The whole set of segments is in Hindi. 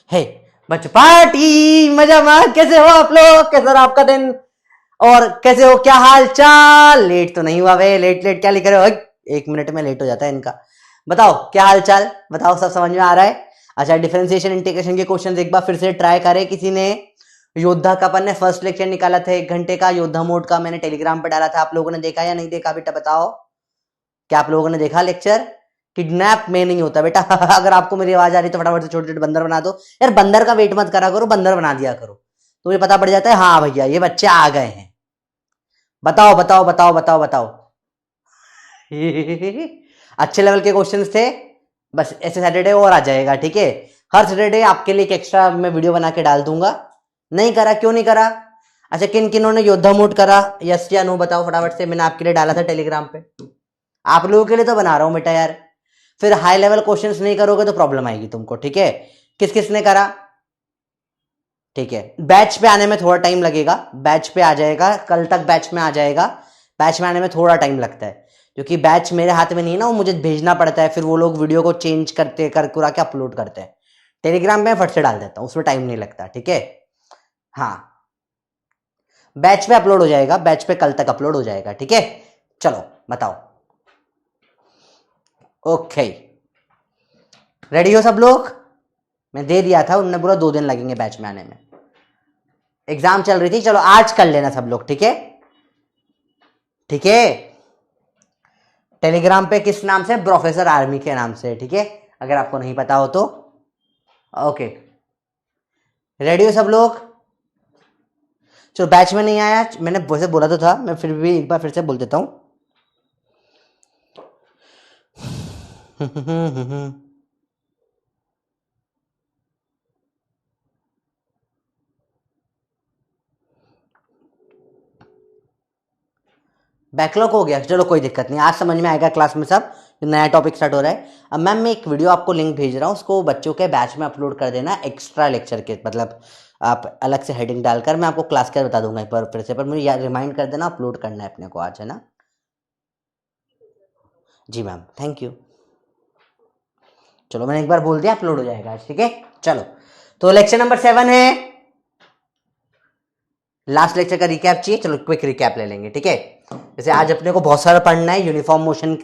हे बच्चों पार्टी मजा में कैसे हो आप लोग, कैसा रहा आपका दिन और कैसे हो, क्या हाल चाल। लेट तो नहीं हुआ वे, लेट लेट क्या लिख रहे हो, 1 मिनट में लेट हो जाता है इनका। बताओ क्या हाल चाल, बताओ सब समझ में आ रहा है। अच्छा डिफरेंशिएशन इंटीग्रेशन के क्वेश्चन एक बार फिर से ट्राई करे किसी ने। योद्धा का अपन ने फर्स्ट लेक्चर निकाला था 1 घंटे का, योद्धा मोड का मैंने टेलीग्राम पर डाला था, आप लोगों ने देखा या नहीं देखा बेटा बताओ। क्या आप लोगों ने देखा लेक्चर? किडनैप में नहीं होता बेटा अगर आपको मेरी आवाज आ रही तो फटाफट से छोटे छोटे बंदर बना दो यार, बंदर का वेट मत करा करो, बंदर बना दिया करो तो मुझे पता पड़ जाता है हाँ भैया ये बच्चे आ गए हैं। बताओ बताओ बताओ बताओ बताओ अच्छे लेवल के क्वेश्चंस थे। बस ऐसे सैटरडे और आ जाएगा, ठीक है। हर सैटरडे आपके लिए एक एक्स्ट्रा मैं वीडियो बना के डाल दूंगा। नहीं करा, क्यों नहीं करा? अच्छा किन किन्हों ने योद्धा मोड करा, यस या नो बताओ फटाफट से, मैंने आपके लिए डाला था टेलीग्राम पे। आप लोगों के लिए तो बना रहा हूं बेटा यार, फिर हाई लेवल क्वेश्चंस नहीं करोगे तो प्रॉब्लम आएगी तुमको, ठीक है। किस किस ने करा? ठीक है, बैच पे आने में थोड़ा टाइम लगेगा, बैच पे आ जाएगा, कल तक बैच में आ जाएगा। बैच में आने में थोड़ा टाइम लगता है क्योंकि बैच मेरे हाथ में नहीं है ना, वो मुझे भेजना पड़ता है, फिर वो लोग वीडियो को चेंज करते कर कुरा के अपलोड करते हैं। टेलीग्राम पे फट से डाल देता हूँ, उसमें टाइम नहीं लगता, ठीक है। हाँ बैच पे अपलोड हो जाएगा, बैच पे कल तक अपलोड हो जाएगा, ठीक है। चलो बताओ, ओके रेडी हो सब लोग? मैं दे दिया था, उन्होंने बोला 2 दिन लगेंगे बैच में आने में, एग्जाम चल रही थी। चलो आज कर लेना सब लोग, ठीक है ठीक है। टेलीग्राम पे किस नाम से? प्रोफेसर आर्मी के नाम से, ठीक है, अगर आपको नहीं पता हो तो। ओके रेडी हो सब लोग? चलो बैच में नहीं आया, मैंने वैसे बोला तो था, मैं फिर भी एक बार फिर से बोल देता हूं बैकलॉग हो गया, चलो कोई दिक्कत नहीं, आज समझ में आएगा क्लास में सब। नया टॉपिक स्टार्ट हो रहा है। अब मैम मैं एक वीडियो आपको लिंक भेज रहा हूँ, उसको बच्चों के बैच में अपलोड कर देना एक्स्ट्रा लेक्चर के, मतलब आप अलग से हेडिंग डालकर, मैं आपको क्लास का बता दूंगा एक बार फिर से, पर मुझे याद रिमाइंड कर देना, अपलोड करना है अपने को आज, है ना। जी मैम थैंक यू। चलो मैंने एक बार बोल दिया, अपलोड हो जाएगा आज, ठीक है। चलो तो लेक्चर नंबर 7 है, लास्ट लेक्चर का रिकैप चाहिए, चलो क्विक रिकैप ले लेंगे, ठीक है। जैसे आज अपने को बहुत सारा पढ़ना है, यूनिफॉर्म मोशन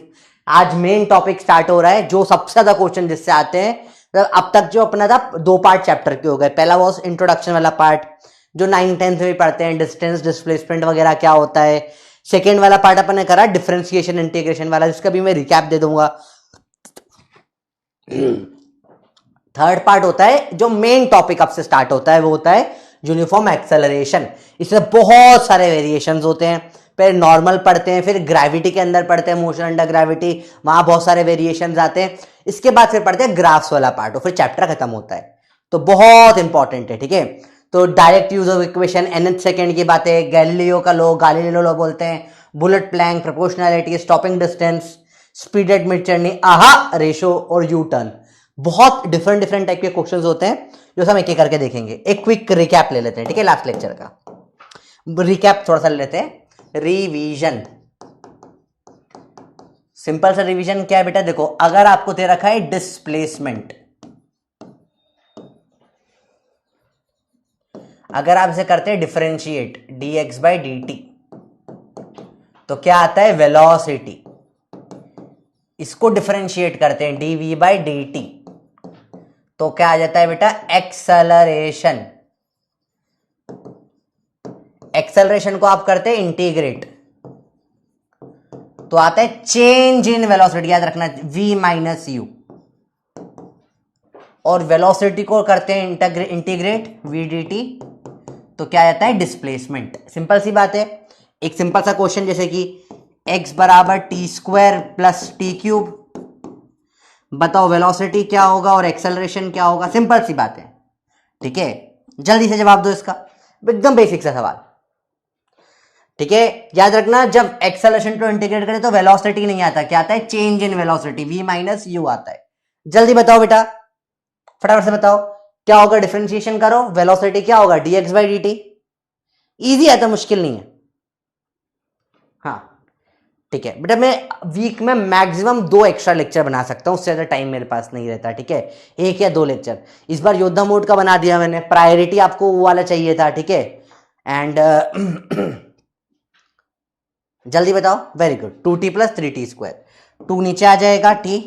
आज मेन टॉपिक स्टार्ट हो रहा है, जो सबसे ज्यादा क्वेश्चन जिससे आते हैं। मतलब अब तक जो अपना था 2 पार्ट चैप्टर के हो गए, पहला वो इंट्रोडक्शन वाला पार्ट जो 9th-10th में भी पढ़ते हैं, डिस्टेंस डिस्प्लेसमेंट वगैरह क्या होता है। सेकेंड वाला पार्ट अपन ने करा डिफरेंशिएशन इंटीग्रेशन वाला, जिसका भी मैं रिकैप दे दूंगा। थर्ड पार्ट होता है जो मेन टॉपिक अब से स्टार्ट होता है, वो होता है यूनिफॉर्म एक्सेलरेशन। इसमें बहुत सारे वेरिएशंस होते हैं, पहले नॉर्मल पढ़ते हैं, फिर ग्रेविटी के अंदर पढ़ते हैं, मोशन अंडर ग्रेविटी, वहां बहुत सारे वेरिएशंस आते हैं। इसके बाद फिर पढ़ते हैं ग्राफ्स वाला पार्ट और फिर चैप्टर खत्म होता है। तो बहुत इंपॉर्टेंट है, ठीक है। तो direct use of equation, nth second की बातें, गैलीलियो का लॉ, गालीलियो लॉ बोलते हैं, bullet plank, proportionality, stopping distance, speed at mid journey, आहा रेशो और यू टर्न। बहुत डिफरेंट डिफरेंट टाइप के क्वेश्चंस होते हैं जो हम एक एक करके देखेंगे। एक क्विक रिकैप ले लेते हैं, ठीक है, लास्ट लेक्चर का रिकैप थोड़ा सा ले लेते हैं। रिवीजन, सिंपल सा रिवीजन क्या है बेटा, देखो अगर आपको दे रखा है डिस्प्लेसमेंट, अगर आप इसे करते हैं डिफरेंशिएट dx by dt, तो क्या आता है वेलोसिटी। इसको डिफरेंशिएट करते हैं dv by dt, तो क्या आ जाता है बेटा एक्सेलरेशन। एक्सेलरेशन को आप करते हैं इंटीग्रेट, तो आता है चेंज इन वेलोसिटी, याद रखना v माइनस यू। और वेलोसिटी को करते हैं इंटीग्रेट v dt, तो क्या आ जाता है डिस्प्लेसमेंट। सिंपल सी बात है, एक सिंपल सा क्वेश्चन जैसे कि x बराबर T square plus T cube, बताओ वेलोसिटी क्या होगा और एक्सेलरेशन क्या होगा। सिंपल सी बात है, ठीक है, जल्दी से जवाब दो इसका, एकदम बेसिक सा सवाल, ठीक है। याद रखना जब एक्सेलरेशन को इंटीग्रेट करें तो वेलोसिटी नहीं आता, क्या आता है change in velocity, v minus you आता है। जल्दी बताओ बेटा, फटाफट से बताओ क्या होगा, डिफरेंशिएशन करो, वेलोसिटी क्या होगा dx by dt। इजी है तो मुश्किल नहीं है। हाँ ठीक है बेटा, मैं वीक में मैक्सिमम 2 एक्स्ट्रा लेक्चर बना सकता हूं, उससे ज्यादा टाइम मेरे पास नहीं रहता, ठीक है, 1 या 2 लेक्चर। इस बार योद्धा मोड का बना दिया मैंने, प्रायोरिटी आपको वो वाला चाहिए था, ठीक है। एंड जल्दी बताओ, very good, 2t plus 3t²। 2 नीचे आ जाएगा t,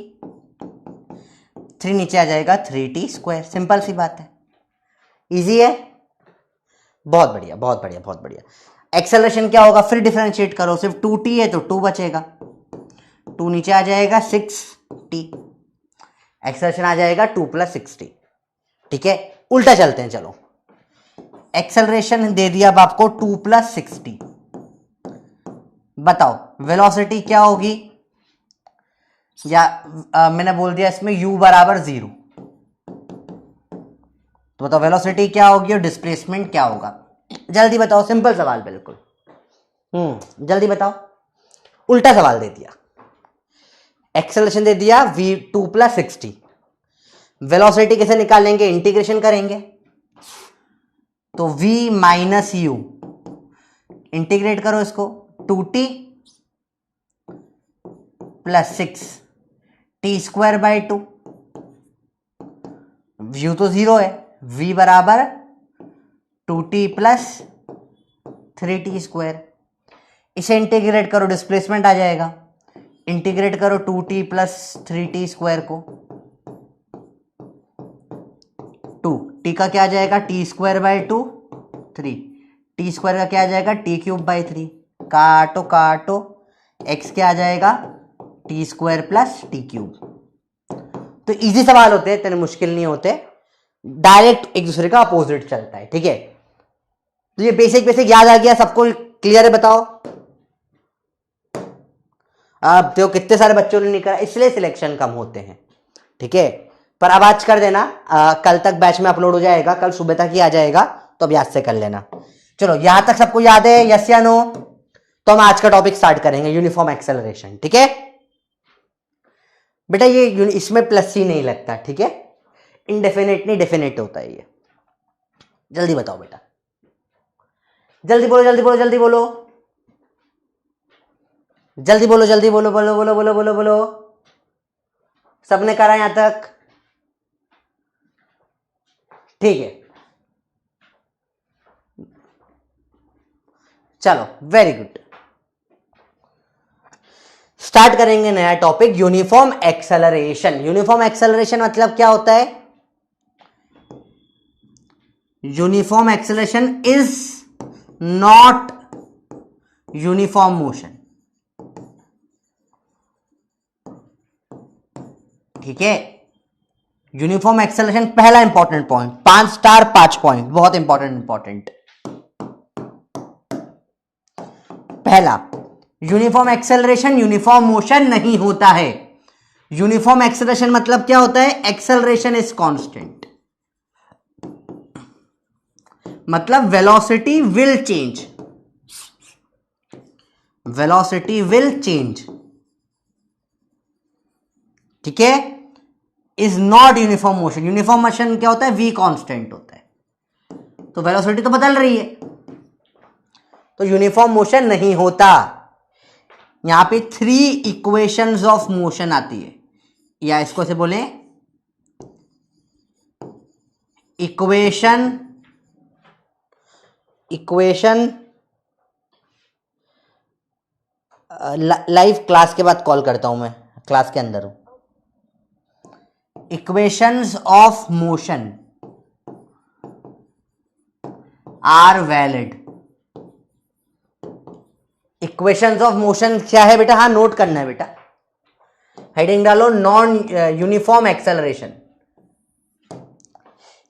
3 नीचे आ जाएगा 3t²। सिंपल सी बात है, इजी है, बहुत बढ़िया बहुत बढ़िया बहुत बढ़िया। एक्सेलरेशन क्या होगा, फिर डिफरेंशिएट करो, सिर्फ 2t है तो 2 बचेगा, 2 नीचे आ जाएगा 6t, एक्सेलरेशन आ जाएगा 2 प्लस 6t, ठीक है। उल्टा चलते हैं, चलो, एक्सेलरेशन दे दिया अब आपको 2 प्लस 6t, बताओ वेलोसिटी क्या होगी, या मैंने बोल दिया इसमें u बराबर 0, तो बताओ वेलोसिटी क्या होगी और डिस्प्लेसमेंट क्या होगा, जल्दी बताओ, सिंपल सवाल बिल्कुल। जल्दी बताओ, उल्टा सवाल दे दिया, एक्सेलरेशन दे दिया v2 प्लस 6t, वेलोसिटी कैसे निकालेंगे, इंटीग्रेशन करेंगे, तो v माइनस यू, इंटीग्रेट करो इसको, 2t प्लस 6t²/2, यू तो 0 है, v बराबर 2t प्लस 3t², इसे इंटीग्रेट करो, डिस्प्लेसमेंट आ जाएगा, इंटीग्रेट करो 2t प्लस 3t² को, 2 t का क्या आ जाएगा, t²/2, 3 t² का क्या आ जाएगा, t³/3, काटो काटो, x क्या आ जाएगा, t² प्लस t³। तो इजी सवाल होते हैं, इतने मुश्किल नहीं होते, डायरेक्ट एक दूसरे का अपोजिट चलता है, ठीक है। तो ये बेसिक बेसिक याद आ गया सबको, क्लियर है, बताओ। अब देखो कितने सारे बच्चों ने नहीं करा, इसलिए सिलेक्शन कम होते हैं, ठीक है। पर अब आज कर देना, कल तक बैच में अपलोड हो जाएगा, कल सुबह तक ही आ जाएगा, तो अब याद से कर लेना। चलो यहां तक सबको याद है, यस या नो? तो हम आज का टॉपिक स्टार्ट करेंगे, यूनिफॉर्म एक्सेलरेशन, ठीक है बेटा। ये इसमें प्लस सी नहीं लगता, ठीक है, इनडेफिनेट नहीं डेफिनेट होता है ये। जल्दी बताओ बेटा, जल्दी बोलो जल्दी बोलो जल्दी बोलो जल्दी बोलो जल्दी बोलो बोलो बोलो बोलो बोलो बोलो, सबने करा यहां तक? ठीक है, चलो वेरी गुड, स्टार्ट करेंगे नया topic, uniform acceleration. Uniform acceleration मतलब क्या होता है? Uniform acceleration is not uniform motion, ठीक है। यूनिफॉर्म एक्सेलरेशन पहला इंपॉर्टेंट पॉइंट, 5 स्टार 5 पॉइंट, बहुत इंपॉर्टेंट। पहला, यूनिफॉर्म एक्सेलरेशन यूनिफॉर्म मोशन नहीं होता है। यूनिफॉर्म एक्सेलरेशन मतलब क्या होता है? एक्सेलरेशन इज कांस्टेंट, मतलब velocity will change, velocity will change, ठीक है, is not uniform motion. Uniform motion क्या होता है? वी कांस्टेंट होता है, तो वेलोसिटी तो बदल रही है, तो यूनिफॉर्म मोशन नहीं होता। यहां पे 3 इक्वेशंस ऑफ मोशन आती है, या इसको से बोले इक्वेशन लाइव क्लास के बाद कॉल करता हूं, मैं क्लास के अंदर हूं। Equations of motion are valid. Equations of motion क्या है बेटा? हाँ नोट करना है बेटा, हेडिंग डालो non uniform acceleration.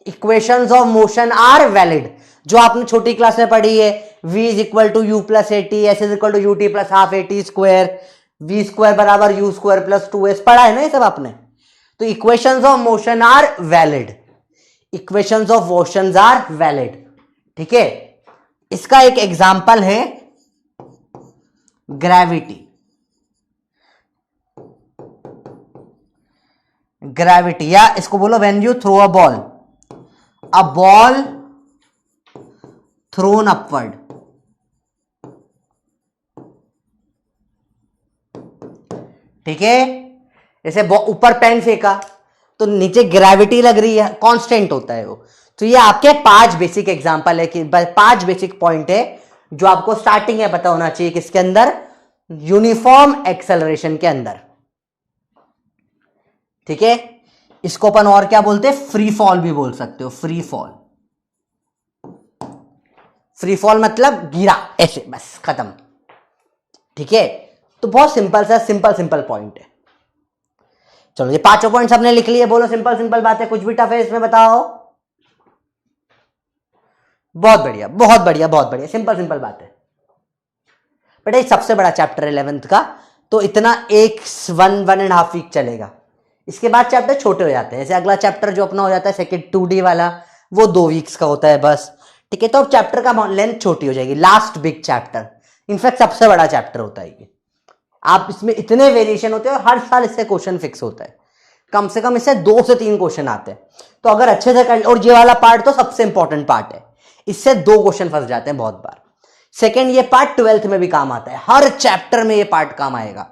Equations of motion are valid, जो आपने छोटी क्लास में पढ़ी है, v is equal to you plus A T, s is equal to u T plus half A T square, we square बराबर यू स्क्वायर प्लस 2s, पढ़ा है ना ये सब आपने। तो equations of motion are valid, equations of motion are valid, ठीक है। इसका एक एग्जांपल है ग्रेविटी। ग्रेविटी, या इसको बोलो when you throw a ball thrown upward, ठीक है। जैसे ऊपर पेन फेंका तो नीचे ग्रेविटी लग रही है, कांस्टेंट होता है वो। तो ये आपके 5 बेसिक एग्जांपल है कि 5 बेसिक पॉइंट है जो आपको स्टार्टिंग में पता होना चाहिए किसके अंदर, यूनिफॉर्म एक्सेलरेशन के अंदर। ठीक है, इसको अपन और क्या बोलते हैं, फ्री फॉल भी बोल सकते हो। फ्री फॉल, फ्री फॉल मतलब गिरा ऐसे, बस खत्म। ठीक है, तो बहुत सिंपल सा सिंपल पॉइंट है। चलो ये 5 पॉइंट्स हमने लिख लिए। बोलो सिंपल सिंपल बात है, कुछ भी टफ है इसमें बताओ। बहुत बढ़िया बहुत बढ़िया बहुत बढ़िया, सिंपल बात है बेटा। ये सबसे बड़ा चैप्टर है 11th का, तो इतना 1.5 वीक चलेगा। इसके बाद चैप्टर छोटे हो जाते हैं। जैसे अगला चैप्टर जो अपना हो जाता है सेकेंड 2D वाला, वो 2 वीक्स का होता है बस। ठीक है, तो अब चैप्टर का लेंथ छोटी हो जाएगी। लास्ट बिग चैप्टर, इनफैक्ट सबसे बड़ा चैप्टर होता है ये। आप इसमें इतने वेरिएशन होते हैं और हर साल इससे क्वेश्चन फिक्स होता है। कम से कम इससे 2 से 3 क्वेश्चन आते हैं। तो अगर अच्छे से कर, और ये वाला पार्ट तो सबसे इंपॉर्टेंट पार्ट है, इससे 2 क्वेश्चन फंस जाते हैं बहुत बार। सेकेंड, ये पार्ट 12th में भी काम आता है। हर चैप्टर में ये पार्ट काम आएगा,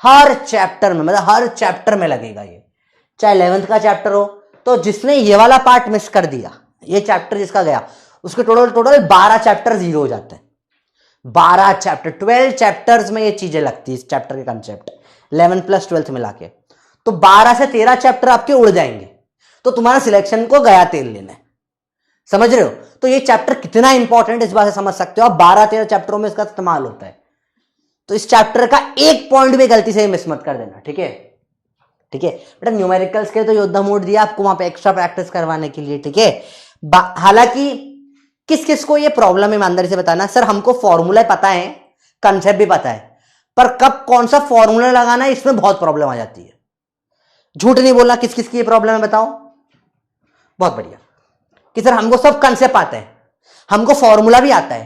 हर चैप्टर में, मतलब हर चैप्टर में लगेगा ये। चाहे 11th का चैप्टर हो, तो जिसने ये वाला पार्ट मिस कर दिया, ये चैप्टर जिसका गया, उसके टोटल 12 चैप्टर जीरो हो जाते हैं। 12 चैप्टर, 12 चैप्टर्स में ये चीजें लगती है, इस चैप्टर के कंसेप्ट 11 प्लस 12th मिला के। तो 12 से 13 चैप्टर आपके उड़ जाएंगे, तो तुम्हारा सिलेक्शन को गया तेल लेना है। समझ रहे हो? तो ये चैप्टर कितना इंपॉर्टेंट इस बात से समझ सकते हो आप। 12-13 चैप्टरों में इसका इस्तेमाल होता है। तो इस चैप्टर का एक पॉइंट भी गलती से मिस मत कर देना। ठीक है, ठीक है बेटा। न्यूमेरिकल्स के तो योद्धा मोड दिया आपको वहां पे एक्स्ट्रा प्रैक्टिस करवाने के लिए। ठीक है, हालांकि किस किस को ये प्रॉब्लम है ईमानदारी से बताना, सर हमको फॉर्मूला पता है, कंसेप्ट भी पता है, पर कब कौन सा फॉर्मूला लगाना है इसमें बहुत प्रॉब्लम आ जाती है। झूठ नहीं बोलना, किस किस की ये प्रॉब्लम है बताओ। बहुत बढ़िया कि सर हमको सब कंसेप्ट आता है, हमको फॉर्मूला भी आता है,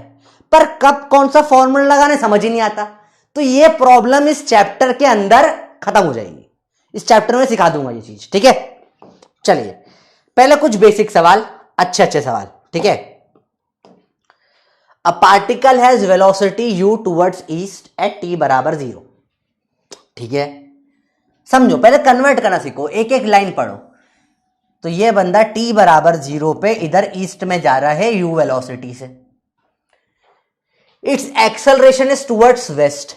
पर कब कौन सा फॉर्मूला लगाना समझ ही नहीं आता। तो ये प्रॉब्लम इस चैप्टर के अंदर खत्म हो जाएगी। इस चैप्टर में सिखा दूंगा ये चीज। ठीक है, चलिए पहले कुछ बेसिक सवाल, अच्छे सवाल। ठीक है, a particle has velocity u towards east eight t बराबर 0। ठीक है, समझो, पहले कन्वर्ट करना सीखो, एक एक लाइन पढ़ो। तो ये बंदा t बराबर 0 पे इधर ईस्ट में जा रहा है u वेलोसिटी से। It's acceleration is towards waste.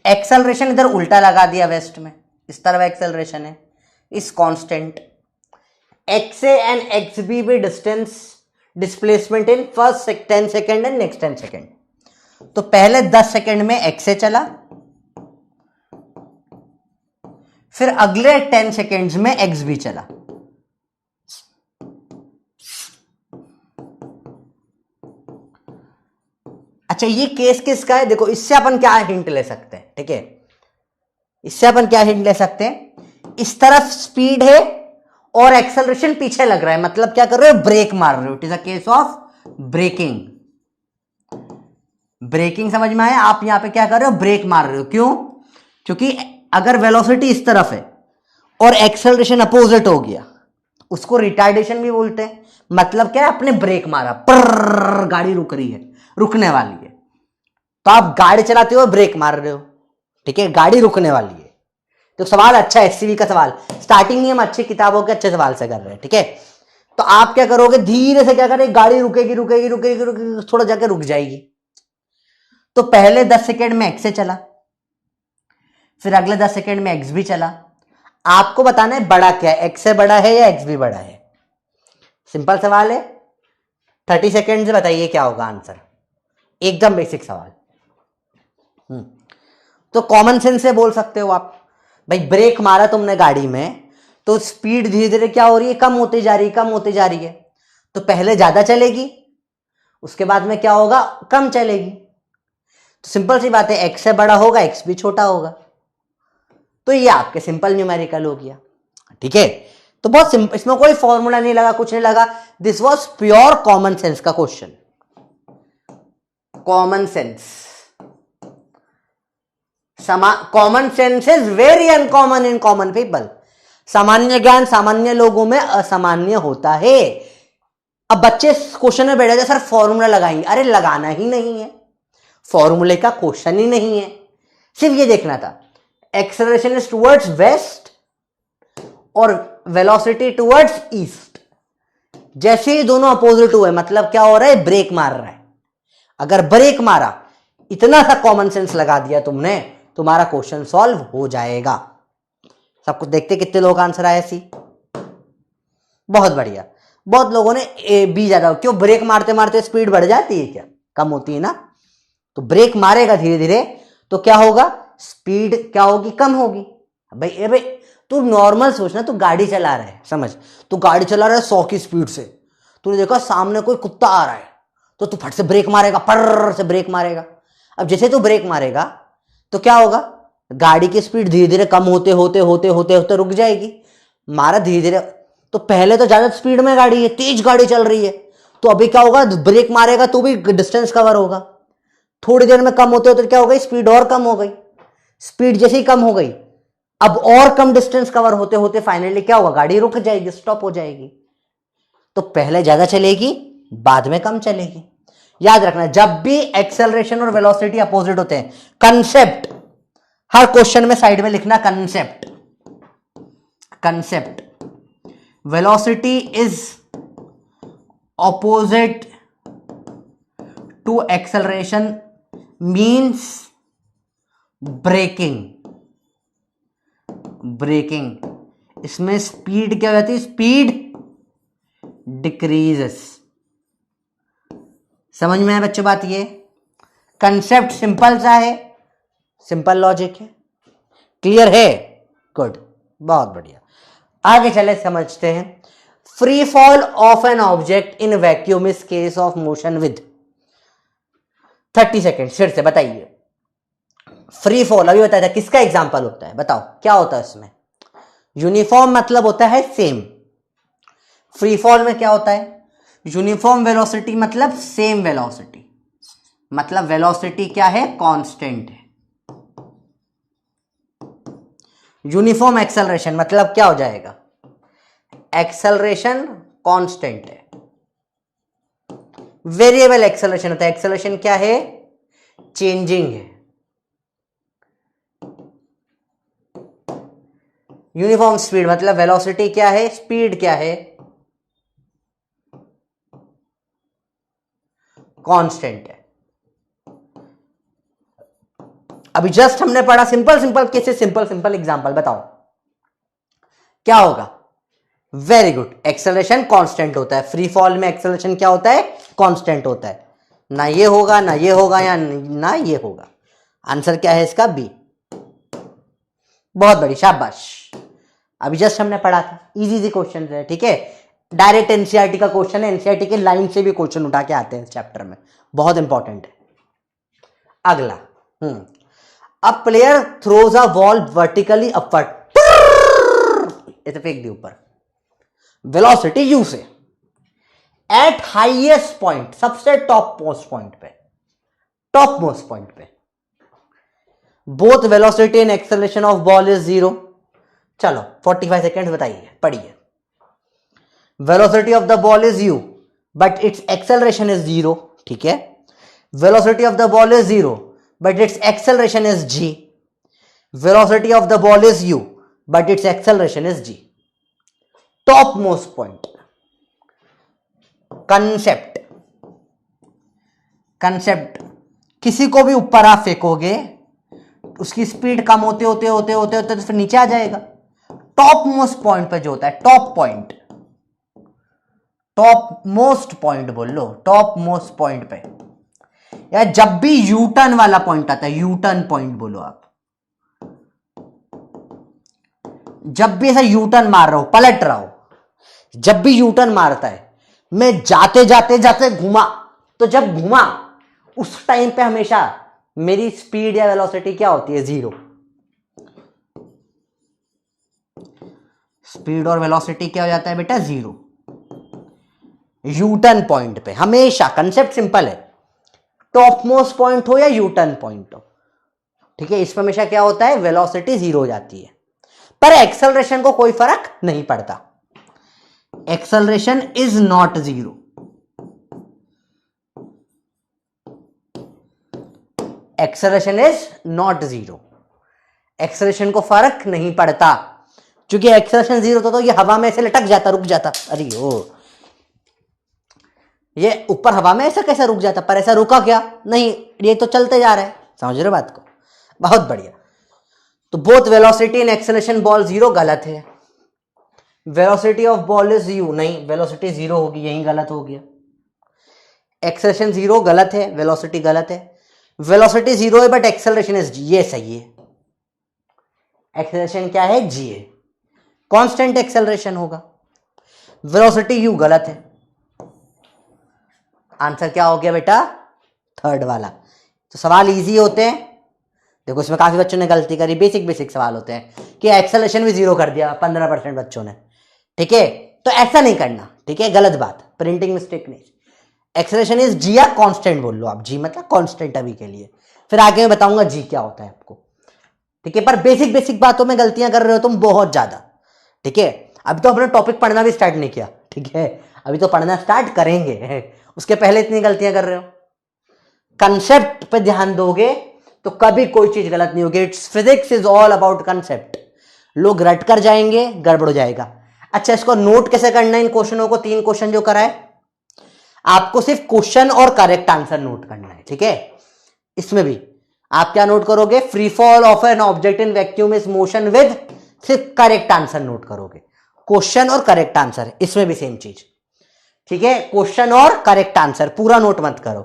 Acceleration इधर उल्टा लगा दिया वेस्ट में, इस तरफ एक्सेलरेशन है, इस constant. X A and X B भी distance, displacement in first 10 second and next 10 second. तो पहले 10 सेकेंड में एक्स ए चला, फिर अगले 10 सेकेंड्स में एक्स बी चला। अच्छा, ये केस किसका है देखो, इससे अपन क्या हिंट ले सकते हैं। ठीक है, इससे अपन क्या हिंट ले सकते हैं, इस तरफ स्पीड है और एक्सेलरेशन पीछे लग रहा है, मतलब क्या कर रहे हो, ब्रेक मार रहे हो। It is a case of braking. Braking समझ में आया? आप यहां पे क्या कर रहे हो, ब्रेक मार रहे हो। क्यों? क्योंकि अगर वेलोसिटी इस तरफ है और एक्सेलरेशन अपोजिट हो गया, उसको रिटार्डेशन भी बोलते हैं। मतलब क्या है, आपने ब्रेक मारा, पर गाड़ी रुक रही है, रुकने वाली है। तो आप गाड़ी चलाते हो, ब्रेक मार रहे हो। ठीक है, गाड़ी रुकने वाली है। तो सवाल अच्छा है, एससीवी का सवाल। स्टार्टिंग में हम अच्छी किताबों के अच्छे सवाल से कर रहे हैं। ठीक है, तो आप क्या करोगे, धीरे से क्या करें, गाड़ी रुकेगी रुकेगी रुकेगी रुकेगी, थोड़ा जाकर रुक जाएगी। तो पहले 10 सेकेंड में एक्स से चला, फिर अगले 10 सेकेंड में एक्स भी चला। आपको बताना है बड़ा क्या है, एक्स से बड़ा है या एक्स भी बड़ा है। सिंपल सवाल है, 30 सेकेंड से बताइए क्या होगा आंसर। एकदम बेसिक सवाल। तो कॉमन सेंस से बोल सकते हो आप, भाई ब्रेक मारा तुमने गाड़ी में, तो स्पीड धीरे धीरे क्या हो रही है, कम होती जा रही है, कम होती जा रही है। तो पहले ज्यादा चलेगी, उसके बाद में क्या होगा, कम चलेगी। तो सिंपल सी बात है, एक्स से बड़ा होगा, एक्स भी छोटा होगा। तो ये आपके सिंपल न्यूमेरिकल हो गया। ठीक है, तो बहुत सिंपल, इसमें कोई फॉर्मूला नहीं लगा, कुछ नहीं लगा। This was pure common sense का question. Common sense, common sense is very uncommon in common people. सामान्य ज्ञान सामान्य लोगों में असामान्य होता है। अब बच्चे क्वेश्चन में बैठ जाते, सर फॉर्मूला लगाएंगे। अरे लगाना ही नहीं है, फॉर्मूले का क्वेश्चन ही नहीं है, सिर्फ ये देखना था एक्सेलरेशन इज टुवर्ड्स वेस्ट और वेलोसिटी टुवर्ड्स ईस्ट। जैसे ही दोनों अपोजिट हुए मतलब क्या हो रहा है, ब्रेक मार रहा है। अगर ब्रेक मारा, इतना सा कॉमन सेंस लगा दिया तुमने, तुम्हारा क्वेश्चन सॉल्व हो जाएगा। सब कुछ देखते कितने लोग आंसर आए सी, बहुत बढ़िया। बहुत लोगों ने ए बी ज्यादा, क्यों ब्रेक मारते मारते स्पीड बढ़ जाती है क्या, कम होती है ना। तो ब्रेक मारेगा धीरे धीरे तो क्या होगा, स्पीड क्या होगी, कम होगी। भाई तू नॉर्मल सोचना, तू गाड़ी चला रहा है, समझ, तू गाड़ी चला रहा है 100 की स्पीड से, तूने देखा सामने कोई कुत्ता आ रहा है तो तू फट से ब्रेक मारेगा, पर्र से ब्रेक मारेगा। अब जैसे तू ब्रेक मारेगा तो क्या होगा, गाड़ी की स्पीड धीरे धीरे कम होते होते होते होते होते रुक जाएगी। मारा धीरे धीरे, तो पहले तो ज्यादा स्पीड में गाड़ी है, तेज गाड़ी चल रही है, तो अभी क्या होगा, ब्रेक मारेगा तो भी डिस्टेंस कवर होगा। थोड़ी देर में कम होते होते क्या हो गई, स्पीड और कम हो गई। स्पीड जैसे ही कम हो गई, अब और कम डिस्टेंस कवर होते होते फाइनली क्या होगा, गाड़ी रुक जाएगी, स्टॉप हो जाएगी। तो पहले ज्यादा चलेगी, बाद में कम चलेगी। याद रखना, जब भी एक्सेलरेशन और वेलोसिटी अपोजिट होते हैं, कंसेप्ट हर क्वेश्चन में साइड में लिखना, concept velocity is opposite to acceleration means braking. इसमें स्पीड क्या हो जाती है, स्पीड डिक्रीजेस। समझ में आया बच्चों बात, ये कंसेप्ट सिंपल सा है, सिंपल लॉजिक है, क्लियर है, गुड, बहुत बढ़िया। आगे चले समझते हैं। Free fall of an object in vacuum is case of motion with 30 second. फिर से बताइए, फ्री फॉल अभी बताया था, किसका एग्जांपल होता है, बताओ क्या होता है इसमें। यूनिफॉर्म मतलब होता है सेम, फ्री फॉल में क्या होता है, यूनिफॉर्म वेलोसिटी मतलब सेम वेलोसिटी, मतलब वेलोसिटी क्या है, कांस्टेंट है। यूनिफॉर्म एक्सेलरेशन मतलब क्या हो जाएगा, एक्सेलरेशन कांस्टेंट है। वेरिएबल एक्सेलरेशन होता है, एक्सेलरेशन क्या है, चेंजिंग है। यूनिफॉर्म स्पीड मतलब वेलोसिटी क्या है, स्पीड क्या है, कांस्टेंट है। अभी जस्ट हमने पढ़ा सिंपल केसेस, सिंपल एग्जांपल, बताओ क्या होगा। वेरी गुड, एक्सेलरेशन कांस्टेंट होता है। फ्री फॉल में एक्सेलरेशन क्या होता है, कांस्टेंट होता है। ना ये होगा ना ये होगा या ना ये होगा। आंसर क्या है इसका, बी। बहुत बड़ी शाबाश। अभी जस्ट हमने पढ़ा था, इजी क्वेश्चन है, ठीक है। डायरेक्ट एनसीईआरटी का क्वेश्चन है, एनसीईआरटी के लाइन से भी क्वेश्चन उठा के आते हैं इस चैप्टर में, बहुत इंपॉर्टेंट है। अगला, a player throws a ball vertically upward, इसे फेंक दी ऊपर, वेलोसिटी यू से, एट हाईएस्ट पॉइंट, सबसे टॉप मोस्ट पॉइंट पे, both velocity and acceleration of ball is 0। चलो 45 सेकेंड बताइए, पढ़िए। Velocity of the ball is u but it's acceleration is 0, ठीक है। Velocity of the ball is 0 but it's acceleration is g। Velocity of the ball is u but it's acceleration is g। Top most point, concept किसी को भी ऊपर आप फेंकोगे, उसकी स्पीड कम होते होते होते होते होते तो फिर नीचे आ जाएगा। टॉप मोस्ट पॉइंट पे जो होता है, टॉप मोस्ट पॉइंट बोल लो, टॉप मोस्ट पॉइंट पे, या जब भी यू टर्न वाला पॉइंट आता है, यू टर्न पॉइंट बोलो आप, जब भी ऐसा यू टर्न मार रहा हो, पलट रहा हो, जब भी यू टर्न मारता है, मैं जाते जाते जाते घुमा, तो जब घुमा उस टाइम पे हमेशा मेरी स्पीड या वेलोसिटी क्या होती है, 0। स्पीड और वेलोसिटी क्या हो जाता है बेटा, 0 यू टर्न पॉइंट पे हमेशा। कंसेप्ट सिंपल है, टॉप मोस्ट पॉइंट हो या यू टर्न पॉइंट हो, ठीक है, इसमें हमेशा क्या होता है, वेलोसिटी 0 हो जाती है। पर एक्सेलरेशन को कोई फर्क नहीं पड़ता, acceleration is not 0। Acceleration is not 0, acceleration को फर्क नहीं पड़ता, क्योंकि एक्सेलरेशन 0 होता तो ये हवा में ऐसे लटक जाता, रुक जाता। अरे ओ, ये ऊपर हवा में ऐसा कैसे रुक जाता, पर ऐसा रुका क्या नहीं, ये तो चलते जा रहा है। समझ रहे हो बात को? बहुत बढ़िया। तो both velocity and acceleration ball 0 गलत है। Velocity of ball is u, नहीं, वेलोसिटी 0 होगी, यही गलत हो गया। एक्सेलरेशन 0 गलत है, वेलोसिटी गलत है। वेलोसिटी 0 है बट एक्सेलरेशन इज g, ये सही है। एक्सेलरेशन क्या है? g है, कांस्टेंट एक्सेलरेशन होगा। वेलोसिटी u गलत है। आंसर क्या हो गया बेटा? थर्ड वाला। तो सवाल इजी होते हैं, देखो इसमें काफी बच्चों ने गलती करी, बेसिक सवाल होते हैं कि एक्सेलरेशन भी 0 कर दिया 15% बच्चों ने, ठीक है? तो ऐसा नहीं करना, ठीक है? गलत बात, प्रिंटिंग मिस्टेक नहीं। एक्सेलरेशन इज जी या कांस्टेंट बोल लो आप, जी मतलब कांस्टेंट अभी के लिए, फिर आगे मैं बताऊंगा जी क्या होता है आपको, ठीक है? पर बेसिक बातों में गलतियां कर रहे हो तुम बहुत ज्यादा, ठीक है? अभी तो अपना टॉपिक पढ़ना भी स्टार्ट नहीं किया, ठीक है? अभी तो पढ़ना स्टार्ट करेंगे, उसके पहले इतनी गलतियां कर रहे हो। कंसेप्ट पे ध्यान दोगे तो कभी कोई चीज गलत नहीं होगी। It's physics is all about concept. लोग रट कर जाएंगे, गड़बड़ हो जाएगा। अच्छा, इसको नोट कैसे करना है इन क्वेश्चनों को? 3 क्वेश्चन जो कराए, आपको सिर्फ क्वेश्चन और करेक्ट आंसर नोट करना है, ठीक है? इसमें भी आप क्या नोट करोगे? Free fall of an object in vacuum is motion with, सिर्फ करेक्ट आंसर नोट करोगे। क्वेश्चन और करेक्ट आंसर, इसमें भी सेम चीज, ठीक है? क्वेश्चन और करेक्ट आंसर, पूरा नोट मत करो।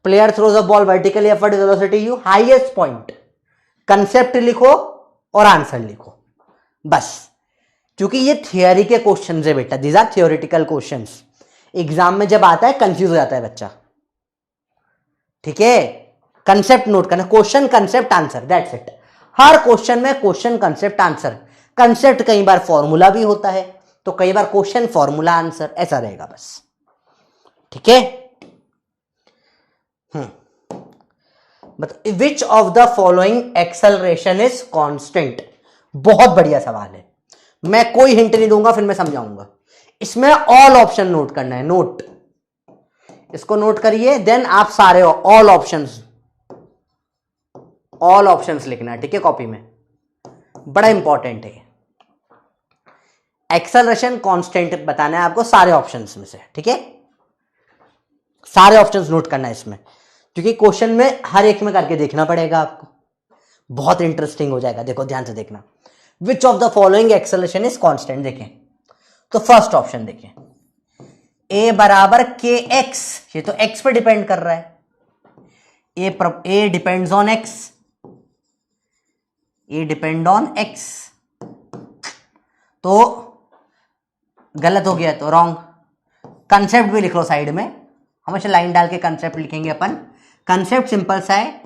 Player throws a ball vertically upward velocity u, highest point, concept लिखो और आंसर लिखो, बस। क्योंकि ये थियोरी के क्वेश्चंस है बेटा, these are theoretical questions. Exam में जब आता है कंफ्यूज हो जाता है बच्चा, ठीक है? कंसेप्ट नोट करना, question concept answer, that's it. Her question में क्वेश्चन कंसेप्ट आंसर। कंसेप्ट कई बार फॉर्मूला भी होता है, तो कई बार क्वेश्चन फॉर्मूला आंसर, ऐसा रहेगा बस, ठीक है? Which of the following acceleration is constant? बहुत बढ़िया सवाल है, मैं कोई हिंट नहीं दूंगा, फिर मैं समझाऊंगा। इसमें ऑल ऑप्शन नोट करना है, नोट, इसको नोट करिए, देन आप सारे ऑल ऑप्शंस लिखना है, ठीक है? कॉपी में, बड़ा इंपॉर्टेंट है। एक्सेलरेशन कांस्टेंट बताना है आपको सारे ऑप्शंस में से, ठीक है? सारे ऑप्शंस नोट करना है इसमें, क्योंकि क्वेश्चन में हर एक में करके देखना पड़ेगा आपको, बहुत इंटरेस्टिंग हो जाएगा। देखो ध्यान से देखना, which of the following acceleration is constant? देखें तो फर्स्ट ऑप्शन देखें, a बराबर के एक्स, ये तो x पे डिपेंड कर रहा है, a depends on x, a depend on x, तो गलत हो गया, तो रॉन्ग। कंसेप्ट भी लिख लो साइड में, हमेशा लाइन डाल के कंसेप्ट लिखेंगे अपन। कंसेप्ट सिंपल सा है,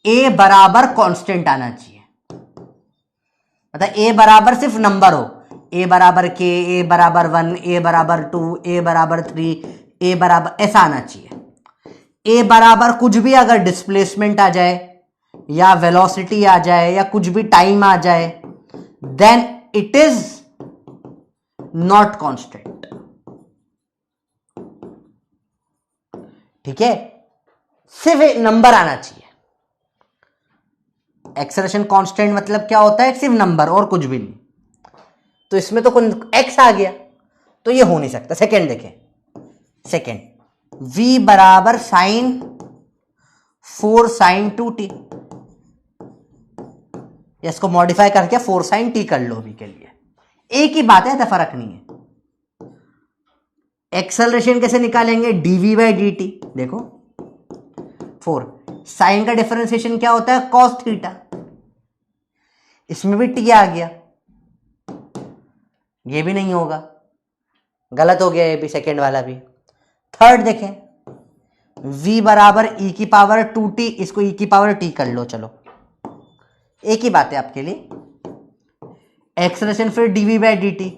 a बराबर कांस्टेंट आना चाहिए, मतलब a बराबर सिर्फ नंबर हो, a बराबर k, a बराबर 1, a बराबर 2, a बराबर 3, a बराबर, ऐसा आना चाहिए। a बराबर कुछ भी अगर डिस्प्लेसमेंट आ जाए या वेलोसिटी आ जाए या कुछ भी टाइम आ जाए, then it is not constant, ठीक है? सिर्फ एक नंबर आना चाहिए। एक्सेलरेशन कांस्टेंट मतलब क्या होता है? सिर्फ नंबर और कुछ भी नहीं। तो इसमें तो x आ गया, तो ये हो नहीं सकता। सेकेंड देखें, सेकेंड, v बराबर साइन 4 sin 2t, इसको मॉडिफाई करके 4 sin t कर लो अभी के लिए, एक ही बात है, ऐसा फर्क नहीं है। एक्सेलरेशन कैसे निकालेंगे? dv बाई dt, देखो 4, साइन का डिफरेंशिएशन क्या होता है? cos थीटा, इसमें भी t आ गया, ये भी नहीं होगा, गलत हो गया ये भी, सेकेंड वाला भी। थर्ड देखें, v बराबर e की पावर 2t, इसको e की पावर t कर लो, चलो एक ही बात है आपके लिए। एक्सेलरेशन फिर dv बाई dt,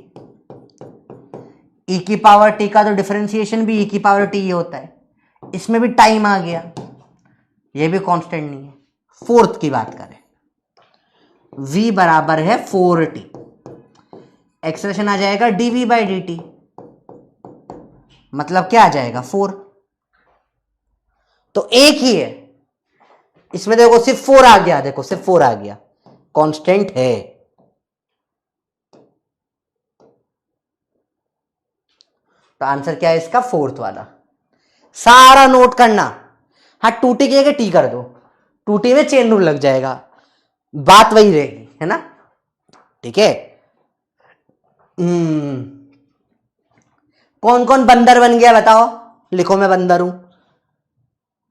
e की पावर t का तो डिफरेंशिएशन भी e की पावर t ही होता है, इसमें भी टाइम आ गया, ये भी कांस्टेंट नहीं है। फोर्थ की बात करें, v बराबर है 4t, एक्सेलरेशन आ जाएगा dv बाई dt, मतलब क्या आ जाएगा? 4, तो एक ही है। इसमें देखो सिर्फ 4 आ गया, देखो सिर्फ 4 आ गया, कांस्टेंट है। तो आंसर क्या है इसका? फोर्थ वाला। सारा नोट करना। हाँ, टूटी की जगह टी कर दो, टूटी में चेन रूल लग जाएगा, बात वही रहेगी, है ना? ठीक है। कौन कौन बंदर बन गया बताओ? लिखो मैं बंदर हूं,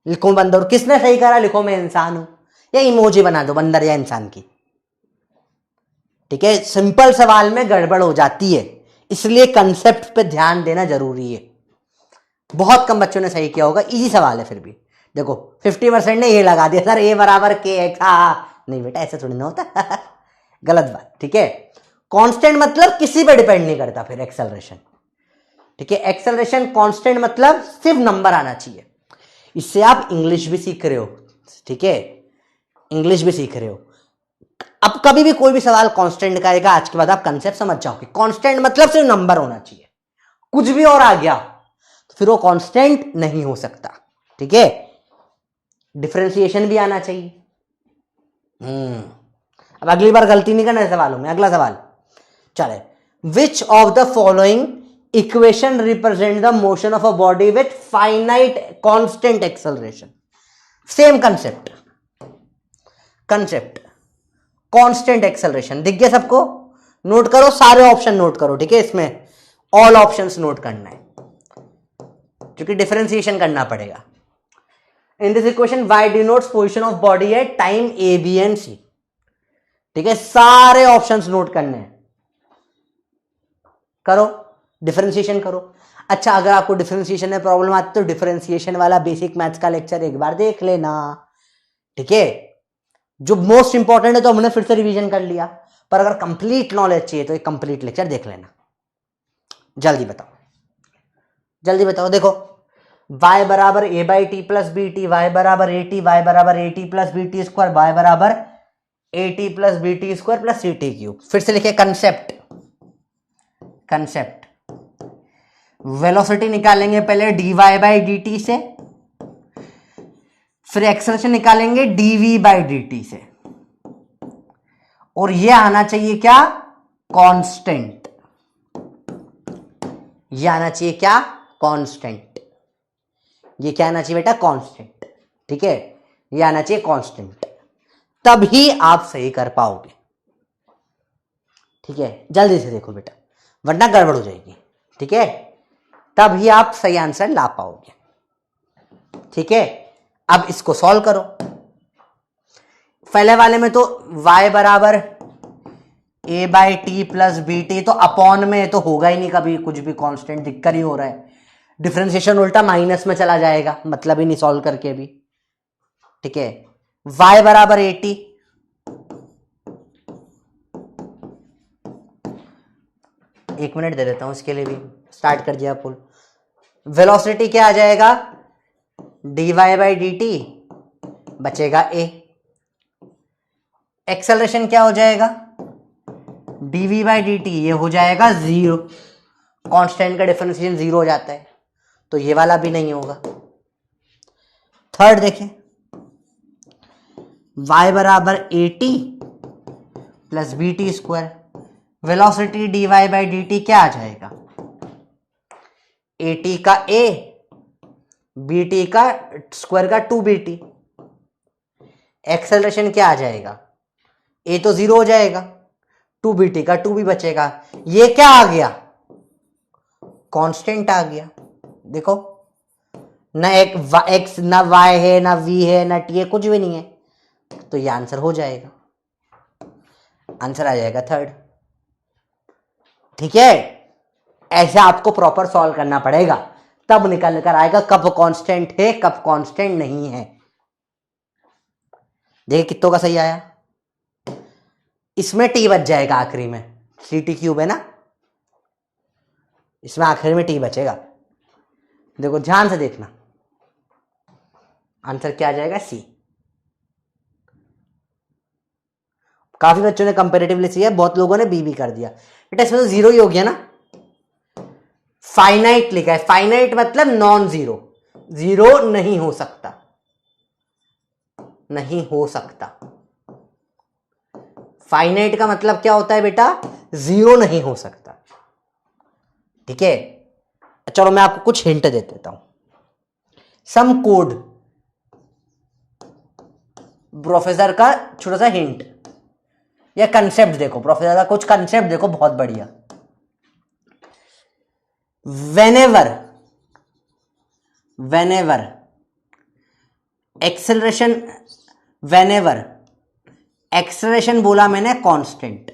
लिखो बंदर हूं। किसने सही करा? लिखो मैं इंसान हूं, या इमोजी बना दो बंदर या इंसान की। ठीक है, सिंपल सवाल में गड़बड़ हो जाती है, इसलिए कंसेप्ट पे ध्यान देना जरूरी है। बहुत कम बच्चों ने सही किया होगा, इजी सवाल है। फिर भी देखो 50% ने ये लगा दिया सर ए बराबर के एक्स। नहीं बेटा, ऐसे थोड़ी ना होता। गलत बात। ठीक है, कांस्टेंट मतलब किसी पे डिपेंड नहीं करता फिर एक्सेलरेशन। ठीक है, एक्सेलरेशन कांस्टेंट मतलब सिर्फ नंबर आना चाहिए। इससे आप इंग्लिश भी सीख रहे हो। ठीक है, इंग्लिश भी सीख रहे हो। अब कभी भी कोई भी सवाल कांस्टेंट का आएगा, आज के बाद आप कंसेप्ट समझ जाओगे। कांस्टेंट मतलब सिर्फ नंबर होना चाहिए, कुछ भी और आ गया तो फिर वो कांस्टेंट नहीं हो सकता। ठीक है, डिफरेंशिएशन भी आना चाहिए। अब अगली बार गलती नहीं करना सवालों में। अगला सवाल चले, which of the following equation represent the motion of a body with finite constant acceleration? Same concept constant acceleration दिख गया सबको? नोट करो, सारे ऑप्शन नोट करो। ठीक है, इसमें ऑल ऑप्शंस नोट करना है क्योंकि डिफरेंशिएशन करना पड़ेगा। In this equation y denotes position of body at time A B and C. ठीक है, सारे ऑप्शंस नोट करने हैं। करो, डिफरेंशिएशन करो। अच्छा, अगर आपको डिफरेंशिएशन में प्रॉब्लम आती तो डिफरेंशिएशन वाला बेसिक मैथ्स का लेक्चर एक बार देख लेना। ठीक है, जो मोस्ट इंपॉर्टेंट है तो हमने फिर से रिवीजन कर लिया, पर अगर कंप्लीट नॉलेज चाहिए तो एक कंप्लीट लेक्चर देख लेना। जल्दी बताओ, जल्दी बताओ। देखो, y बराबर A by T plus B T, Y बराबर ए टी, वाई बराबर A T plus B T square, Y बराबर A T plus B T square plus C T cube. फिर से लिखे कंसेप्ट वेलोसिटी निकालेंगे पहले dy बाई डी टी से, फिर एक्सेलरेशन निकालेंगे dv बाई डी टी से, और ये आना चाहिए क्या? कांस्टेंट। ये आना चाहिए क्या? कांस्टेंट। ये क्या आना चाहिए बेटा? कांस्टेंट। ठीक है, ये आना चाहिए कांस्टेंट, तभी आप सही कर पाओगे। ठीक है, जल्दी से देखो बेटा, वरना गड़बड़ हो जाएगी। ठीक है, तभी आप सही आंसर ला पाओगे। ठीक है, अब इसको सॉल्व करो। पहले वाले में तो y बराबर A by T plus B T, तो अपॉन में तो होगा ही नहीं कभी, कुछ भी कांस्टेंट दिक्कत ही हो रहा है। डिफरेंशिएशन उल्टा माइनस में चला जाएगा, मतलब ही नहीं सॉल्व करके भी। ठीक है, y बराबर ए टी, एक मिनट दे देता हूं इसके लिए भी, स्टार्ट कर दिया पुल। वेलोसिटी क्या आ जाएगा? dy बाई डी टी बचेगा a। एक्सेलरेशन क्या हो जाएगा? dv बाई डी टी, ये हो जाएगा 0। कांस्टेंट का डिफरेंशिएशन 0 हो जाता है, तो ये वाला भी नहीं होगा। थर्ड देखें, y बराबर A T plus B T square, velocity dy by d t क्या आ जाएगा? ए टी का a, बी टी का स्क्वायर का 2bt। एक्सेलरेशन क्या आ जाएगा? a तो 0 हो जाएगा, 2bt का 2 भी बचेगा। ये क्या आ गया? कांस्टेंट आ गया। देखो, ना एक x ना y है, ना v है, ना t है, कुछ भी नहीं है, तो ये आंसर हो जाएगा। आंसर आ जाएगा थर्ड। ठीक है, ऐसे आपको प्रॉपर सॉल्व करना पड़ेगा, तब निकल कर आएगा कब कांस्टेंट है कब कांस्टेंट नहीं है। देखिए कितनों का सही आया। इसमें टी बच जाएगा आखिरी में, सी टी क्यूब है ना, इसमें आखिर में टी बचेगा। देखो ध्यान से देखना, आंसर क्या आ जाएगा? सी। काफी बच्चों ने कंपेरेटिवली सी है, बहुत लोगों ने बी भी कर दिया। बेटा इसमें तो 0 ही हो गया ना, फाइनाइट लिखा है। फाइनाइट मतलब नॉन जीरो, 0 नहीं हो सकता, नहीं हो सकता। फाइनाइट का मतलब क्या होता है बेटा, जीरो नहीं हो सकता, ठीक है। चलो मैं आपको कुछ हिंट दे देता हूं, सम कोड, प्रोफेसर का छोटा सा हिंट या कंसेप्ट देखो, प्रोफेसर का कुछ कंसेप्ट देखो, बहुत बढ़िया। whenever एक्सेलरेशन बोला मैंने कांस्टेंट,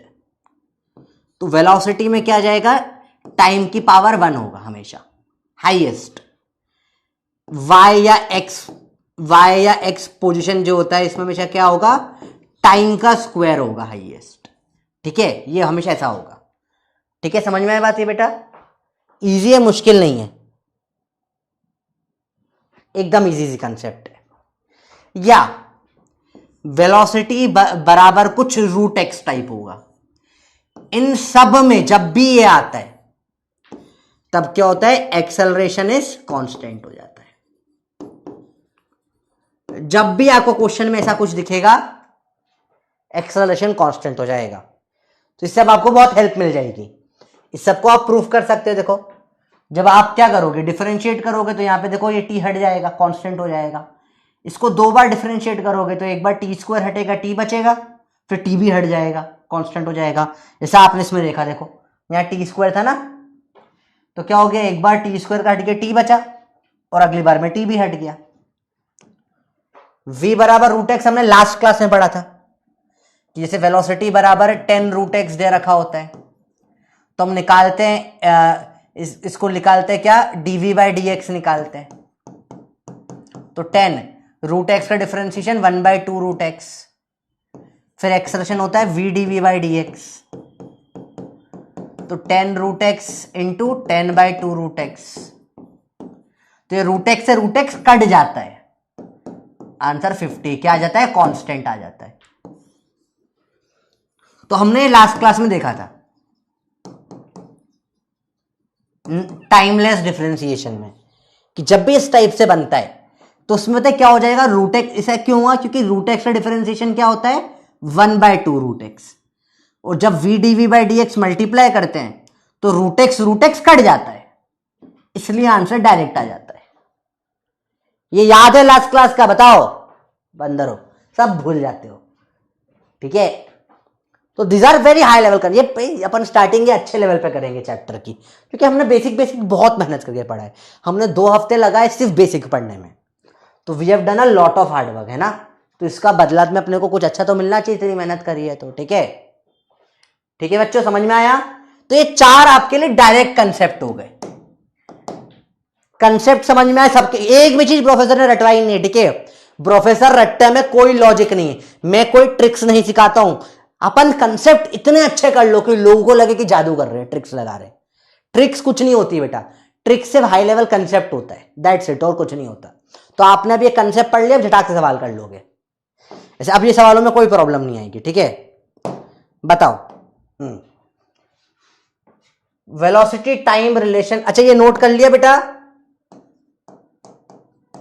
तो वेलोसिटी में क्या जाएगा, टाइम की पावर 1 होगा हमेशा हाईएस्ट। वाई या एक्स पोजीशन जो होता है इसमें हमेशा क्या होगा, टाइम का स्क्वायर होगा हाईएस्ट, ठीक है, ये हमेशा ऐसा होगा, ठीक है। समझ में आई बात ये बेटा, इजी है, मुश्किल नहीं है, एकदम इजी कंसेप्ट है। या वेलोसिटी बराबर कुछ रूट एक्स टाइप होगा, इन सब में जब भी ये आता है तब क्या होता है, एक्सेलरेशन इज कांस्टेंट हो जाता है। जब भी आपको क्वेश्चन में ऐसा कुछ दिखेगा एक्सेलरेशन कांस्टेंट हो जाएगा, तो इससे अब आपको बहुत हेल्प मिल जाएगी। इस सबको आप प्रूफ कर सकते हो। देखो जब आप क्या करोगे, डिफरेंशिएट करोगे तो यहां पे देखो ये टी हट जाएगा, कांस्टेंट हो जाएगा। इसको 2 बार डिफरेंशिएट करोगे तो एक बार टी स्क्वायर हटेगा, टी बचेगा, फिर टी भी हट जाएगा, कांस्टेंट हो जाएगा। जैसा आपने इसमें देखा, देखो यहाँ टी स्क्वायर था ना, तो क्या हो गया, एक बार टी स्क्वायर का हट गया, टी बचा, और अगली बार में टी भी हट गया। v बराबर रूट एक्स हमने लास्ट क्लास में पढ़ा था, जैसे वेलोसिटी बराबर 10 रूट एक्स दे रखा होता है, तो हम निकालते हैं इसको निकालते हैं क्या, dv बाई डी एक्स निकालते हैं। तो 10 रूट एक्स का डिफरेंशिएशन 1/2 रूट एक्स, फिर एक्सेलरेशन होता है v dv by d x, तो 10 root x into 10/2 root x. तो ये रूट एक्स से रूट एक्स कट जाता है, आंसर 50 क्या आ जाता है, कांस्टेंट आ जाता है। तो हमने लास्ट क्लास में देखा था टाइमलेस डिफरेंशिएशन में कि जब भी इस टाइप से बनता है तो उसमें पता है क्या हो जाएगा, रूट एक्स। इसे क्यों हुआ, क्योंकि रूट एक्स का डिफरेंशिएशन क्या होता है, 1/2 रूट एक्स, और जब v dv by d x multiply करते हैं तो रूट एक्स कट जाता है, इसलिए आंसर डायरेक्ट आ जाता है। ये याद है लास्ट क्लास का, बताओ बंदर हो, सब भूल जाते हो, ठीक है। तो this are very high level कर, ये अपन स्टार्टिंग ये अच्छे लेवल पे करेंगे चैप्टर की, क्योंकि हमने बेसिक बहुत मेहनत करके पढ़ा है। हमने 2 हफ्ते लगाए सिर्फ बेसिक पढ़ने में, तो we have done a lot of hard work, है ना। तो इसका बदला में अपने को कुछ अच्छा तो मिलना चाहिए, इतनी मेहनत करी है तो, ठीक है। ठीक है बच्चों, समझ में आया। तो ये 4 आपके लिए डायरेक्ट कंसेप्ट हो गए, कंसेप्ट समझ में आया सबके। एक भी चीज प्रोफेसर ने रटवाई नहीं है, ठीक है। प्रोफेसर रट्टे में कोई लॉजिक नहीं है, मैं कोई ट्रिक्स नहीं सिखाता हूं। अपन कंसेप्ट इतने अच्छे कर लो कि लोगों को लगे कि जादू कर रहे हैं, ट्रिक्स लगा रहे हैं। ट्रिक्स कुछ नहीं होती बेटा, ट्रिक्स सिर्फ हाई लेवल कंसेप्ट होता है, दैट्स इट, और कुछ नहीं होता। तो आपने अब ये कंसेप्ट पढ़ लिया, अब झटाक से सवाल कर लोगे। ऐसे अब ये सवालों में कोई प्रॉब्लम नहीं आएगी, ठीक है। बताओ, वेलोसिटी टाइम रिलेशन, अच्छा ये नोट कर लिया बेटा।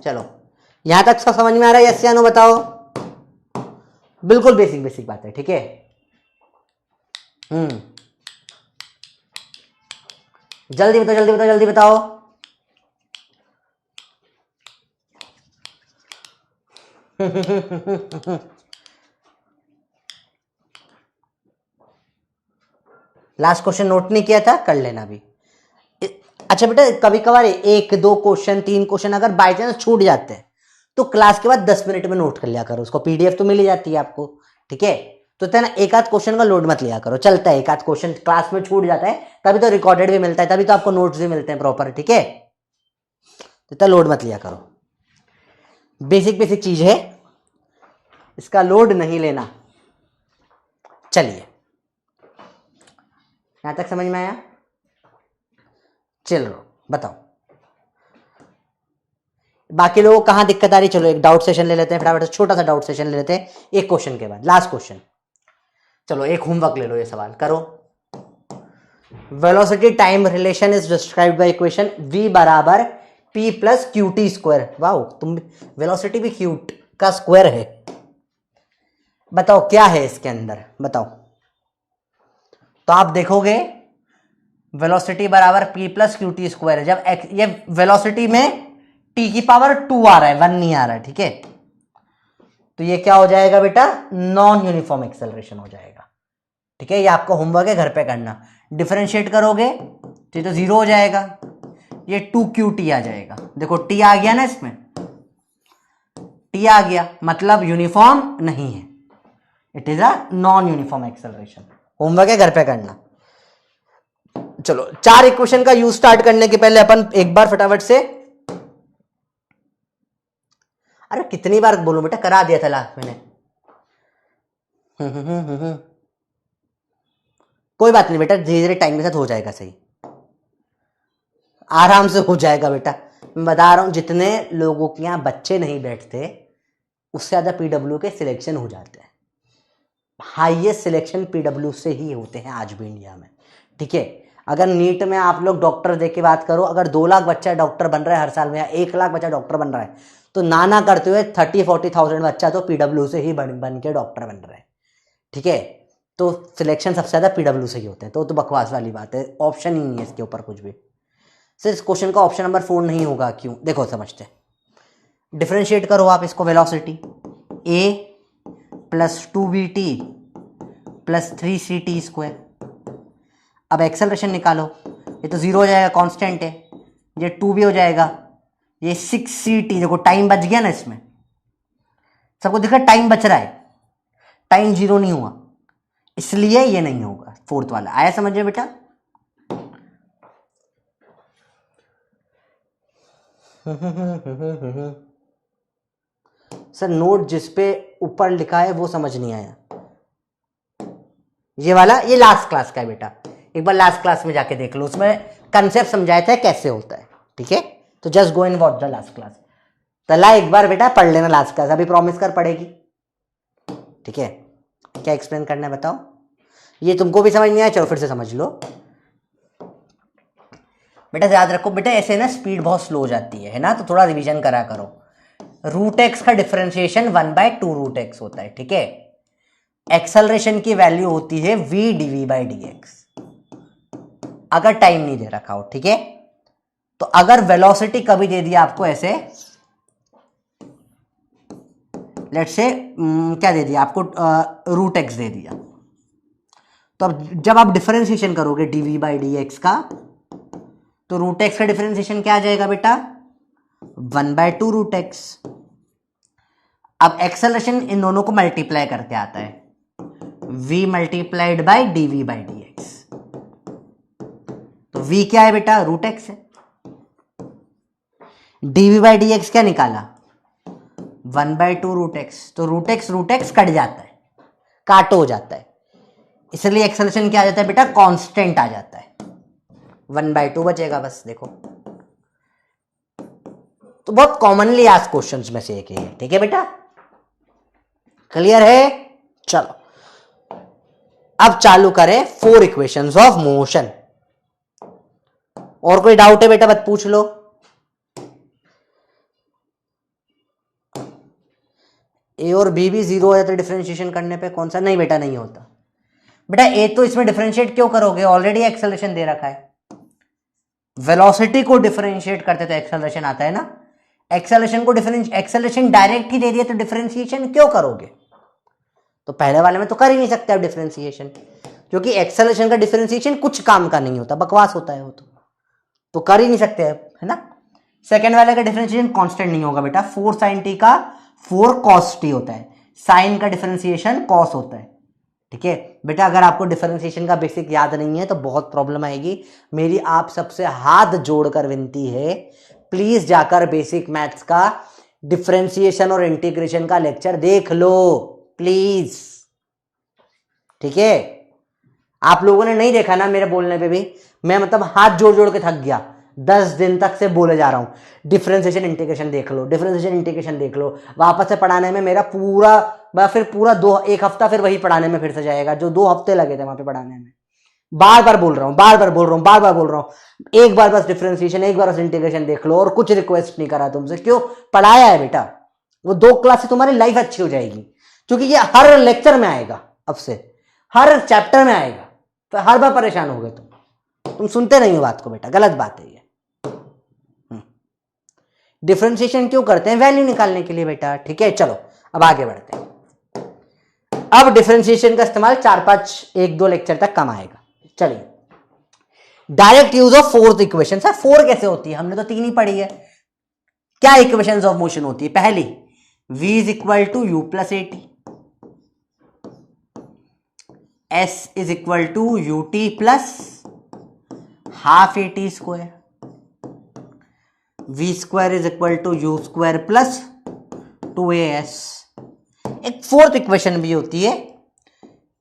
चलो यहां तक सब समझ में आ रहा है, यस या नो बताओ। बिल्कुल बेसिक बात है, ठीक है। जल्दी बताओ। लास्ट क्वेश्चन नोट नहीं किया था, कर लेना भी। अच्छा बेटा, कभी कभार 1, 2 क्वेश्चन, 3 क्वेश्चन अगर बाय चांस छूट जाते हैं तो क्लास के बाद 10 मिनट में नोट कर लिया करो, उसको पीडीएफ तो मिल ही जाती है आपको, ठीक है। तो इतना एक आध क्वेश्चन का लोड मत लिया करो, चलता है। एक आध क्वेश्चन क्लास में छूट जाता है, तभी तो रिकॉर्डेड भी मिलता है, तभी तो आपको नोट्स भी मिलते हैं प्रॉपर, ठीक है। इतना लोड मत लिया करो, बेसिक चीज है, इसका लोड नहीं लेना। चलिए यहां तक समझ में आया, चलो बताओ बाकी लोगों को कहां दिक्कत आ रही। चलो एक डाउट सेशन ले लेते हैं, फटाफट छोटा सा डाउट सेशन ले लेते हैं, एक क्वेश्चन के बाद लास्ट क्वेश्चन। चलो एक होमवर्क ले लो, ये सवाल करो। Velocity time relation is described by equation v बराबर p plus Q T square. Wow, तुम वेलोसिटी भी क्यू का स्क्वायर है। बताओ क्या है इसके अंदर, बताओ। तो आप देखोगे वेलोसिटी बराबर p plus Q T square है। जब ये वेलोसिटी में t की पावर 2 आ रहा है, 1 नहीं आ रहा है, ठीक है, तो ये क्या हो जाएगा बेटा, नॉन यूनिफॉर्म एक्सेलरेशन हो जाएगा, ठीक है। ये आपको होमवर्क है, घर पे करना। डिफरेंशिएट करोगे तो ये तो 0 हो जाएगा, ये 2qt आ जाएगा। देखो t आ गया ना, इसमें t आ गया, मतलब यूनिफॉर्म नहीं है, it is a non uniform acceleration. Homework है, घर पे करना। चलो 4 इक्वेशन का यूज स्टार्ट करने के पहले अपन एक बार फटाफट से, अरे कितनी बार बोलूं बेटा, करा दिया था लास्ट मैंने। कोई बात नहीं बेटा, धीरे धीरे टाइम के साथ हो जाएगा, सही आराम से हो जाएगा बेटा। मैं बता रहा हूं, जितने लोगों के यहां बच्चे नहीं बैठते उससे ज्यादा पीडब्ल्यू के सिलेक्शन हो जाते हैं। हाईएस्ट सिलेक्शन पीडब्ल्यू से ही होते हैं आज भी इंडिया में, ठीक है। अगर नीट में आप लोग डॉक्टर देख के बात करो, अगर 2 लाख बच्चा डॉक्टर बन रहा है हर साल में, या 1 लाख बच्चा डॉक्टर बन रहा है, तो नाना करते हुए 30-40,000 बच्चा तो पीडब्ल्यू से ही बन के डॉक्टर बन रहे हैं, ठीक है। तो सिलेक्शन सबसे ज्यादा पीडब्ल्यू से ही होते हैं, तो बकवास वाली बात है, ऑप्शन ही नहीं है इसके ऊपर कुछ भी। सिर्फ इस क्वेश्चन का ऑप्शन नंबर 4 नहीं होगा, क्यों, देखो समझते हैं। डिफरेंशिएट करो आप इसको, velocity a plus 2vt plus 3ct square. अब एक्सेलरेशन निकालो, ये तो 0 हो जाएगा, कांस्टेंट है, ये 2v हो जाएगा, ये 6ct, देखो टाइम बच गया ना इसमें, सबको दिखा टाइम बच रहा है, टाइम 0 नहीं हुआ, इसलिए ये नहीं होगा फोर्थ वाला। आया समझ में बेटा? सर नोट जिस पे ऊपर लिखा है वो समझ नहीं आया, ये वाला, ये लास्ट क्लास का है बेटा, एक बार लास्ट क्लास में जाके देख लो, उसमें कंसेप्ट समझाया था कैसे होता है, ठीक है। तो just go in watch the last class. तला एक बार बेटा पढ़ लेना लास्ट क्लास, अभी प्रॉमिस कर पड़ेगी, ठीक है। क्या एक्सप्लेन करना है बताओ, ये तुमको भी समझ नहीं आया, चलो फिर से समझ लो बेटा। याद रखो बेटा, ऐसे ना स्पीड बहुत स्लो हो जाती है ना, तो थोड़ा रिवीजन करा करो। रूट एक्स का डिफरेंशिएशन 1/2 रूट एक्स होता है, ठीक है। एक्सेलरेशन की वैल्यू होती है v dv/dx, अगर टाइम नहीं दे रखा हो, ठीक है। तो अगर वेलोसिटी कभी दे दिया आपको ऐसे, लेट्स से क्या दे दिया आपको, रूट एक्स दे दिया, तो अब जब आप डिफरेंशिएशन करोगे dv/dx का, तो रूट एक्स का डिफरेंशिएशन क्या आ जाएगा बेटा, 1/2 रूट एक्स। अब एक्सेलरेशन इन दोनों को मल्टीप्लाई करके आता है, v मल्टीप्लाइड बाई dv/dx। तो v क्या है बेटा, रूट एक्स है। dv/dx क्या निकाला, 1/2 रूट एक्स। तो रूट एक्स कट जाता है, काटो हो जाता है, इसलिए एक्सेलरेशन क्या आ जाता है बेटा, कांस्टेंट आ जाता है, 1/2 बचेगा बस। देखो तो बहुत कॉमनली आस्क्ड क्वेश्चंस में से एक है, ठीक है बेटा, क्लियर है। चलो अब चालू करें 4 इक्वेशंस ऑफ मोशन। और कोई डाउट है बेटा, बस पूछ लो। ए और बी भी 0 हो जाता है डिफरेंशिएशन करने पे, कौन सा, नहीं बेटा नहीं होता बेटा। ए तो इसमें डिफरेंशिएट क्यों करोगे, ऑलरेडी एक्सेलरेशन दे रखा है। वेलोसिटी को डिफरेंशिएट करते तो एक्सेलरेशन आता है ना, एक्सेलरेशन को एक्सेलरेशन डायरेक्ट ही दे दिया तो डिफरेंशिएशन क्यों करोगे। तो पहले वाले में तो कर ही नहीं सकते आप डिफरेंशिएशन, क्योंकि एक्सेलरेशन का डिफरेंशिएशन कुछ काम का नहीं होता, बकवास होता है वो, तो कर ही नहीं सकते है ना। सेकंड वाले का डिफरेंशिएशन कांस्टेंट नहीं होगा बेटा, 4 sin t का 4 cos t होता है, साइन का डिफरेंशिएशन cos होता है, ठीक है बेटा। अगर आपको डिफरेंशिएशन का बेसिक याद नहीं है तो बहुत प्रॉब्लम आएगी। मेरी आप सबसे हाथ जोड़कर विनती है, प्लीज जाकर बेसिक मैथ्स का डिफरेंशिएशन और इंटीग्रेशन का लेक्चर देख लो प्लीज, ठीक है। आप लोगों ने नहीं देखा ना मेरे बोलने पे भी, मैं मतलब हाथ जोड़ जोड़ के थक गया, 10 दिन तक से बोले जा रहा हूं डिफरेंशिएशन इंटीग्रेशन देख लो, डिफरेंशिएशन इंटीग्रेशन देख लो। वापस से पढ़ाने में मेरा पूरा 1 हफ्ता फिर वही पढ़ाने में फिर से जाएगा, जो 2 हफ्ते लगे थे वहां पे पढ़ाने में। बार बार बोल रहा हूं, एक बार बस डिफरेंशिएशन, एक बार बस इंटीग्रेशन देख लो, और कुछ रिक्वेस्ट नहीं करा तुमसे। क्यों पढ़ाया है बेटा, वो 2 क्लास से तुम्हारी लाइफ अच्छी हो जाएगी, क्योंकि ये हर लेक्चर में आएगा, अब से हर चैप्टर में आएगा, तो हर बार परेशान हो गए तुम सुनते नहीं हो बात को बेटा, गलत बात है ये। डिफरेंशिएशन क्यों करते हैं? वैल्यू निकालने के लिए बेटा, ठीक है। चलो अब आगे बढ़ते हैं। अब डिफरेंशिएशन का इस्तेमाल 4-5 1-2 लेक्चर तक कम आएगा। चलिए, direct use of fourth equation. Sir 4 कैसे होती है? हमने तो 3 ही पढ़ी है। क्या इक्वेशंस ऑफ मोशन होती है? पहली, v is equal to you plus A T, s is equal to u T plus half A T square, v square is equal to u square plus 2as। एक फोर्थ इक्वेशन भी होती है,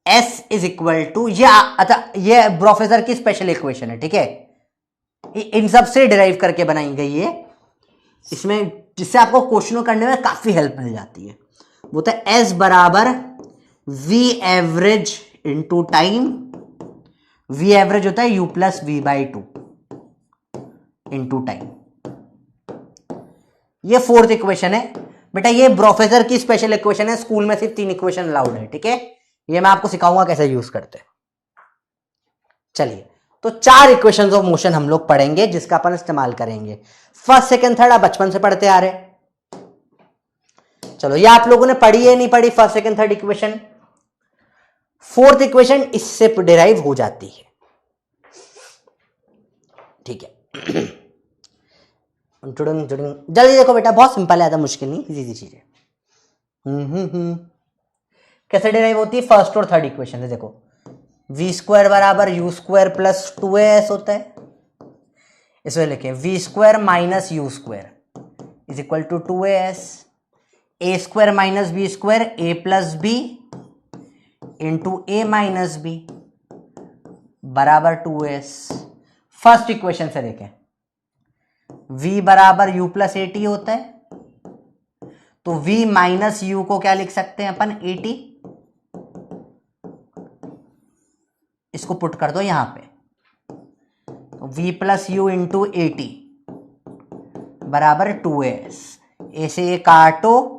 s इज इक्वल टू, ये प्रोफेसर की स्पेशल इक्वेशन है, ठीक है। इन सब से डिराइव करके बनाई गई है, इसमें जिससे आपको क्वेश्चनों करने में काफी हेल्प मिल जाती है। वो तो s बराबर v average into time, v average होता है u plus v by two into time. ये फोर्थ इक्वेशन है बेटा, ये प्रोफेसर की स्पेशल इक्वेशन है। स्कूल में सिर्फ 3 इक्वेशन अलाउड है, ठीक है। ये मैं आपको सिखाऊंगा कैसे यूज करते हैं। चलिए, तो 4 इक्वेशंस ऑफ मोशन हम लोग पढ़ेंगे जिसका अपन इस्तेमाल करेंगे। फर्स्ट सेकंड थर्ड आप बचपन से पढ़ते आ रहे। चलो, ये आप लोगों ने पढ़ी है नहीं पढ़ी? First second third equation. Fourth equation इससे डिराइव हो जाती है, ठीक है। जल्दी देखो बेटा, बहुत सिंपल है, ज्यादा मुश्किल नहीं, इजी चीज है। कैसे डिराइव होती है? फर्स्ट और थर्ड इक्वेशन से देखो, v स्क्वायर बराबर यू स्क्वायर प्लस 2as होता है। इसमें लिखें v square minus you square is equal to 2as, a square minus b square a plus b into a minus b बराबर 2s। फर्स्ट इक्वेशन से देखें, v बराबर u प्लस ए टी होता है, तो v माइनस यू को क्या लिख सकते हैं अपन? A T. इसको पुट कर दो यहां पे, तो v plus you into A T बराबर 2s। ए से ये काटो,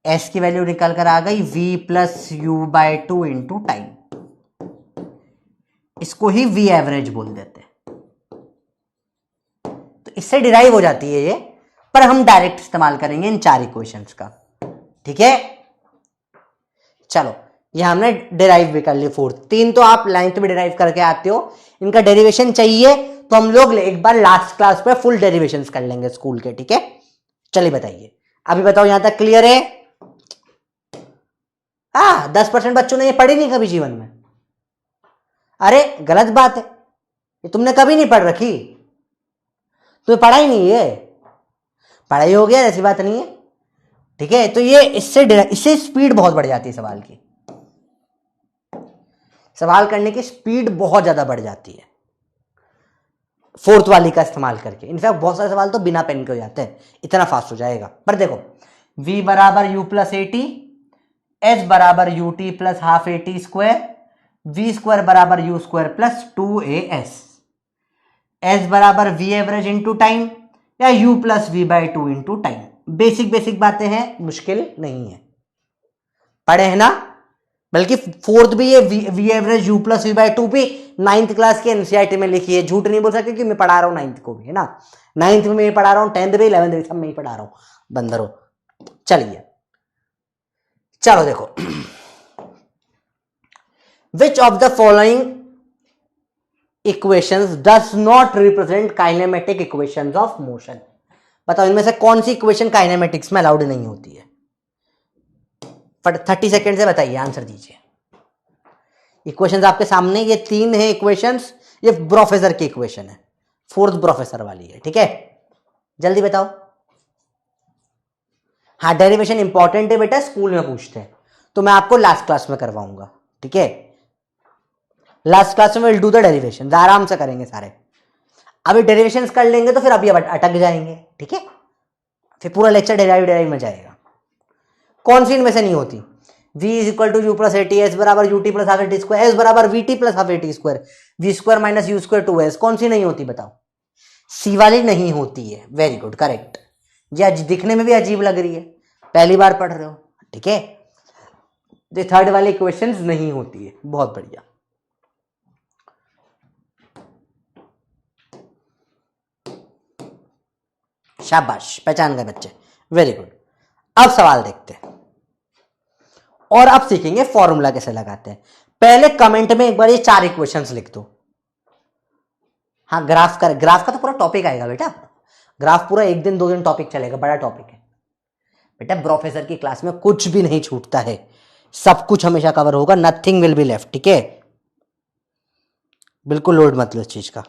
s की वैल्यू निकल कर आ गई v plus u by 2 into time. इसको ही v एवरेज बोल देते हैं। तो इससे डिराइव हो जाती है ये, पर हम डायरेक्ट इस्तेमाल करेंगे इन 4 इक्वेशंस का, ठीक है। चलो, ये हमने डिराइव भी कर ली फोर्थ। 3 तो आप लाइन्थ में डिराइव करके आते हो, इनका डेरिवेशन चाहिए तो हम लोग एक बार लास्ट क्लास पे फुल डेरिवेशंस कर लेंगे स्कूल के, ठीक है। चलिए बताइए, अभी बताओ यहां तक क्लियर है? 10% बच्चों ने ये पढ़ी नहीं कभी जीवन में। अरे गलत बात है, ये तुमने कभी नहीं पढ़ रखी, तुम्हें पढ़ा ही नहीं है। पढ़ाई हो गया, ऐसी बात नहीं है, ठीक है। तो ये इससे स्पीड बहुत बढ़ जाती है सवाल की, सवाल करने की स्पीड बहुत ज्यादा बढ़ जाती है फोर्थ वाली का इस्तेमाल करके। इनफैक्ट बहुत सारे सवाल तो बिना पेन के हो जाते हैं, इतना फास्ट हो जाएगा। पर देखो, v बराबर u plus A T, S बराबर U T plus half A T square, v square बराबर you square plus 2as, s बराबर v एवरेज इंटू टाइम या u plus we by 2 into time. Basic बातें हैं, मुश्किल नहीं है, पढ़े हैं ना। बल्कि फोर्थ भी ये v average u plus we by 2 भी 9th क्लास के एनसीईआरटी में लिखी है। झूठ नहीं बोल सकते कि मैं पढ़ा रहा हूं 9th को भी, है ना। 9th में मैं पढ़ा रहा हूं, 10th भी 11th भी सब मैं ही पढ़ा रहा हूं, बंदरो। चलिए, चलो देखो, which of the following equations does not represent kinematic equations of motion. बताओ इनमें से कौन सी इक्वेशन काइनेमेटिक्स में अलाउड नहीं होती है? 30 सेकेंड से बताइए, आंसर दीजिए। इक्वेशंस आपके सामने, ये 3 है इक्वेशंस। ये प्रोफेसर की इक्वेशन है, फोर्थ प्रोफेसर वाली है, ठीक है। जल्दी बताओ। हाँ, डेरिवेशन इंपॉर्टेंट है बेटा, स्कूल में पूछते हैं, तो मैं आपको लास्ट क्लास में करवाऊंगा, ठीक है। लास्ट क्लास में विल डू द डेरिवेशन, आराम से करेंगे सारे। अभी डेरिवेशंस कर लेंगे तो फिर अभी अटक जाएंगे, ठीक है। फिर पूरा लेक्चर डेराइव में जाएगा। कौन सी इनमें से नहीं होती? v is equal to you plus A T, S बराबर U T plus half A T square, S बराबर V T plus half A T square, we square minus you square 2s। कौन सी नहीं होती बताओ? सी वाली नहीं होती है। Very good, correct. ये दिखने में भी अजीब लग रही है, पहली बार पढ़ रहे हो, ठीक है। ये थर्ड वाली इक्वेशंस नहीं होती है, बहुत बढ़िया। शाबाश, पहचान गए बच्चे, वेरी गुड। अब सवाल देखते हैं और अब सीखेंगे फॉर्मूला कैसे लगाते हैं। पहले कमेंट में एक बार ये 4 इक्वेशंस लिख दो। हाँ, ग्राफ का तो पूरा टॉपिक आएगा बेटा, ग्राफ पूरा 1 दिन 2 दिन टॉपिक चलेगा, बड़ा टॉपिक है बेटा। प्रोफेसर की क्लास में कुछ भी नहीं छूटता है, सब कुछ हमेशा कवर होगा, नथिंग विल बी लेफ्ट, ठीक है। बिल्कुल लोड मत लो इस चीज का।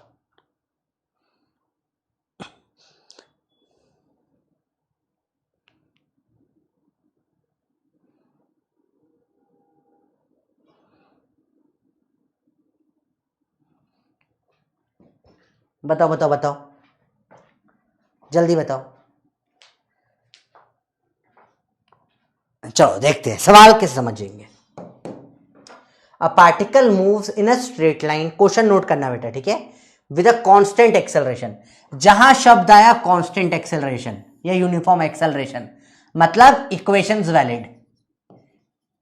बताओ बताओ बताओ, जल्दी बताओ। चलो देखते हैं सवाल कैसे समझेंगे। A particle moves in a straight line, question note करना बेटा, ठीक है, विद अ कांस्टेंट एक्सेलरेशन। जहां शब्द आया कांस्टेंट एक्सेलरेशन या यूनिफॉर्म एक्सेलरेशन, मतलब इक्वेशंस वैलिड,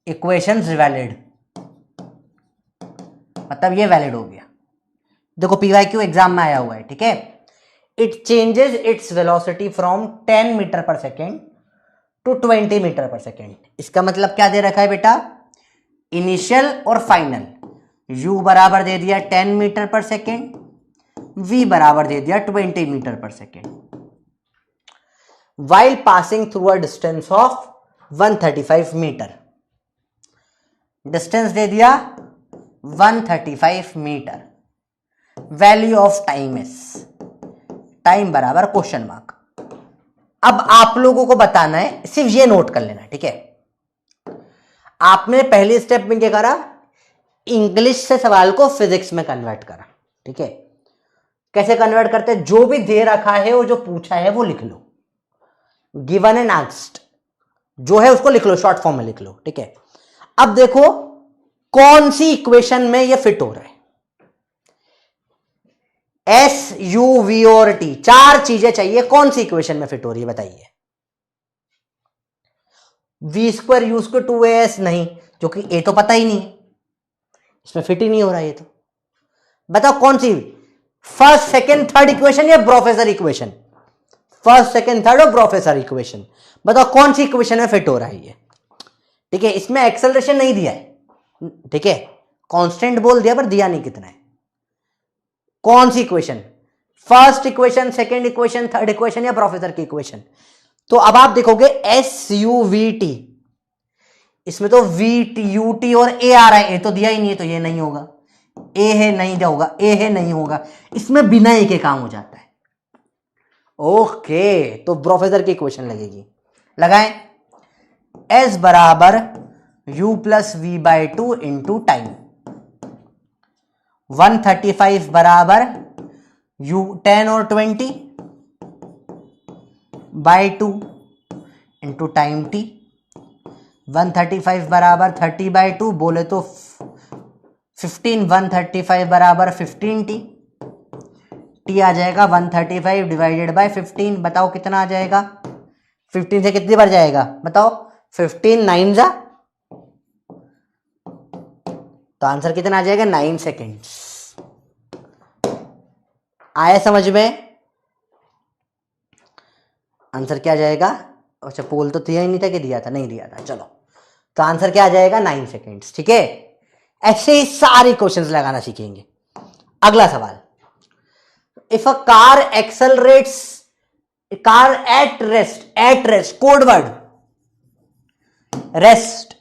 इक्वेशंस वैलिड, मतलब ये वैलिड हो गया। देखो पीवाईक्यू एग्जाम में आया हुआ है, ठीक है। It changes its velocity from 10 metre पर सेकेंड टू 20 मीटर पर सेकेंड। इसका मतलब क्या दे रखा है बेटा, इनिशियल और फाइनल। u बराबर दे दिया 10 मीटर पर सेकेंड, v बराबर दे दिया 20 मीटर पर second, while passing through a distance of 135 metre. Distance दे दिया 135 metre. Value of time is, time बराबर क्वेश्चन मार्क। अब आप लोगों को बताना है, सिर्फ ये नोट कर लेना, ठीक है। आपने पहले स्टेप में क्या करा, इंग्लिश से सवाल को फिजिक्स में कन्वर्ट करा, ठीक है। कैसे कन्वर्ट करते हैं, जो भी दे रखा है वो जो पूछा है वो लिख लो, गिवन एंड आस्क्ड जो है उसको लिख लो, शॉर्ट फॉर्म में लिख लो, ठीक है। अब देखो कौन सी इक्वेशन में ये फिट हो रहा है। एस, यू, वी और टी, 4 चीजें चाहिए, कौन सी इक्वेशन में फिट हो रही है बताइए। We square you square 2as नहीं, जो कि ए तो पता ही नहीं है, इसमें फिट ही नहीं हो रहा है ये तो। बताओ कौन सी, फर्स्ट सेकंड थर्ड इक्वेशन या professor equation, first second third और प्रोफेसर इक्वेशन, बताओ कौन सी इक्वेशन में फिट हो रहा है ये, ठीक है। इसमें एक्सेलरेशन नहीं दिया है, ठीक है, कांस्टेंट बोल दिया पर दिया नहीं कितना है। कौन सी equation, first equation, second equation, third equation या प्रोफेसर की इक्वेशन। तो अब आप देखोगे एस यू वी टी, इसमें तो वी टी यू टी और ए आ रहा है, ए तो दिया ही नहीं है तो ये नहीं होगा, ए है नहीं होगा, ए है नहीं होगा, इसमें बिना ए के काम हो जाता है। ओके, तो प्रोफेसर की इक्वेशन लगेगी, लगाएं। एस बराबर u plus we by 2 into time, 135 बराबर u 10 और 20 बाई 2 इंटू टाइम t, 135 बराबर 30 बाई 2, बोले तो 15, 135 बराबर 15t, t आ जाएगा 135 डिवाइडेड बाय 15, बताओ कितना आ जाएगा। 15 से कितनी बार जाएगा बताओ, 15 9 जा, तो आंसर कितना आ जाएगा 9 सेकेंड्स। आया समझ में, आंसर क्या जाएगा। अच्छा पोल तो दिया ही नहीं था कि दिया था, नहीं दिया था, चलो तो आंसर क्या आ जाएगा 9 सेकेंड्स, ठीक है। ऐसे ही सारे क्वेश्चंस लगाना सीखेंगे। अगला सवाल, if a car accelerates, car at rest, code word rest,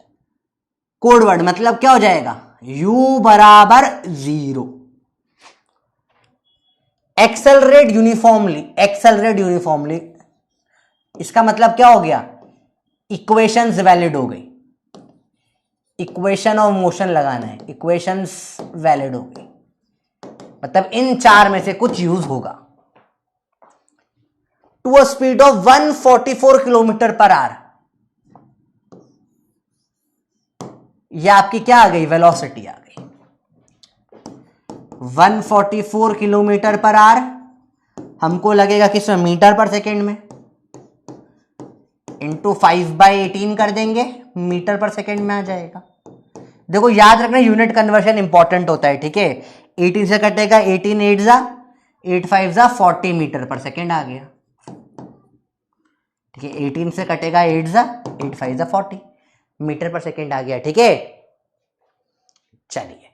code word मतलब क्या हो जाएगा, u बराबर 0, एक्सेलरेट यूनिफॉर्मली, इसका मतलब क्या हो गया, इक्वेशंस वैलिड हो गई, इक्वेशन ऑफ मोशन लगाना है, इक्वेशंस वैलिड हो गई, मतलब इन 4 में से कुछ यूज होगा। To a speed of 144 kilometre per hour, यह आपकी क्या आ गई, वेलोसिटी आ गई। 144 किलोमीटर पर आवर हमको लगेगा किसमें, मीटर पर सेकेंड में, इंटू 5/18 कर देंगे, मीटर पर सेकेंड में आ जाएगा। देखो याद रखना यूनिट कन्वर्शन इंपॉर्टेंट होता है, ठीक है। 18 से कटेगा 18 8 जा 8 5 जा 40 मीटर पर सेकेंड आ गया। ठीक है, 18 से कटेगा 8 जा 8 5 जा 40 मीटर पर सेकेंड आ गया। ठीक है, चलिए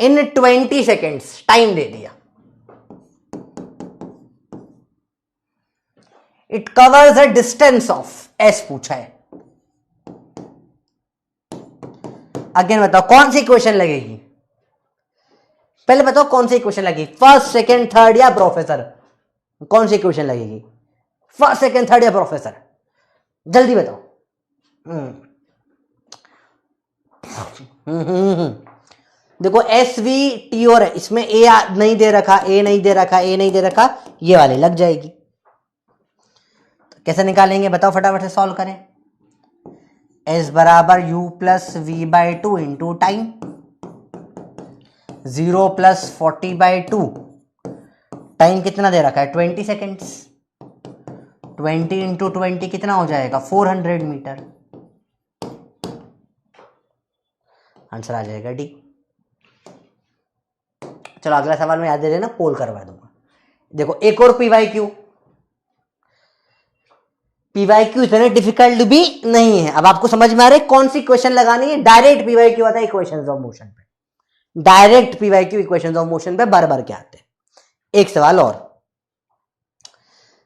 इन 20 सेकेंड्स टाइम दे दिया। It covers a distance of S पूछा है। अगेन बताओ कौन सी इक्वेशन लगेगी, पहले बताओ कौन सी इक्वेशन लगेगी, फर्स्ट सेकेंड थर्ड या प्रोफेसर, कौन सी इक्वेशन लगेगी, फर्स्ट सेकेंड थर्ड या प्रोफेसर, जल्दी बताओ। देखो एस वी टी और है, इसमें ए नहीं दे रखा, ए नहीं दे रखा, ए नहीं दे रखा, ये वाली लग जाएगी। तो कैसे निकालेंगे बताओ, फटाफट से सॉल्व करें। एस बराबर u plus we by two into time, 0 plus 40/2, time कितना दे रखा है 20 सेकेंड्स, 20 इंटू 20 कितना हो जाएगा 400 मीटर, आंसर आ जाएगा डी। चलो अगला सवाल में याद दे देना, पोल करवा दूंगा। देखो एक और पीवाईक्यू, पीवाईक्यू इतने डिफिकल्ट भी नहीं है। अब आपको समझ में आ रहा है कौन सी इक्वेशन लगानी है, डायरेक्ट पीवाईक्यू आता है इक्वेशंस ऑफ मोशन पे, direct PYQ equations of motion पे बार बार के आते हैं। एक सवाल और,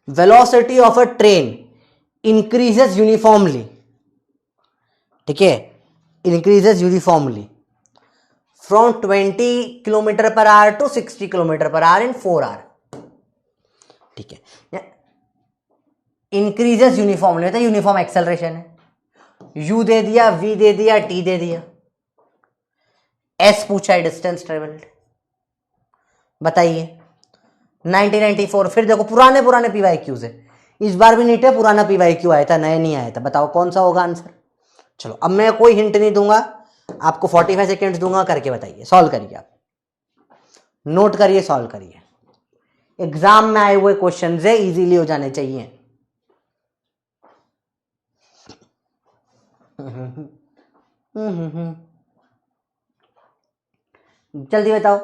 velocity of a train increases uniformly, ठीक है, increases uniformly from 20 kilometre per hour to 60 kilometre per hour in 4 hour, ठीक है, इंक्रीजेस यूनिफॉर्मली मतलब यूनिफॉर्म एक्सेलरेशन है, यू दे दिया, वी दे दिया, टी दे दिया, एस पूछा है डिस्टेंस ट्रेवल्ड, बताइए 1994। फिर देखो पुराने पीवाईक्यू से, इस बार भी नीट है, पुराना पीवाईक्यू आया था, नया नहीं आया था, बताओ कौन सा होगा आंसर। चलो अब मैं कोई हिंट नहीं दूंगा आपको, 45 सेकेंड्स दूंगा, करके बताइए, सॉल्व करिए, आप नोट करिए, सॉल्व करिए, एग्जाम में आए हुए क्वेश्चन है, इजीली हो जाने चाहिए। जल्दी बताओ,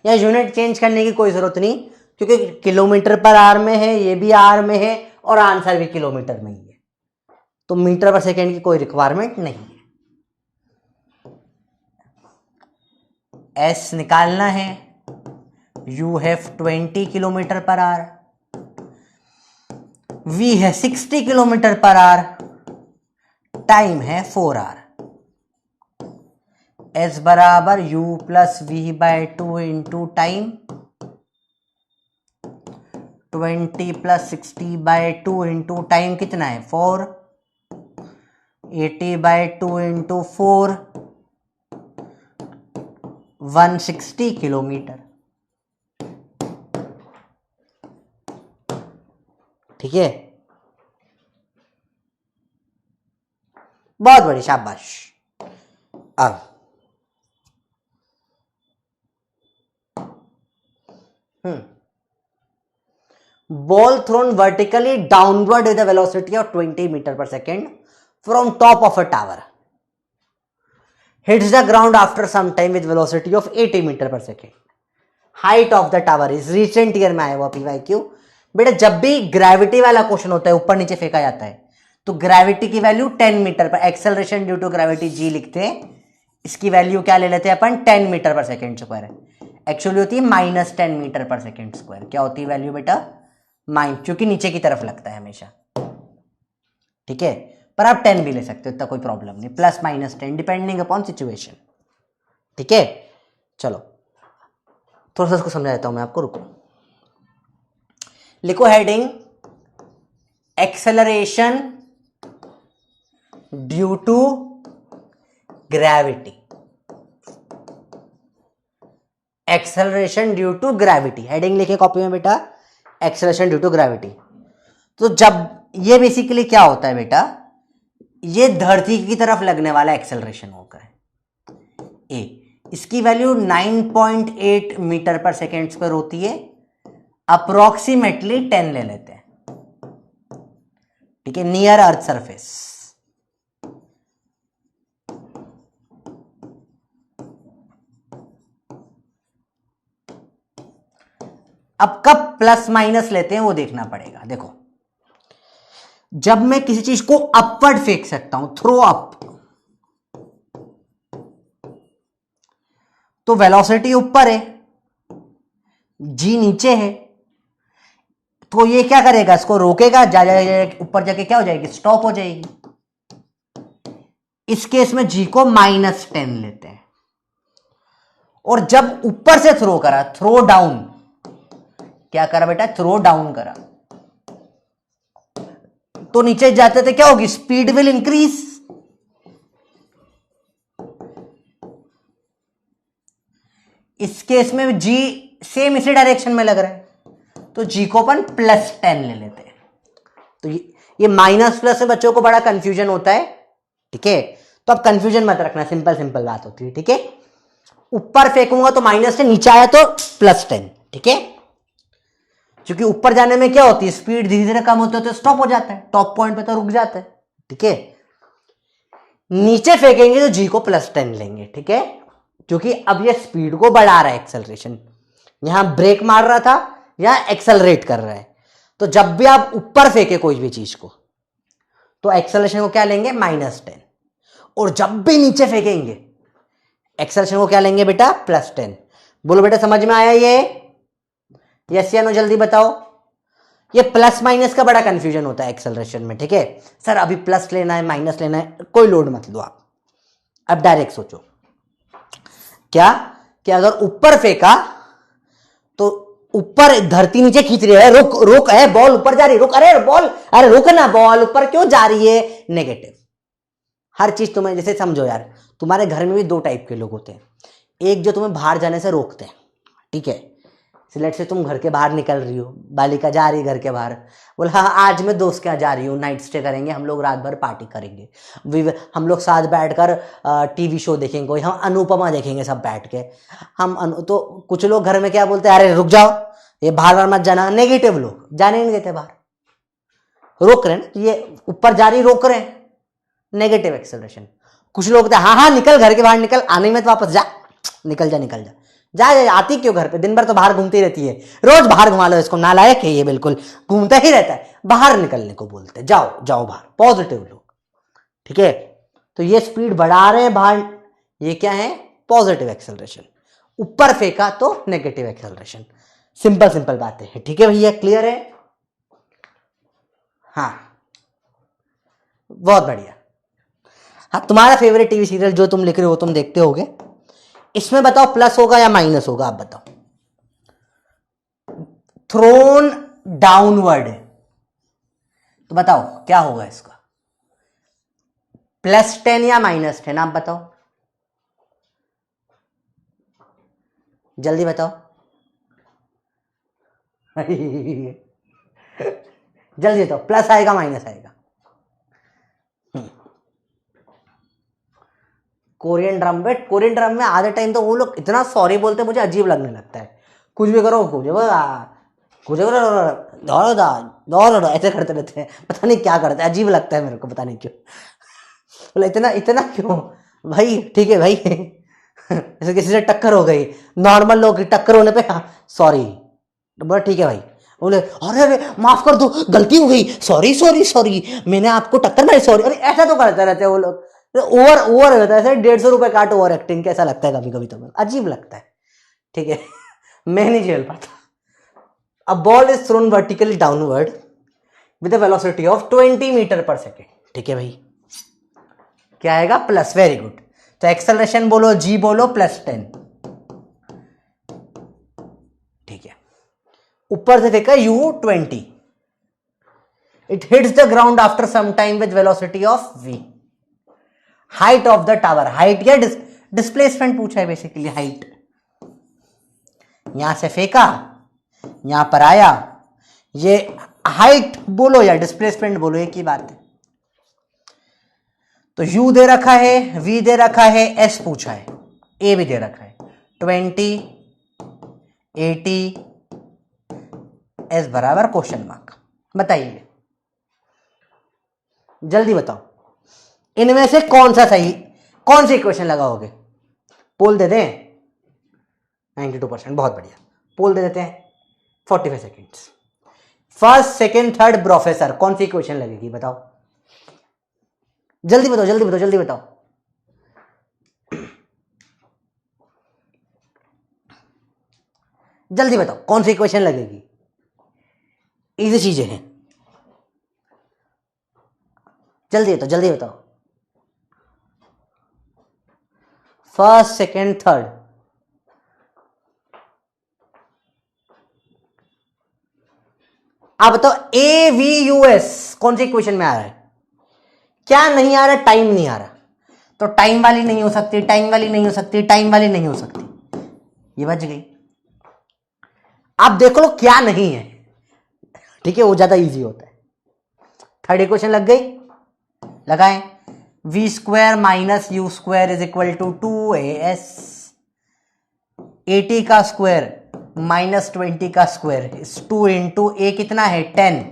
या यूनिट चेंज करने की कोई जरूरत नहीं, क्योंकि किलोमीटर पर आवर में है, ये भी आवर में है, और आंसर भी किलोमीटर में ही है, तो मीटर पर सेकेंड की कोई रिक्वायरमेंट नहीं है। एस निकालना है, u have 20 kilometre per hour, v है 60 किलोमीटर पर आवर, टाइम है 4 आवर, एस बराबर u plus v by 2 into time, 20 plus 60/2 into time कितना है 4, 80/2 इंटू 4, 160 किलोमीटर, ठीक है, बहुत बड़ी शाबाश। अब ball thrown vertically downward with a velocity of 20 meter per second from top of a tower hits the ground after some time with velocity of 80 meter per second. Height of the tower is recent year में आया हुआ पीवाईक्यू। बेटा जब भी ग्रेविटी वाला क्वेश्चन होता है, ऊपर नीचे फेंका जाता है, तो ग्रेविटी की वैल्यू 10 मीटर पर, acceleration due to gravity G लिखते हैं, इसकी वैल्यू क्या ले लेते हैं अपन 10 मीटर पर सेकेंड स्क्वायर है, एक्चुअली होती है -10 मीटर पर सेकेंड स्क्वायर। क्या होती है वैल्यू बेटा क्योंकि नीचे की तरफ लगता है हमेशा, ठीक है, पर आप 10 भी ले सकते हो, इतना कोई प्रॉब्लम नहीं, +-10 डिपेंडिंग अपॉन सिचुएशन, ठीक है। चलो थोड़ा सा इसको समझा देता हूं मैं आपको, रुको, लिखो heading acceleration due to gravity, acceleration due to gravity, heading लिखे कॉपी में बेटा, एक्सेलरेशन ड्यू टू ग्रेविटी। तो जब ये बेसिकली क्या होता है बेटा, ये धरती की तरफ लगने वाला एक्सेलरेशन होता है ए, इसकी वैल्यू 9.8 मीटर पर सेकेंड स्क्वायर होती है, अप्रोक्सीमेटली 10 ले लेते हैं, ठीक है, नियर अर्थ सरफेस। अब कब प्लस माइनस लेते हैं वो देखना पड़ेगा। देखो जब मैं किसी चीज को अपवर्ड फेंक सकता हूं, थ्रो अप, तो वेलोसिटी ऊपर है, जी नीचे है, तो ये क्या करेगा, इसको रोकेगा, ऊपर जाके क्या हो जाएगी, स्टॉप हो जाएगी। इस केस में जी को -10 लेते हैं। और जब ऊपर से थ्रो करा, थ्रो डाउन, क्या करा बेटा, थ्रो डाउन करा, तो नीचे जाते थे क्या होगी, स्पीड विल इंक्रीज। इस केस में जी सेम इसी डायरेक्शन में लग रहा है, तो जी को अपन +10 ले लेते हैं। तो ये माइनस प्लस से बच्चों को बड़ा कंफ्यूजन होता है, ठीक है, तो अब कंफ्यूजन मत रखना, सिंपल सिंपल बात होती है, ठीक है। ऊपर फेंकूंगा तो -10, नीचे आया तो +10, ठीक है। क्योंकि ऊपर जाने में क्या होती है, स्पीड धीरे धीरे कम होती है तो स्टॉप हो जाता है, टॉप पॉइंट पे तो रुक जाता है, ठीक है। नीचे फेंकेंगे तो जी को +10 लेंगे, ठीक है, क्योंकि अब ये स्पीड को बढ़ा रहा है, एक्सेलरेशन, यहां ब्रेक मार रहा था, यहां एक्सेलरेट कर रहा है। तो जब भी आप ऊपर फेंके कोई भी चीज को, तो एक्सेलरेशन को क्या लेंगे, -10, और जब भी नीचे फेंकेंगे एक्सेलरेशन को क्या लेंगे बेटा, +10। बोलो बेटा समझ में आया ये, यस या नो, जल्दी बताओ। ये प्लस माइनस का बड़ा कंफ्यूजन होता है एक्सेलरेशन में, ठीक है। सर अभी प्लस लेना है, माइनस लेना है, कोई लोड मत लो आप, अब डायरेक्ट सोचो क्या, कि अगर ऊपर फेंका तो ऊपर धरती नीचे खींच रही है, रुक रुक है, बॉल ऊपर जा रही, रुक, अरे बॉल, अरे रुक ना, बॉल ऊपर क्यों जा रही है, नेगेटिव। हर चीज तुम्हें जैसे समझो यार, तुम्हारे घर में भी 2 टाइप के लोग होते हैं, एक जो तुम्हें बाहर जाने से रोकते हैं, ठीक है, लेट से तुम घर के बाहर निकल रही हो, बालिका जा रही है घर के बाहर, बोला हाँ आज मैं दोस्त के यहाँ जा रही हूँ, नाइट स्टे करेंगे हम लोग, रात भर पार्टी करेंगे, हम लोग साथ बैठकर टीवी शो देखेंगे, हम अनुपमा देखेंगे सब बैठ के, तो कुछ लोग घर में क्या बोलते हैं, अरे रुक जाओ, ये बाहर मत जाना, नेगेटिव लोग जाने नहीं देते बाहर, रोक रहे हैं, ये ऊपर जा रही रोक रहे हैं, नेगेटिव एक्सेलरेशन। कुछ लोग हाँ हाँ निकल, घर के बाहर निकल, आने में तो वापस जा, निकल जा निकल जा, जा आती क्यों घर पे, दिन भर तो बाहर घूमती रहती है, रोज बाहर घुमा लो इसको, नालायक है ये, बिल्कुल घूमता ही रहता है, बाहर निकलने को बोलते हैं, जाओ जाओ बाहर, पॉजिटिव लोग, ठीक है। तो ये स्पीड बढ़ा रहे हैं बाहर, ये क्या है, पॉजिटिव एक्सेलरेशन। ऊपर फेंका तो नेगेटिव एक्सेलरेशन, सिंपल सिंपल बातें हैं, ठीक है भैया, क्लियर है, हाँ बहुत बढ़िया। हाँ तुम्हारा फेवरेट टीवी सीरियल जो तुम लिख रहे हो तुम देखते होगे, इसमें बताओ प्लस होगा या माइनस होगा, आप बताओ। थ्रोन डाउनवर्ड, तो बताओ क्या होगा इसका, +10 या -10, आप बताओ, जल्दी बताओ जल्दी बताओ, प्लस आएगा माइनस आएगा, Korean drama, wait Korean drama में आधे टाइम तो वो लोग इतना सॉरी बोलते हैं, मुझे अजीब लगने लगता है, कुछ भी करो कुछ ऐसे करते रहते हैं, पता नहीं क्या करते हैं, अजीब लगता है मेरे को, पता नहीं क्यों, बोला इतना इतना क्यों भाई, ठीक है भाई जैसे किसी से टक्कर हो गई, नॉर्मल लोग की टक्कर होने पे सॉरी, बोला ठीक है भाई, बोले अरे अरे माफ कर दो गलती हो गई, सॉरी सॉरी सॉरी मैंने आपको टक्कर मारी, सॉरी, अरे ऐसा तो करते रहते हैं वो लोग, ओवर ओवर होता है, 150 रुपए काट ओवर एक्टिंग, कैसा लगता है कभी कभी, तो अजीब लगता है, ठीक है मैं नहीं झेल पाता। A ball is thrown vertically downward with a velocity of 20 metre पर सेकेंड, ठीक है भाई, क्या आएगा, प्लस, वेरी गुड। तो एक्सेलरेशन बोलो, जी बोलो, +10, ठीक है। ऊपर से फेंका U20, it hits the ground after some time with velocity of v, height of the tower, height या डिस्प्लेसमेंट पूछा है बेसिकली, हाइट, यहां से फेंका यहां पर आया, ये हाइट बोलो या डिस्प्लेसमेंट बोलो, एक ही बात है। तो u दे रखा है, v दे रखा है, s पूछा है, a भी दे रखा है, 20 80 s बराबर क्वेश्चन मार्क, बताइए जल्दी बताओ, इनमें से कौन सा सही, कौन सी इक्वेशन लगाओगे, पोल दे दें, 92%, बहुत बढ़िया, पोल दे देते हैं, 45 seconds, first second third professor, कौन सी इक्वेशन लगेगी बताओ, जल्दी बताओ जल्दी बताओ जल्दी बताओ। जल्दी बताओ कौन सी इक्वेशन लगेगी, इजी चीजें हैं, जल्दी बताओ जल्दी बताओ। फर्स्ट सेकेंड थर्ड, आप बताओ AVUS कौन सी इक्वेशन में आ रहा है, क्या नहीं आ रहा, टाइम नहीं आ रहा, तो टाइम वाली नहीं हो सकती, टाइम वाली नहीं हो सकती, टाइम वाली नहीं हो सकती, ये बच गई। आप देख लो क्या नहीं है, ठीक है, वो ज्यादा इजी होता है। थर्ड इक्वेशन लग गई, लगाएं, v² - u² is equal to 2as, 80 का स्क्वायर माइनस 20 का स्क्वायर इज 2 इंटू a कितना है 10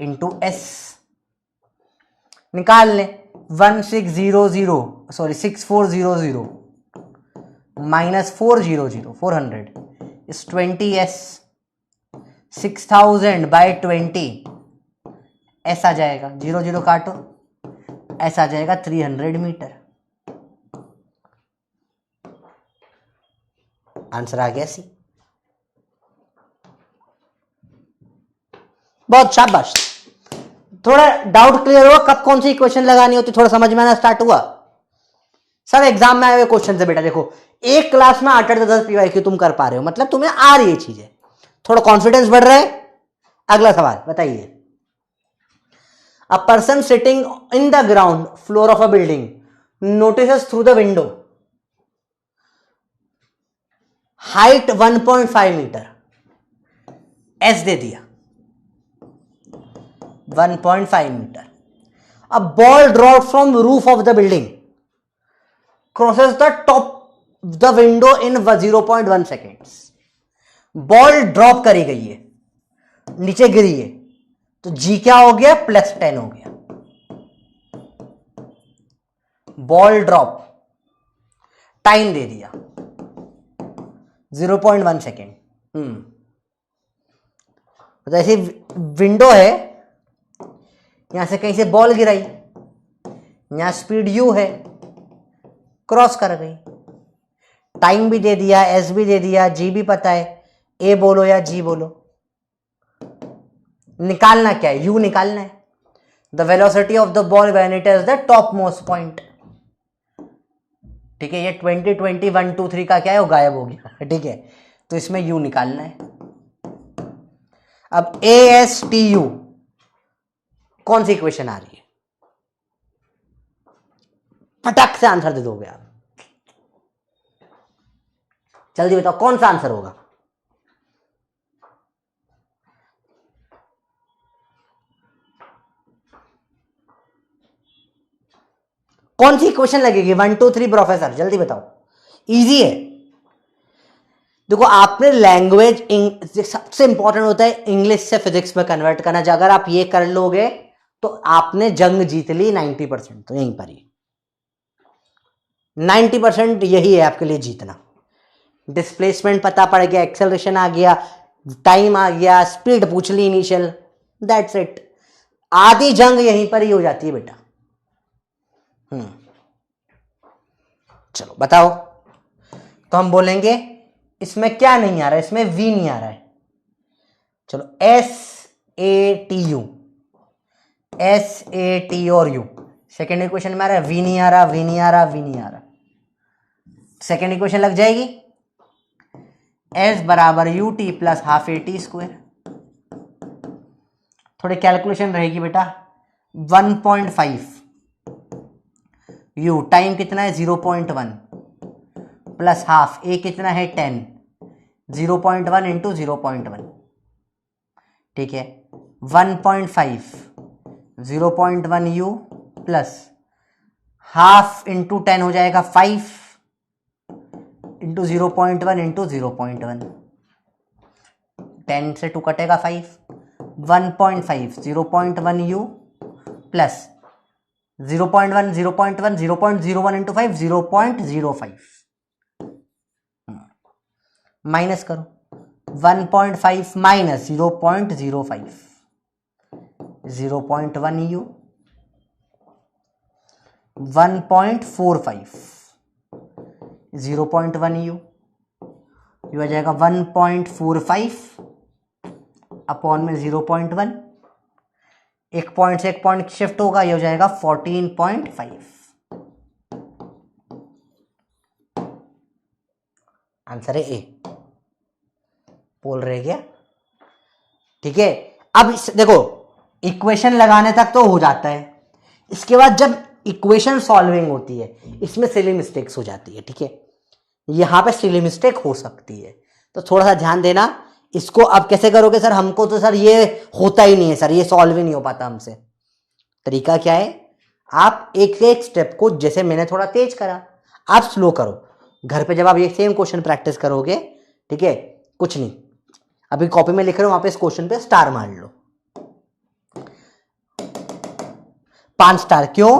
इंटू s, निकाल ले 6400 minus 400 400 is 20s, 6000 by 20 s आ जाएगा, 0 0 काटो, s आ जाएगा 300 मीटर। आंसर आ गया सी, बहुत शाबाश। थोड़ा डाउट क्लियर हुआ कब कौन सी इक्वेशन लगानी होती, थोड़ा समझ में आना स्टार्ट हुआ। सब एग्जाम में आए हुए क्वेश्चन है बेटा, देखो एक क्लास में 8 से 10 PYQ तुम कर पा रहे हो, मतलब तुम्हें आ रही है चीजें, थोड़ा कॉन्फिडेंस बढ़ रहा है। अगला सवाल बताइए, a person sitting in the ground floor of a building notices through the window height 1.5 metre, S दे दिया 1.5 metre, a ball drop from roof of the building crosses the top the window in 0.1 seconds. Ball drop करी गई है, नीचे गिरी है, तो जी क्या हो गया +10 हो गया। बॉल ड्रॉप, टाइम दे दिया 0.1 सेकेंड। तो ऐसी विंडो है, यहां से कहीं से बॉल गिराई, यहां स्पीड u है, क्रॉस कर गई, टाइम भी दे दिया, s भी दे दिया, g भी पता है, a बोलो या g बोलो, निकालना क्या है, u निकालना है। The velocity of the ball when it is the top most point, ठीक है, ये 20 20 1 2 3 का क्या है वो गायब हो गया, ठीक है, तो इसमें u निकालना है। अब ASTU कौन सी इक्वेशन आ रही है, फटाक से आंसर दे दोगे आप, जल्दी बताओ कौन सा आंसर होगा। कौन सी इक्वेशन लगेगी, 1 2 3 प्रोफेसर जल्दी बताओ, इजी है। देखो आपने लैंग्वेज सबसे इंपॉर्टेंट होता है इंग्लिश से फिजिक्स में कन्वर्ट करना, अगर आप ये कर लोगे तो आपने जंग जीत ली 90%, तो यहीं पर ही 90% यही है आपके लिए जीतना। डिस्प्लेसमेंट पता पड़ गया, एक्सेलरेशन आ गया, टाइम आ गया, स्पीड पूछ ली इनिशियल, दैट्स इट, आधी जंग यहीं पर ही हो जाती है बेटा। चलो बताओ, तो हम बोलेंगे इसमें क्या नहीं आ रहा है, इसमें v नहीं आ रहा है, चलो SATU, SAT और u, सेकेंड इक्वेशन में आ रहा है, v नहीं आ रहा, v नहीं आ रहा, v नहीं आ रहा, सेकेंड इक्वेशन लग जाएगी, s बराबर ut प्लस हाफ AT², थोड़ी कैलकुलेशन रहेगी बेटा, 1.5 u, टाइम कितना है 0.1 प्लस हाफ, a कितना है 10, 0.1 इंटू 0.1, ठीक है, 1.5 0.1 u प्लस हाफ इंटू 10 हो जाएगा 5 इंटू 0.1 इंटू 0.1, 10 से 2 कटेगा 5, 1.5 0.1 u प्लस 0.1 0.1 0.01 इंटू 5 0.05, माइनस करो 1.5 माइनस 0.05, 0.1 u, 1.45, 0.1 u, ये हो जाएगा 1.45 अपॉन में 0.1, एक पॉइंट से एक पॉइंट शिफ्ट होगा, ये हो जाएगा 14.5। आंसर है ए, बोल रहे क्या? ठीक है, अब देखो इक्वेशन लगाने तक तो हो जाता है, इसके बाद जब इक्वेशन सॉल्विंग होती है इसमें सिली मिस्टेक्स हो जाती है। ठीक है, यहां पे सिली मिस्टेक हो सकती है, तो थोड़ा सा ध्यान देना। इसको अब कैसे करोगे सर? हमको तो सर ये होता ही नहीं है सर, ये सॉल्व ही नहीं हो पाता हमसे। तरीका क्या है? आप एक एक स्टेप को, जैसे मैंने थोड़ा तेज करा, आप स्लो करो। घर पे जब आप ये सेम क्वेश्चन प्रैक्टिस करोगे, ठीक है, कुछ नहीं, अभी कॉपी में लिख रहे हो, वहां पे इस क्वेश्चन पे स्टार मार लो, 5 स्टार। क्यों?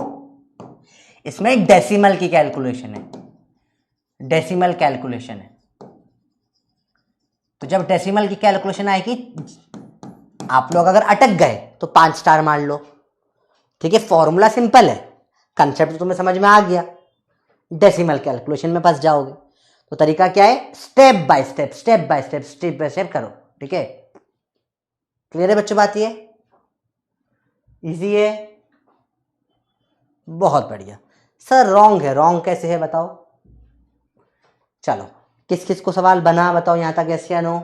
इसमें डेसिमल की कैलकुलेशन है, डेसिमल कैलकुलेशन है। तो जब डेसिमल की कैलकुलेशन आएगी, आप लोग अगर अटक गए तो 5 स्टार मार लो। ठीक है, फॉर्मूला सिंपल है, कंसेप्ट तो तुम्हें समझ में आ गया, डेसिमल कैलकुलेशन में फंस जाओगे। तो तरीका क्या है? Step by step, step by step, step by step करो। ठीक है, क्लियर है बच्चों बात? ये इजी है, बहुत बढ़िया। सर रॉन्ग है, रॉन्ग कैसे है बताओ? चलो, किस किस को सवाल बना बताओ यहां तक? यस या नो?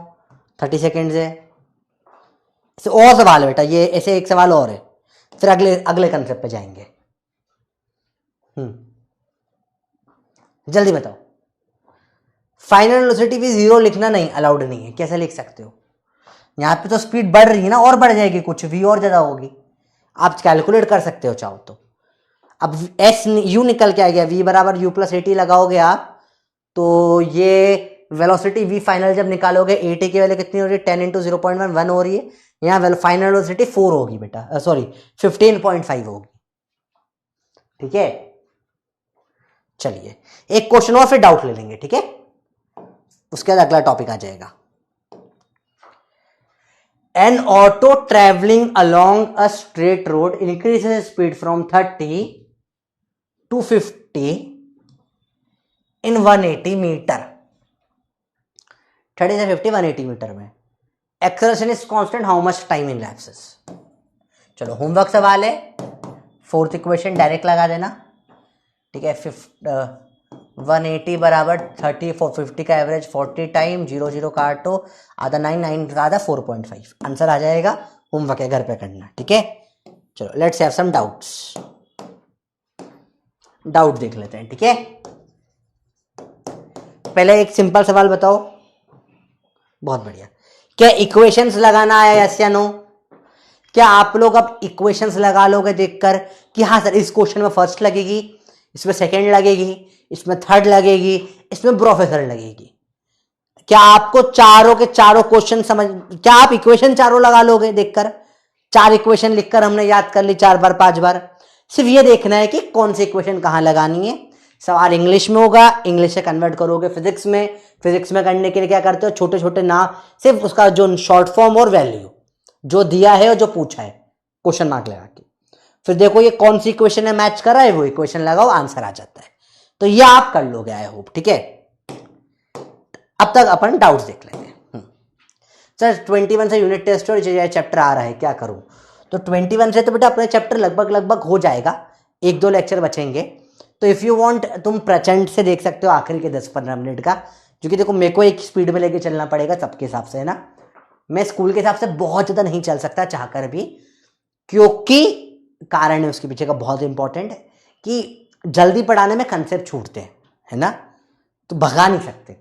30 सेकेंड है। और सवाल है बेटा, ये ऐसे एक सवाल और है, फिर अगले अगले कंसेप्ट पे जाएंगे। जल्दी बताओ। फाइनल वेलोसिटी भी 0 लिखना नहीं, अलाउड नहीं है। कैसे लिख सकते हो? यहां पे तो स्पीड बढ़ रही है ना, और बढ़ जाएगी, कुछ v और ज्यादा होगी। आप कैलकुलेट कर सकते हो चाहो तो। अब एस यू निकल के आ गया, v बराबर u प्लस एटी लगाओगे आप, तो ये वेलोसिटी v फाइनल जब निकालोगे, एटी की वैल्यू कितनी हो रही है? 10 इंटू 0.1, 1 हो रही है। यहाँ फाइनल वेलोसिटी 4 होगी बेटा, सॉरी 15.5 होगी। ठीक है, चलिए एक क्वेश्चन और फिर डाउट ले लेंगे। ठीक है, उसके बाद अगला टॉपिक आ जाएगा। An auto traveling along a straight road increases speed from 30 to 50 in 180 metre. 30 से 50 180 मीटर में। Acceleration is constant, how much time elapses? चलो होमवर्क सवाल है, 4th इक्वेशन डायरेक्ट लगा देना। ठीक है, 180 बराबर 30 for 50 का एवरेज 40 टाइम, 0 0 काटो, आधा 9 9 आधा 4.5, आंसर आ जाएगा। होमवर्क है, घर पे करना। ठीक है, चलो let's have some doubts, doubt देख लेते हैं। ठीक है, पहले एक सिंपल सवाल बताओ। बहुत बढ़िया। क्या इक्वेशंस लगाना आया, यस या नो? क्या आप लोग अब इक्वेशंस लगा लोगे देखकर कि हाँ सर इस क्वेश्चन में फर्स्ट लगेगी, इसमें सेकंड लगेगी, इसमें थर्ड लगेगी, इसमें प्रोफेसर लगेगी? क्या आपको चारों के चारों क्वेश्चन समझ, क्या आप इक्वेशन चारों लगा लोगे देखकर? 4 इक्वेशन लिखकर हमने याद कर ली 4 बार 5 बार। सिर्फ ये देखना है कि कौन सी इक्वेशन कहां लगानी है। सवाल इंग्लिश में होगा, इंग्लिश से कन्वर्ट करोगे फिजिक्स में, फिजिक्स में करने के लिए क्या करते हो? छोटे छोटे नाम, सिर्फ उसका जो शॉर्ट फॉर्म और वैल्यू जो दिया है और जो पूछा है क्वेश्चन मार्क लगा के, फिर देखो ये कौन सी इक्वेशन है मैच कर रहा है, वो इक्वेशन लगाओ, आंसर आ जाता है। तो ये आप कर लोगे आई होप। ठीक है, अब तक अपन डाउट्स देख लेते हैं। सर 21 से यूनिट टेस्ट और चैप्टर आ रहा है, क्या करूं? तो 21 से तो बेटा अपना चैप्टर लगभग हो जाएगा, 1-2 लेक्चर बचेंगे। तो इफ यू वांट तुम प्रचंड से देख सकते हो आखिर के 10-15 मिनट का, क्योंकि देखो मेरे को एक स्पीड में लेके चलना पड़ेगा सबके हिसाब से, है ना। मैं स्कूल के हिसाब से बहुत ज्यादा नहीं चल सकता चाहकर भी, क्योंकि कारण है उसके पीछे का बहुत इंपॉर्टेंट, कि जल्दी पढ़ाने में कंसेप्ट छूटते हैं, है ना, तो भगा नहीं सकते।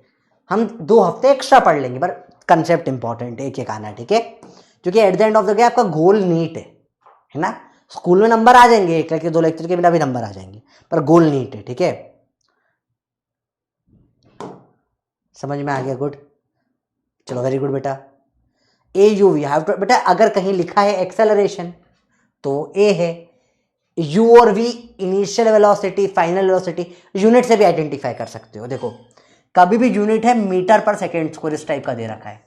हम 2 हफ्ते एक्स्ट्रा पढ़ लेंगे, पर कंसेप्ट इंपॉर्टेंट है, एक आना। ठीक है, क्योंकि at the end of the day आपका गोल नीट है ना। स्कूल में नंबर आ जाएंगे, 1 लेक्चर 2 लेक्चर के बिना भी नंबर आ जाएंगे, पर गोल नीट है। ठीक है, समझ में आ गया? गुड, चलो वेरी गुड बेटा। ए यू वी हैव टू, बेटा अगर कहीं लिखा है एक्सेलरेशन तो ए है, यू और v initial velocity, final velocity, unit से भी आइडेंटिफाई कर सकते हो। देखो कभी भी यूनिट है मीटर पर सेकेंड स्क्वायर, इस टाइप का दे रखा है,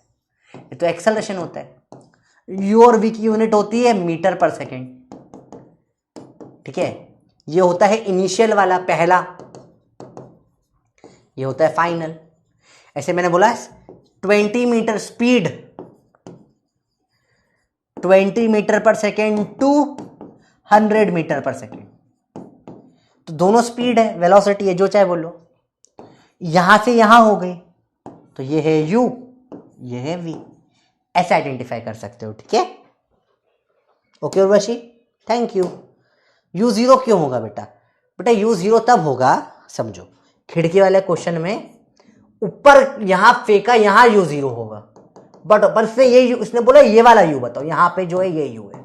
ये तो एक्सेलरेशन होता है। यू और वी की यूनिट होती है मीटर पर सेकेंड, ठीक है। ये होता है इनिशियल वाला पहला, ये होता है फाइनल। ऐसे मैंने बोला 20 मीटर स्पीड, 20 मीटर पर सेकेंड टू 100 मीटर पर सेकेंड, तो दोनों स्पीड है, वेलोसिटी है, जो चाहे बोलो। यहां से यहां हो गई, तो ये है u, ये है v, ऐसे आइडेंटिफाई कर सकते हो, ठीक है। Okay Urvashi, thank you. u0 क्यों होगा बेटा? बेटा u0 तब होगा, समझो, खिड़की वाले क्वेश्चन में ऊपर यहां फेंका, यहां u0 होगा, बट ऊपर से ये उसने बोला ये वाला u बताओ, यहां पे जो है ये u है।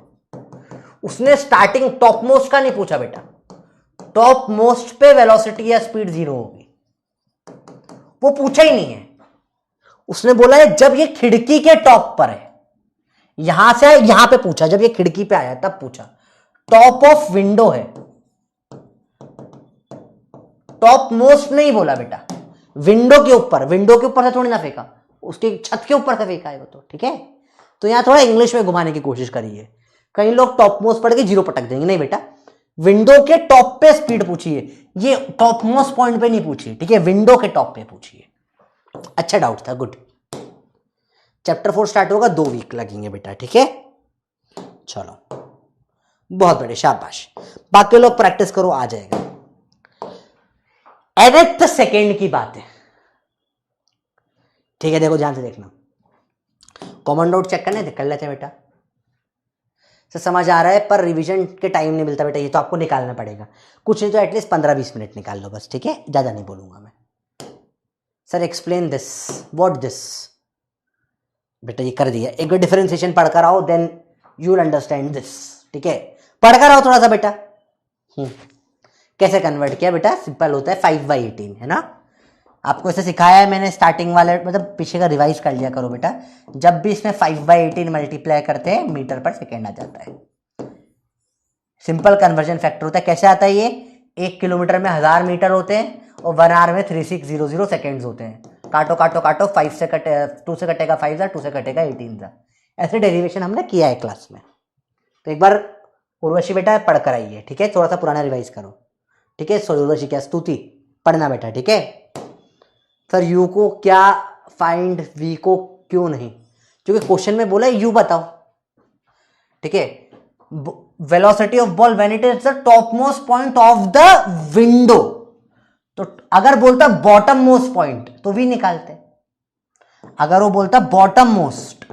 उसने स्टार्टिंग टॉप मोस्ट का नहीं पूछा बेटा, टॉप मोस्ट पे वेलोसिटी या स्पीड 0 होगी, वो पूछा ही नहीं है। उसने बोला है जब ये खिड़की के टॉप पर है, यहां से यहां पे पूछा, जब ये खिड़की पे आया तब पूछा। टॉप ऑफ विंडो है, टॉप मोस्ट नहीं बोला बेटा, विंडो के ऊपर, विंडो के ऊपर से थोड़ी ना फेंका, उसकी छत के ऊपर से फेंका है वो तो, ठीक है। तो यहां थोड़ा इंग्लिश में घुमाने की कोशिश करिए। कई लोग टॉप मोस्ट पढ़ के 0 पटक देंगे, नहीं बेटा, विंडो के टॉप पे स्पीड पूछिए, ये टॉप मोस्ट पॉइंट पे नहीं पूछिए, ठीक है, विंडो के टॉप पे पूछिए। अच्छा डाउट था, गुड। चैप्टर 4 स्टार्ट होगा, 2 वीक लगेंगे बेटा, ठीक है। चलो बहुत बढ़िया, शाबाश। बाकी लोग प्रैक्टिस करो, आ जाएगा। nth सेकेंड की बात है, ठीक है। देखो ध्यान से देखना, कॉमन डाउट चेक करने कर लेते हैं बेटा। तो समझ आ रहा है, पर रिवीजन के टाइम नहीं मिलता बेटा, ये तो आपको निकालना पड़ेगा। कुछ नहीं तो एटलीस्ट 15-20 मिनट निकाल लो बस, ठीक है, ज्यादा नहीं बोलूंगा मैं। Sir explain this, what this, बेटा ये कर दिया। एक बार डिफरेंशिएशन पढ़कर आओ, then you will understand this, ठीक है। पढ़कर आओ थोड़ा सा बेटा। कैसे कन्वर्ट किया बेटा? सिंपल होता है, 5/18 है ना। आपको ऐसे सिखाया है मैंने स्टार्टिंग वाले, मतलब पीछे का रिवाइज कर लिया करो बेटा। जब भी इसमें 5/18 मल्टीप्लाई करते हैं, मीटर पर सेकेंड आ जाता है। सिंपल कन्वर्जन फैक्टर होता है। कैसे आता है ये? 1 किलोमीटर में 1000 मीटर होते हैं और 1 आवर में 3600 सेकेंड्स होते हैं। काटो काटो काटो, 5 से कटे, 2 से कटेगा 5 2 से कटेगा 18। ऐसे डेरिवेशन हमने किया है क्लास में। तो एक बार उर्वशी बेटा पढ़कर आइए, ठीक है, थोड़ा सा पुराना रिवाइज करो, ठीक है। सॉरी उर्वशी क्या, स्तुति पढ़ना बेटा, ठीक है। सर यू को क्या फाइंड, वी को क्यों नहीं? क्योंकि क्वेश्चन में बोला है यू बताओ, ठीक है। Velocity of ball when it is the top most point of the window, तो अगर बोलता बॉटम मोस्ट पॉइंट तो वी निकालते। अगर वो बोलता bottom most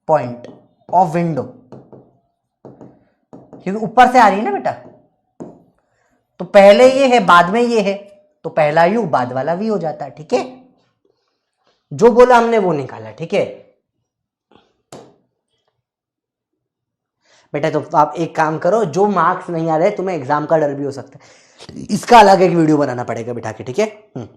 point of window, क्योंकि ऊपर से आ रही है ना बेटा, तो पहले ये है बाद में ये है, तो पहला यू बाद वाला वी हो जाता है, ठीक है। जो बोला हमने वो निकाला, ठीक है बेटा। तो आप एक काम करो, जो मार्क्स नहीं आ रहे, तुम्हें एग्जाम का डर भी हो सकता है, इसका अलग एक वीडियो बनाना पड़ेगा बिठा के, ठीक है।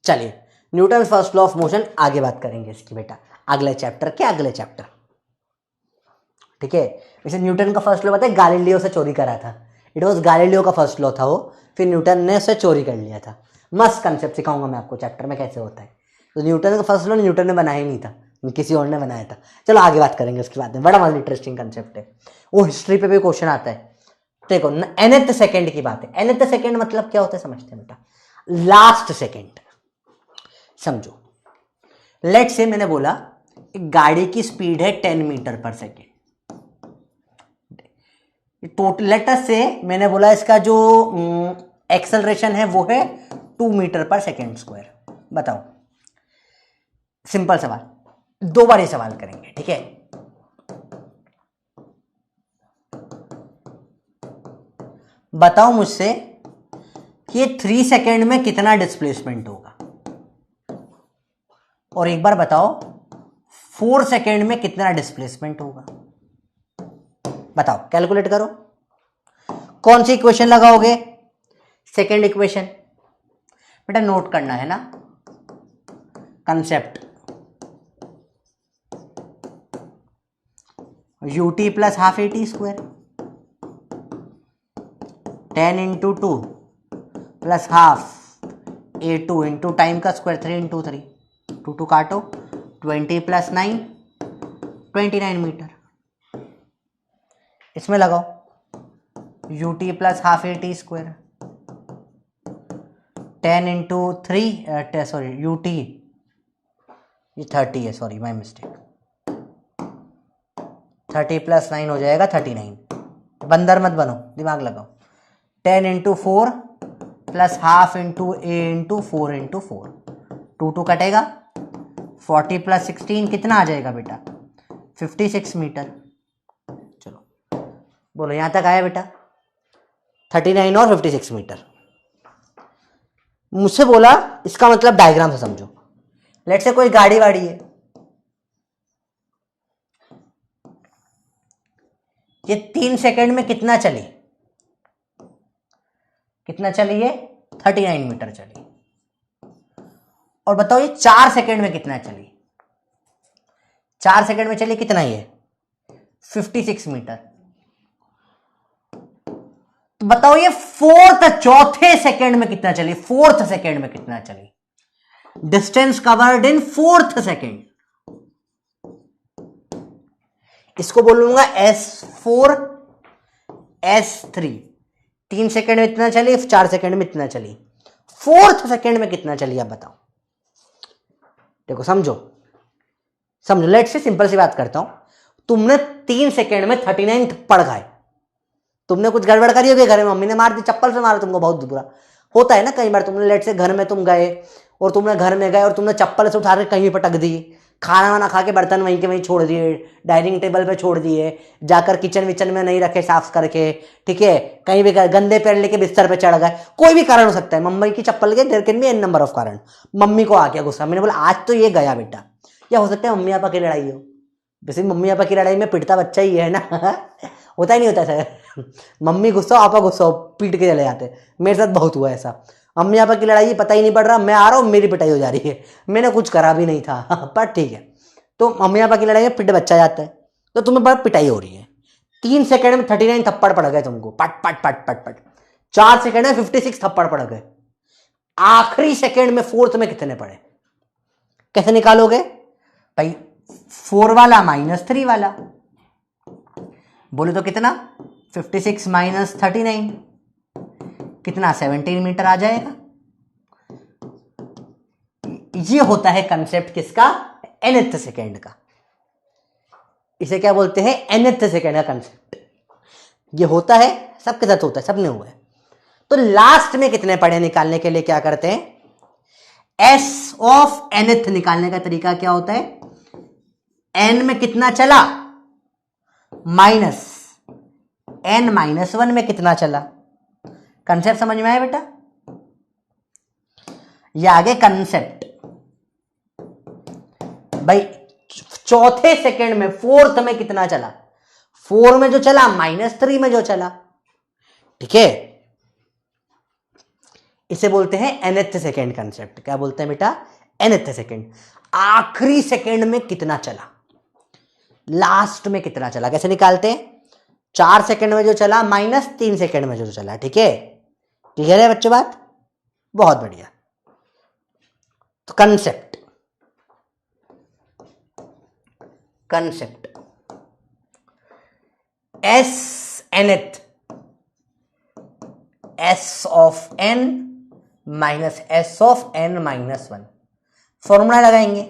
चलिए, Newton first law of motion आगे बात करेंगे इसकी बेटा, अगले चैप्टर के अगले चैप्टर, ठीक है। वैसे न्यूटन का फर्स्ट लॉ पता है, गैलीलियो से चोरी करा था। इट वॉज गैलीलियो का फर्स्ट लॉ था वो, फिर न्यूटन ने उसे चोरी कर लिया था। मस्त कंसेप्ट सिखाऊंगा मैं आपको चैप्टर में कैसे होता है। तो न्यूटन का फर्स्ट लॉ न्यूटन ने बनाया ही नहीं था, किसी और ने बनाया था। चलो आगे बात करेंगे उसके बाद में, बड़ा मस्त इंटरेस्टिंग कंसेप्ट है वो, हिस्ट्री पे भी क्वेश्चन आता है। देखो nth सेकेंड की बात है। nth सेकेंड मतलब क्या होता है समझते हैं बेटा? Last second. समझो, लेट से मैंने बोला गाड़ी की स्पीड है 10 मीटर पर सेकेंड, टोटल लेटर से मैंने बोला इसका जो एक्सेलरेशन है वो है 2 मीटर पर सेकेंड स्क्वायर। बताओ, सिंपल सवाल, 2 बार ये सवाल करेंगे, ठीक है। बताओ मुझसे कि 3 सेकेंड में कितना डिस्प्लेसमेंट होगा, और एक बार बताओ 4 सेकेंड में कितना डिस्प्लेसमेंट होगा। बताओ, कैलकुलेट करो। कौन सी इक्वेशन लगाओगे? Second equation. बेटा नोट करना है ना concept, ut plus half AT square, 10 into 2 plus half A2 into time का स्क्वायर 3 इंटू 3, टू टू काटो, 20 + 9 29 मीटर। इसमें लगाओ ut + ½ at², 10 × 3 सॉरी ut ये 30 है, सॉरी माय मिस्टेक, 30 + 9 हो जाएगा 39। बंदर मत बनो, दिमाग लगाओ। 10 × 4 + ½ × a × 4 × 4, 2 कटेगा, 40 + 16 कितना आ जाएगा बेटा? 56 मीटर। चलो बोलो यहां तक आया बेटा? 39 और 56 मीटर। मुझसे बोला इसका मतलब डायग्राम से समझो। लेट से कोई गाड़ी वाड़ी है, ये 3 सेकंड में कितना चली? कितना चली ये? 39 मीटर चली। और बताओ ये 4 सेकंड में कितना चली? 4 सेकंड में चली कितना ये? 56 मीटर। तो बताओ ये चौथे सेकंड में कितना चली? 4th सेकंड में कितना चली? Distance covered in 4th second. इसको बोलूंगा S4 S3। 3 सेकंड में इतना चली, 4 सेकंड में इतना चली, 4th सेकंड में कितना चली? आप बताओ। देखो समझो समझो, लेट से सिंपल सी बात करता हूं। तुमने 3 सेकंड में 39 थप्पड़ खाए, तुमने कुछ गड़बड़ करी होगी घर में, मम्मी ने मार दी, चप्पल से मारा तुमको, बहुत बुरा होता है ना कई बार। तुमने लेट से घर में तुम गए और तुमने घर में गए और तुमने चप्पल से उठा के कहीं भी पटक दी, खाना वाना खा के बर्तन वहीं के वहीं छोड़ दिए, डाइनिंग टेबल पे छोड़ दिए, जाकर किचन विचन में नहीं रखे साफ करके, ठीक है, कहीं भी गंदे पैर लेके बिस्तर पे चढ़ गए, कोई भी कारण हो सकता है। मम्मी की चप्पल के there can be an number of कारण। मम्मी को आ गया गुस्सा, मैंने बोला आज तो ये गया बेटा। या हो सकता है मम्मी पापा की लड़ाई हो, वैसे मम्मी पापा की लड़ाई में पिटता बच्चा ही है ना होता ही नहीं होता सर मम्मी गुस्सा पापा गुस्सा पीट के चले जाते। मेरे साथ बहुत हुआ ऐसा, मम्मी पापा की लड़ाई पता ही नहीं पड़ रहा, मैं आ रहा हूँ मेरी पिटाई हो जा रही है, मैंने कुछ करा भी नहीं था पर ठीक है। तो मम्मी पापा की लड़ाई में पिट बच्चा जाता है, तो तुम्हें बड़ा पिटाई हो रही है। 3 सेकंड में 39 थप्पड़ पड़ गए तुमको, पट पट पट पट पट। 4 सेकंड में 56 थप्पड़ पड़ गए। आखिरी सेकंड में 4th में कितने पड़े? कैसे निकालोगे भाई? 4 वाला -3 वाला, बोले तो कितना? 56 - 39 कितना? 17 मीटर आ जाएगा। ये होता है कंसेप्ट किसका? nth सेकेंड का। इसे क्या बोलते हैं? nth सेकेंड का कंसेप्ट। ये होता है, सबके साथ होता है, सबने हुआ है। तो लास्ट में कितने पड़े निकालने के लिए क्या करते हैं? s ऑफ nth निकालने का तरीका क्या होता है? n में कितना चला माइनस n -1 में कितना चला। कंसेप्ट समझ में आया बेटा? ये आगे कंसेप्ट भाई। चौथे सेकंड में 4th में कितना चला? 4 में जो चला -3 में जो चला, ठीक है, इसे बोलते हैं nth सेकंड कंसेप्ट। क्या बोलते हैं बेटा? nth second. आखिरी सेकंड में कितना चला, लास्ट में कितना चला, कैसे निकालते हैं? 4 सेकंड में जो चला -3 सेकंड में जो चला, ठीक है, क्लियर है बच्चों बात? बहुत बढ़िया। तो concept s nth, s of n minus s of n -1, formula लगाएंगे।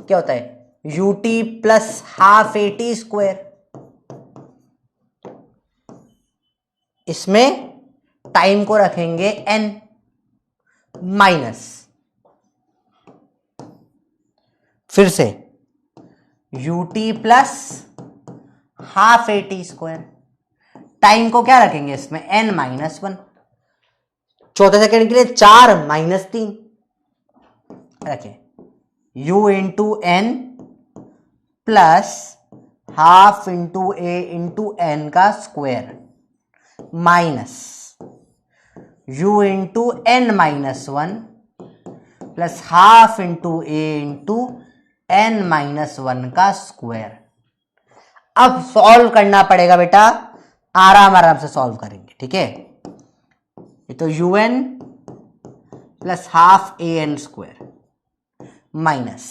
क्या होता है? ut + ½ at²। इसमें टाइम को रखेंगे n माइनस, फिर से ut + ½ at²। टाइम को क्या रखेंगे इसमें? n -1। चौथे सेकंड के लिए 4 - 3 रखें, u × n plus ½ × a × n का square minus u × n -1 plus ½ × a × n -1 का स्क्वायर। अब सॉल्व करना पड़ेगा बेटा, आराम आराम से सॉल्व करेंगे, ठीक है। ये तो un plus ½ an², minus,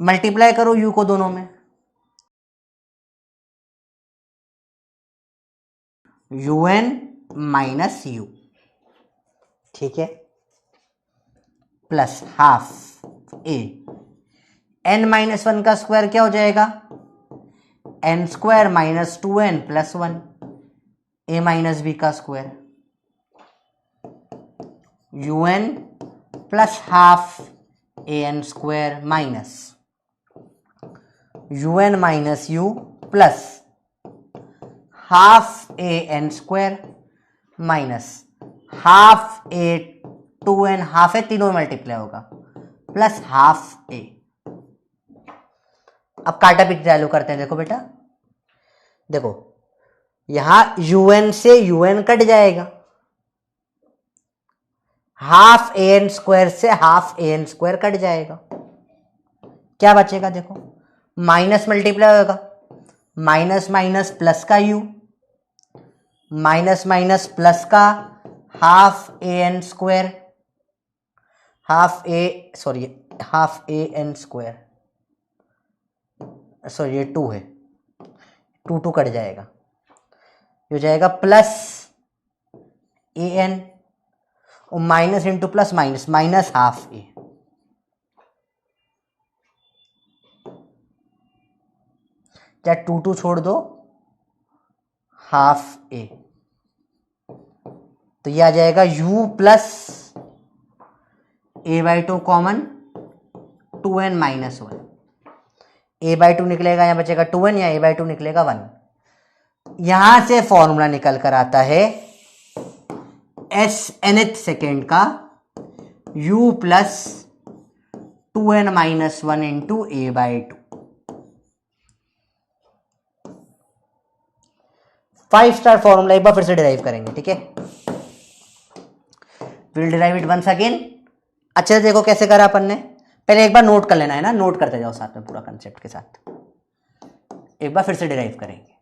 multiply करो u को दोनों में, un माइनस u, ठीक है, plus half A, n minus one का स्क्वायर क्या हो जाएगा, n square minus 2n plus 1, a minus B का square, un plus half A N square minus un minus u plus half A N square minus half A 2n, half A तीनों मल्टीप्लाई होगा, प्लस हाफ ए। अब काटा पीट चालू करते हैं। देखो बेटा, देखो यहां un से un कट जाएगा, हाफ ए एन स्क्वायर से half A N square cut जाएगा, क्या बचेगा, देखो माइनस मल्टीप्लाई होगा, माइनस माइनस प्लस का u, माइनस माइनस प्लस का half A N square, half A N square, sorry ये 2 है, 2 कट जाएगा, ये हो जाएगा प्लस ए एन और minus into plus minus, minus half A, क्या 2 छोड़ दो, हाफ ए, तो ये आ जाएगा u plus a by 2 common 2n minus 1, a by 2 निकलेगा, यहां बचेगा 2n, या a बाई 2 निकलेगा 1। यहां से फॉर्मूला निकल कर आता है s nth सेकेंड का u plus 2n minus 1 into a by 2। 5 star formula एक बार फिर से डिराइव करेंगे, ठीक है, will derive it once again. अच्छे से देखो कैसे करा अपन ने, पहले एक बार नोट कर लेना है ना, नोट करते जाओ साथ में पूरा कंसेप्ट के साथ, एक बार फिर से डिराइव करेंगे,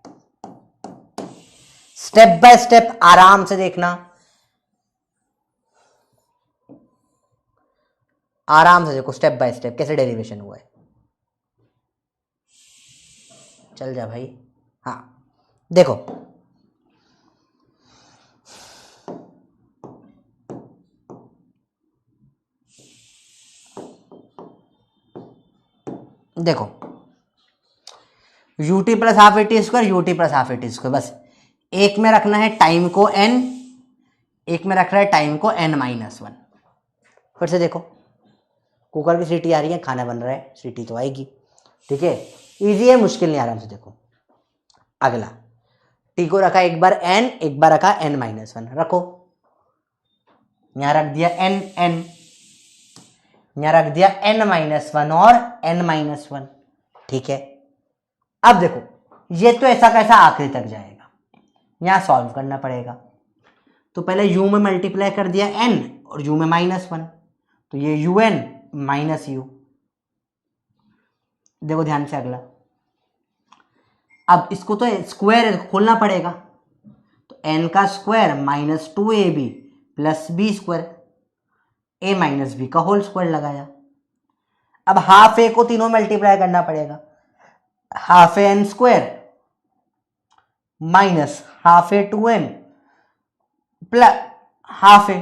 स्टेप बाय स्टेप आराम से देखना, आराम से देखो स्टेप बाय स्टेप कैसे डेरिवेशन हुआ है। चल जा भाई, हाँ देखो देखो ut plus half A T square, ut plus half A T square, बस एक में रखना है टाइम को n, एक में रख रहा है टाइम को n माइनस 1। फिर से देखो, कुकर की सीटी आ रही है, खाना बन रहा है, सीटी तो आएगी, ठीक है, इजी है, मुश्किल नहीं, आराम से देखो। अगला t को रखा एक बार n, एक बार रखा n माइनस 1, रखो, यहां रख दिया n n, यहां रख दिया n माइनस 1 और n माइनस 1, ठीक है। अब देखो ये तो ऐसा कैसा आखिरी तक जाएगा, यहां सॉल्व करना पड़ेगा, तो पहले u में मल्टीप्लाई कर दिया n और u में माइनस 1, तो ये un माइनस u, देखो ध्यान से अगला, अब इसको तो स्क्वायर खोलना पड़ेगा, तो n का square minus 2ab plus B square, a minus B का होल स्क्वायर लगाया। अब हाफ ए को तीनों मल्टीप्लाई करना पड़ेगा, half A N square minus half A 2n plus half A.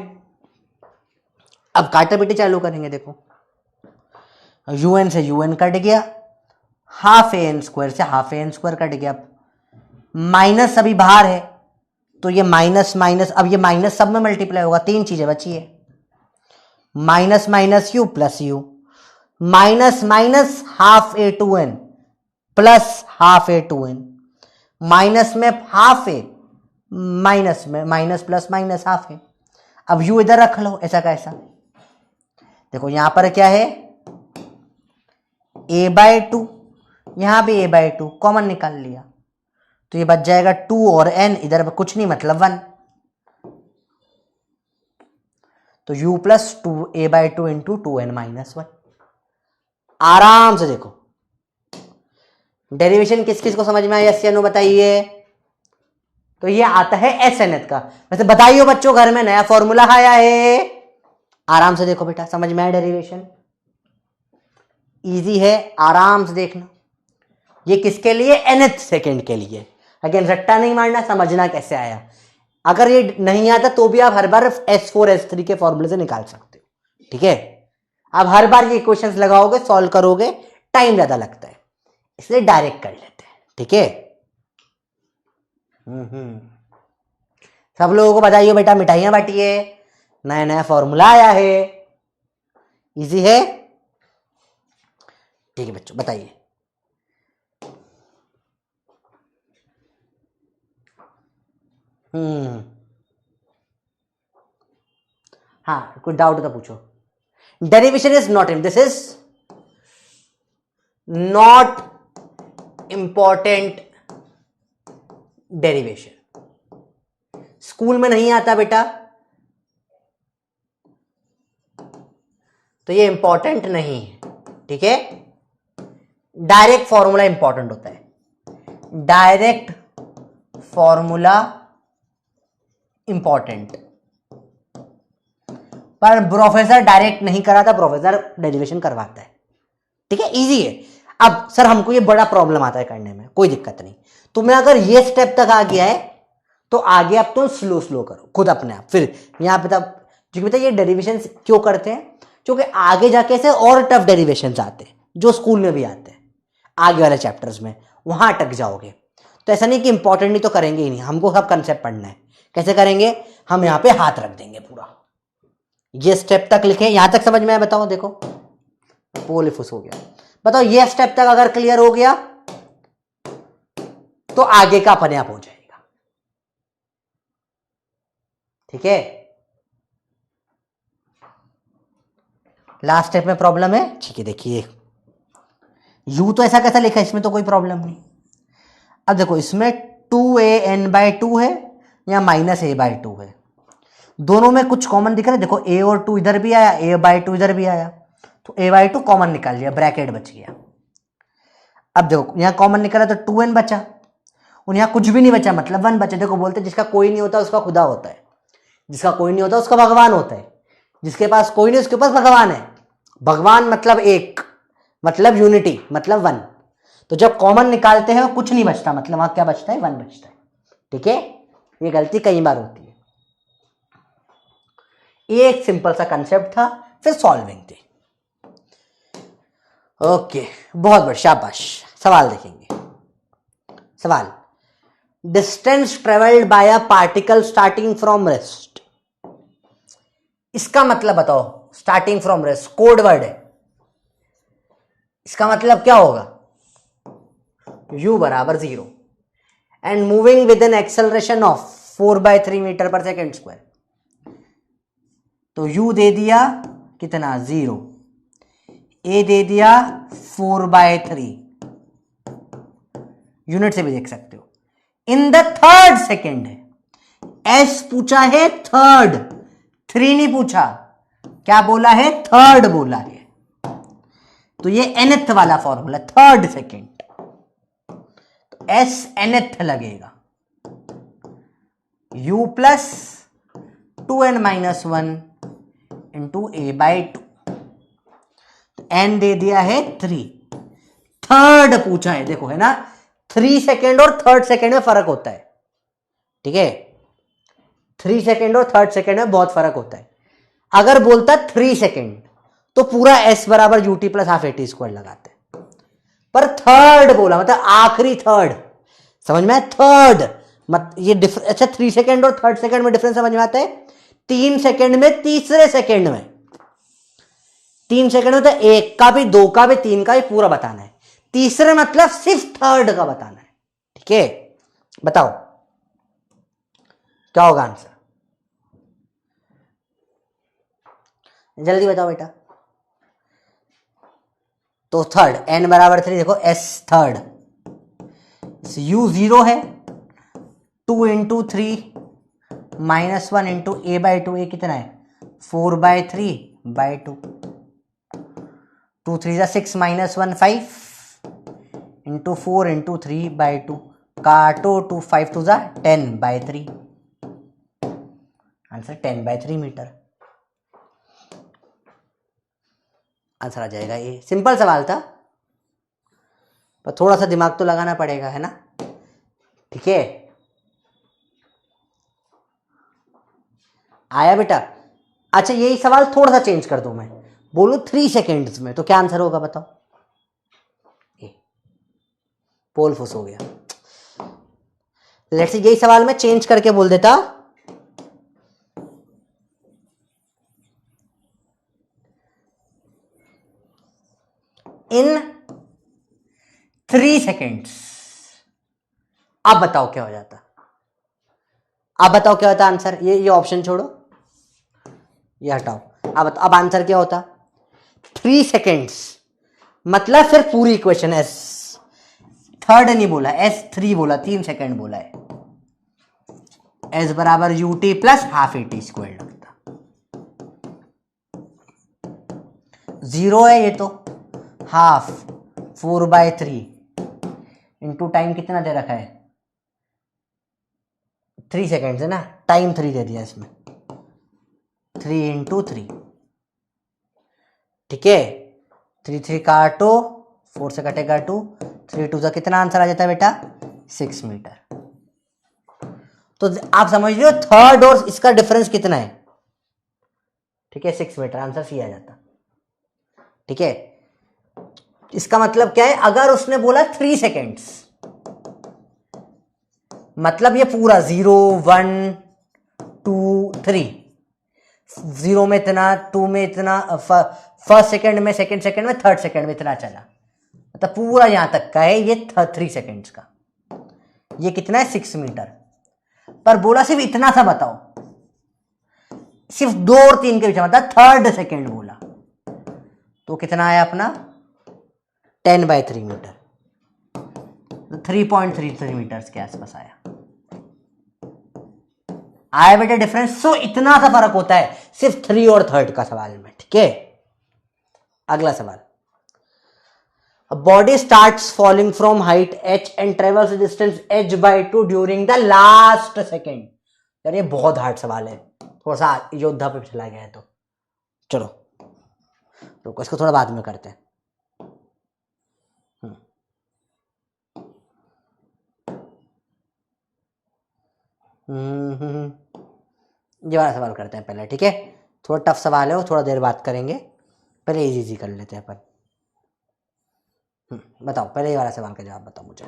अब काटा पीटी चालू करेंगे, देखो un से un कट गया, हाफ ए एन स्क्वायर से half A N square cut गया, माइनस अभी बाहर है, तो ये माइनस माइनस, अब ये माइनस सब में मल्टीप्लाई होगा, 3 चीजें बची है, minus minus you plus you, minus minus half A 2n plus half A 2n, minus में हाफ ए, माइनस में minus plus minus half A. अब यू इधर रख लो, ऐसा कैसा, देखो यहां पर क्या है a बाई 2, यहां भी a बाई 2 कॉमन निकाल लिया, तो ये बच जाएगा 2 और n, इधर कुछ नहीं मतलब 1, तो u plus 2a by 2 into 2n minus 1। आराम से देखो डेरिवेशन किस किस को समझ में आया, yes या नो बताइए। तो ये आता है एस एन एच का, वैसे बताइए बच्चों घर में नया फॉर्मूला आया है, आराम से देखो बेटा, समझ में आया डेरिवेशन? इजी है, आराम से देखना। ये किसके लिए? nth सेकेंड के लिए। अगेन रट्टा नहीं मारना, समझना कैसे आया। अगर ये नहीं आता तो भी आप हर बार S4 S3 के फॉर्मूले से निकाल सकते हो, ठीक है। आप हर बार ये क्वेश्चंस लगाओगे, सॉल्व करोगे, टाइम ज्यादा लगता है, इसलिए डायरेक्ट कर लेते हैं, ठीक है। सब लोगों को बताइए बेटा, मिठाइयां बांटिए, नया नया फॉर्मूला आया है, इजी है, ठीक है बच्चों, बताइए। हाँ, कुछ डाउट तो पूछो। Derivation is not in, this is not important derivation. School में नहीं आता बेटा, तो ये इंपॉर्टेंट नहीं है, ठीक है। डायरेक्ट फॉर्मूला इंपॉर्टेंट होता है, डायरेक्ट फॉर्मूला इंपॉर्टेंट। पर प्रोफेसर डायरेक्ट नहीं कराता, प्रोफेसर डेरिवेशन करवाता है, ठीक है, इजी है। अब सर हमको ये बड़ा प्रॉब्लम आता है करने में, कोई दिक्कत नहीं, तुम्हें अगर ये स्टेप तक आ गया है तो आगे अब तुम स्लो स्लो करो खुद अपने आप। फिर यहां पे तब, क्योंकि बेटा ये डेरिवेशन क्यों करते हैं, क्योंकि आगे जाके से और टफ डेरिवेशन आते हैं जो स्कूल में भी आते हैं, आगे वाले चैप्टर्स में, वहां अटक जाओगे। तो ऐसा नहीं कि इंपॉर्टेंट नहीं तो करेंगे ही नहीं, हमको सब कंसेप्ट पढ़ना है। कैसे करेंगे? हम यहां पे हाथ रख देंगे पूरा, ये स्टेप तक लिखे, यहां तक समझ में आया? बताओ, देखो पोलिफुस हो गया, बताओ ये स्टेप तक अगर क्लियर हो गया तो आगे का अपने आप हो जाएगा, ठीक है। लास्ट स्टेप में प्रॉब्लम है, ठीक है, देखिए यू तो ऐसा कैसा लिखा है, इसमें तो कोई प्रॉब्लम नहीं। अब देखो इसमें 2an/2 है या -a/2 है, दोनों में कुछ कॉमन दिख रहा है। देखो a और 2 इधर भी आया, a/2 इधर भी आया, तो a/2 कॉमन निकाल लिया, ब्रैकेट बच गया। अब देखो यहां कॉमन निकला तो 2n बचा, और यहां कुछ भी नहीं बचा, मतलब 1 बचा। देखो बोलते जिसका कोई नहीं होता उसका खुदा होता है, जिसका कोई नहीं होता उसका भगवान होता है, जिसके पास कोई नहीं उसके पास भगवान है। भगवान मतलब एक, मतलब यूनिटी, मतलब 1। तो जब कॉमन निकालते हैं कुछ नहीं बचता, मतलब वहां क्या बचता है? 1 बचता है, ठीक है। ये गलती कई बार होती है। एक सिंपल सा कंसेप्ट था, फिर सॉल्विंग थी। ओके, बहुत बढ़िया, शाबाश। सवाल देखेंगे। सवाल, distance travelled by a particle starting from rest. इसका मतलब बताओ, starting from rest code word है, इसका मतलब क्या होगा? u बराबर 0 and moving with an acceleration of 4/3 metre पर सेकेंड स्क्वायर। तो u दे दिया कितना? 0। a दे दिया 4/3, यूनिट से भी देख सकते हो। इन द थर्ड सेकेंड है, s पूछा है थर्ड, 3 नहीं पूछा। क्या बोला है? थर्ड बोला है। तो ये nth वाला फॉर्मूला, थर्ड सेकेंड, तो s nth लगेगा, u plus 2n-1 into a/2। तो n दे दिया है 3, थर्ड पूछा है, देखो है ना, 3 सेकेंड और थर्ड सेकेंड में फर्क होता है, ठीक है। 3 सेकेंड और थर्ड सेकेंड में बहुत फर्क होता है। अगर बोलता 3 सेकेंड तो पूरा s बराबर ut plus half at square लगाते, पर थर्ड बोला मतलब आखिरी थर्ड, समझ में? थर्ड मत ये डिफरेंस, अच्छा 3 सेकेंड और थर्ड सेकेंड में डिफरेंस समझ में आता है? 3 सेकेंड में तीसरे सेकेंड में, 3 सेकेंड में तो 1 का भी, 2 का भी, 3 का भी पूरा बताना है, तीसरे मतलब सिर्फ थर्ड का बताना है, ठीक है। बताओ क्या होगा आंसर, जल्दी बताओ बेटा। तो थर्ड, n बराबर 3, देखो s थर्ड, u 0 है, 2 इंटू 3 -1 इंटू a/2, ये कितना है? 4/3/2, 2 3 6 -1 5 इंटू 4 इंटू 3/2, काटो 2 5 2 10/3, आंसर 10/3 मीटर। आंसर आ जाएगा। ये सिंपल सवाल था, पर थोड़ा सा दिमाग तो लगाना पड़ेगा, है ना? ठीक है, आया बेटा? अच्छा, यही सवाल थोड़ा सा चेंज कर दूं मैं, बोलूं 3 सेकेंड्स में, तो क्या आंसर होगा बताओ? पोल फुस हो गया। लेट्स से यही सवाल मैं चेंज करके बोल देता, इन 3 सेकेंड्स। अब बताओ क्या हो जाता? अब बताओ क्या होता आंसर? ये ऑप्शन छोड़ो, ये हटाओ। अब आंसर क्या होता? 3 सेकेंड्स मतलब फिर पूरी इक्वेशन एस, थर्ड नहीं बोला, S3 बोला, 3 सेकेंड बोला है। एस बराबर UT plus half eighty square लगता। 0 है ये तो, हाफ 4/3 इंटू टाइम कितना दे रखा है? 3 सेकेंड है ना, टाइम 3 दे दिया इसमें, 3 इंटू 3। ठीक है, 3 3 काटो, 4 से कटेगा 2, 3 2 का कितना आंसर आ जाता है बेटा? 6 मीटर। तो आप समझ लो थर्ड और इसका डिफरेंस कितना है? ठीक है, 6 मीटर, आंसर सी आ जाता। ठीक है, इसका मतलब क्या है? अगर उसने बोला 3 सेकेंड्स, मतलब ये पूरा 0 1 2 3, 0 में इतना, 2 में इतना, फर्स्ट सेकेंड में, सेकेंड सेकेंड में, थर्ड सेकेंड में इतना चला, मतलब पूरा यहां तक का है ये 3 सेकेंड्स का। ये कितना है? 6 मीटर। पर बोला सिर्फ इतना सा बताओ, सिर्फ 2 और 3 के बीच में, मतलब थर्ड सेकेंड बोला, तो कितना आया अपना? 10/3 मीटर, 3.33 मीटर्स के आसपास आया। आया बेटा डिफरेंस? सो इतना सा फर्क होता है सिर्फ 3 और थर्ड का सवाल में। ठीक है, अगला सवाल। A body starts falling from height h and travels the distance h/2 during the last second। यार ये बहुत हार्ड सवाल है, थोड़ा सा योद्धा पे चला गया है, तो चलो रुको, इसको थोड़ा बाद में करते हैं। ये वाला सवाल करते हैं पहले। ठीक है, थोड़ा टफ सवाल है, वो थोड़ा देर बात करेंगे, पहले इजी कर लेते हैं अपन। बताओ, पहले ये वाला सवाल का जवाब बताओ मुझे।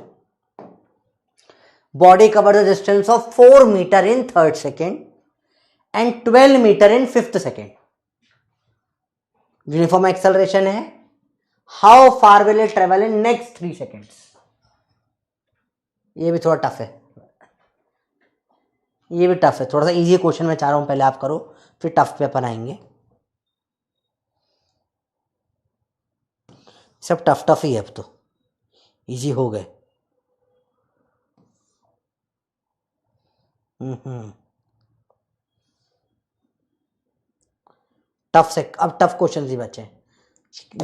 Body cover the distance of 4 metre in third second and 12 metre in fifth second. Uniform acceleration है, how far will it travel in next 3 seconds. ये भी थोड़ा टफ है, ये भी टफ है, थोड़ा सा इजी क्वेश्चन मैं चाह रहा हूं पहले आप करो, फिर टफ पे अपन आएंगे। सब टफ टफ ही है, अब तो इजी हो गए। टफ से अब टफ क्वेश्चन ही बचे।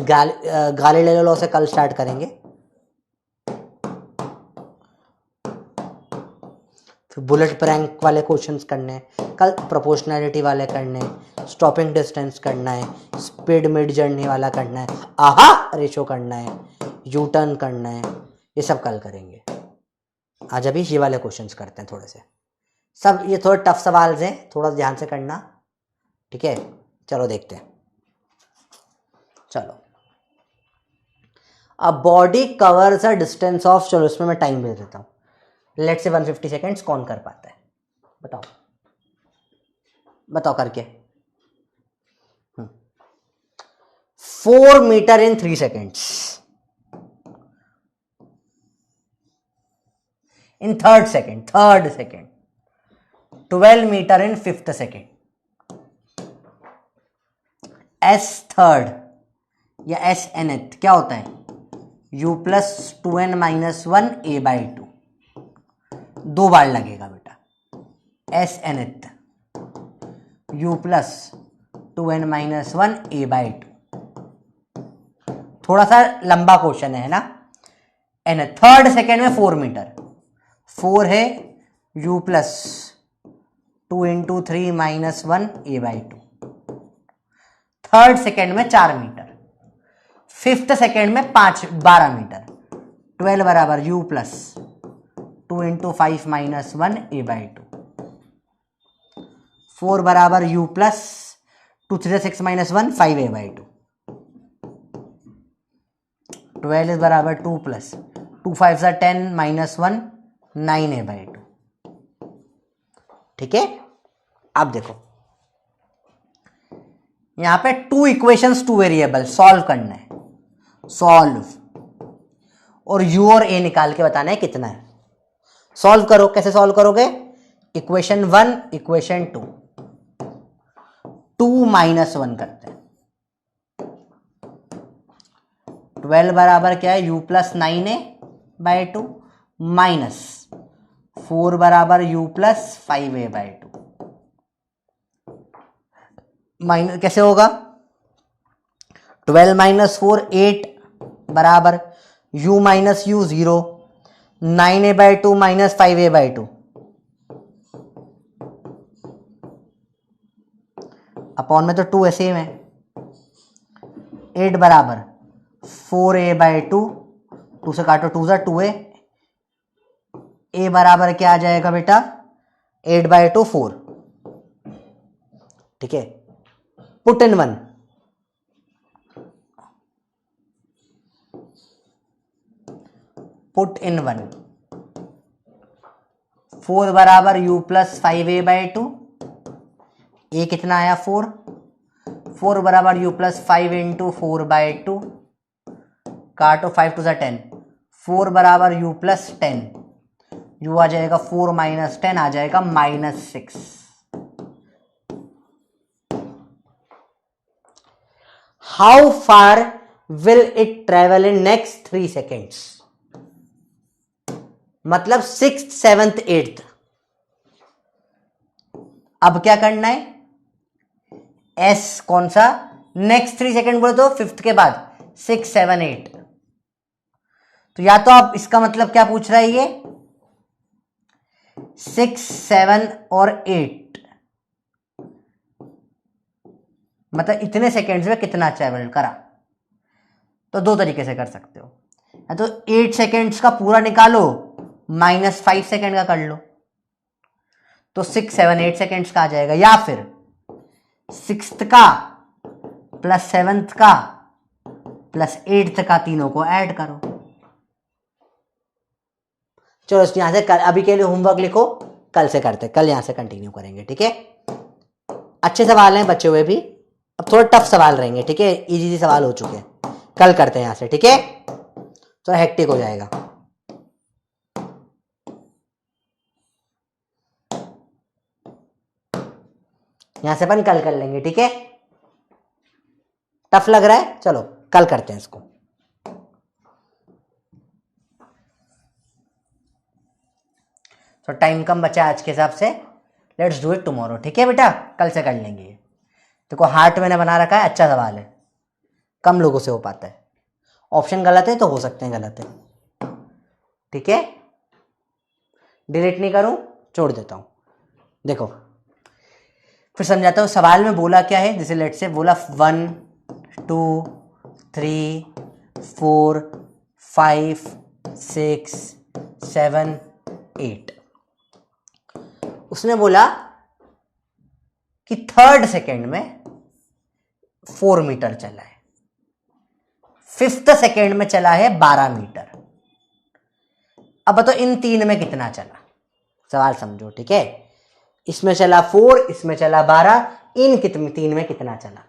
गालीलियो लॉ से कल स्टार्ट करेंगे, फिर बुलेट प्रैंक वाले क्वेश्चंस करने हैं कल, प्रोपोर्शनैलिटी वाले करने हैं, स्टॉपिंग डिस्टेंस करना है, स्पीड मिड जर्नी वाला करना है, आहा रेशो करना है, यू टर्न करना है, ये सब कल करेंगे। आज अभी ये वाले क्वेश्चंस करते हैं थोड़े से, सब ये थोड़े टफ सवाल हैं, थोड़ा ध्यान से करना। ठीक है, चलो देखते हैं। चलो, अब body covers a distance of, चलो इसमें मैं टाइम दे देता हूँ, लेट से 150 सेकेंड्स। कौन कर पाता है बताओ, बताओ करके। 4 metre in 3 seconds in third second, 12 metre in fifth second. S third या एस nth क्या होता है? u plus 2n minus 1 a/2, 2 बार लगेगा बेटा। S nth u plus 2n minus 1 a/2, थोड़ा सा लंबा क्वेश्चन है ना। एन थर्ड सेकेंड में 4 मीटर, 4 है u plus 2 into 3 minus 1 a/2, third second में 4 मीटर, 5th सेकेंड में 12 मीटर। 12 बराबर u plus 2 into 5 minus 1 a/2। 4 बराबर u plus 2 3 6 minus 1 5 a/2। 12 is बराबर 2 प्लस 2 5 10 माइनस 1 9 a/2। ठीक है, अब देखो यहां पे 2 इक्वेशंस 2 वेरिएबल सॉल्व करना है, सॉल्व, और u और a निकाल के बताना है कितना है। सॉल्व करो, कैसे सॉल्व करोगे? इक्वेशन 1 इक्वेशन 2 2 माइनस 1 करते हैं। 12 बराबर क्या है? u प्लस 9a/2 माइनस 4 बराबर u प्लस 5a/2। माइनस कैसे होगा? 12 माइनस 4 8 बराबर u minus u 0, 9a/2 minus 5a/2 upon में तो 2 ऐसे ही है। 8 बराबर 4a/2, 2 से काटो 2 2a, a बराबर क्या आ जाएगा बेटा? 8/2 4। ठीक है, पुट इन 1, पुट इन 1। 4 बराबर u प्लस 5a/2, a कितना आया? 4। 4 बराबर u प्लस 5 इंटू 4/2, काटो 5 2 10, 4 बराबर u प्लस 10, u आ जाएगा 4 माइनस 10 आ जाएगा -6। How far will it travel in next 3 seconds? मतलब 6th 7th 8th। अब क्या करना है? s कौन सा? नेक्स्ट 3 सेकेंड बोले तो 5th के बाद 6 7 8। तो या तो आप इसका मतलब क्या पूछ रहा है ये? 6 7 और 8 मतलब इतने सेकेंड्स में कितना ट्रेवल करा। तो दो तरीके से कर सकते हो, या तो 8 सेकेंड्स का पूरा निकालो -5 सेकेंड का कर लो, तो 6 7 8 सेकेंड्स का आ जाएगा, या फिर 6th का प्लस 7th का प्लस 8th का तीनों को ऐड करो। चलो यहां से कल, अभी के लिए होमवर्क लिखो, कल से करते, कल यहां से कंटिन्यू करेंगे। ठीक है, अच्छे सवाल हैं बचे हुए भी, अब थोड़े टफ सवाल रहेंगे। ठीक है, इजी सवाल हो चुके हैं, कल करते हैं यहां से। ठीक है, थोड़ा हेक्टिक हो जाएगा। यहां से अपन कल कर लेंगे। ठीक है, टफ लग रहा है, चलो कल करते हैं इसको। तो टाइम कम बचा आज के हिसाब से, लेट्स डू इट टुमारो। ठीक है बेटा, कल से कर लेंगे। ये देखो हार्ट मैंने बना रखा है, अच्छा सवाल है, कम लोगों से हो पाता है। ऑप्शन गलत है तो हो सकते हैं गलत है। ठीक है, डिलीट नहीं करूं, छोड़ देता हूं। देखो फिर समझाता हूं, सवाल में बोला क्या है। जैसे लेट से बोला 1 2 3 4 5 6 7 8। उसने बोला कि 3rd सेकेंड में 4 मीटर चला है, 5th सेकेंड में चला है 12 मीटर। अब बताओ इन तीन में कितना चला? सवाल समझो। ठीक है, इसमें चला 4, इसमें चला 12, इन तीन में कितना चला?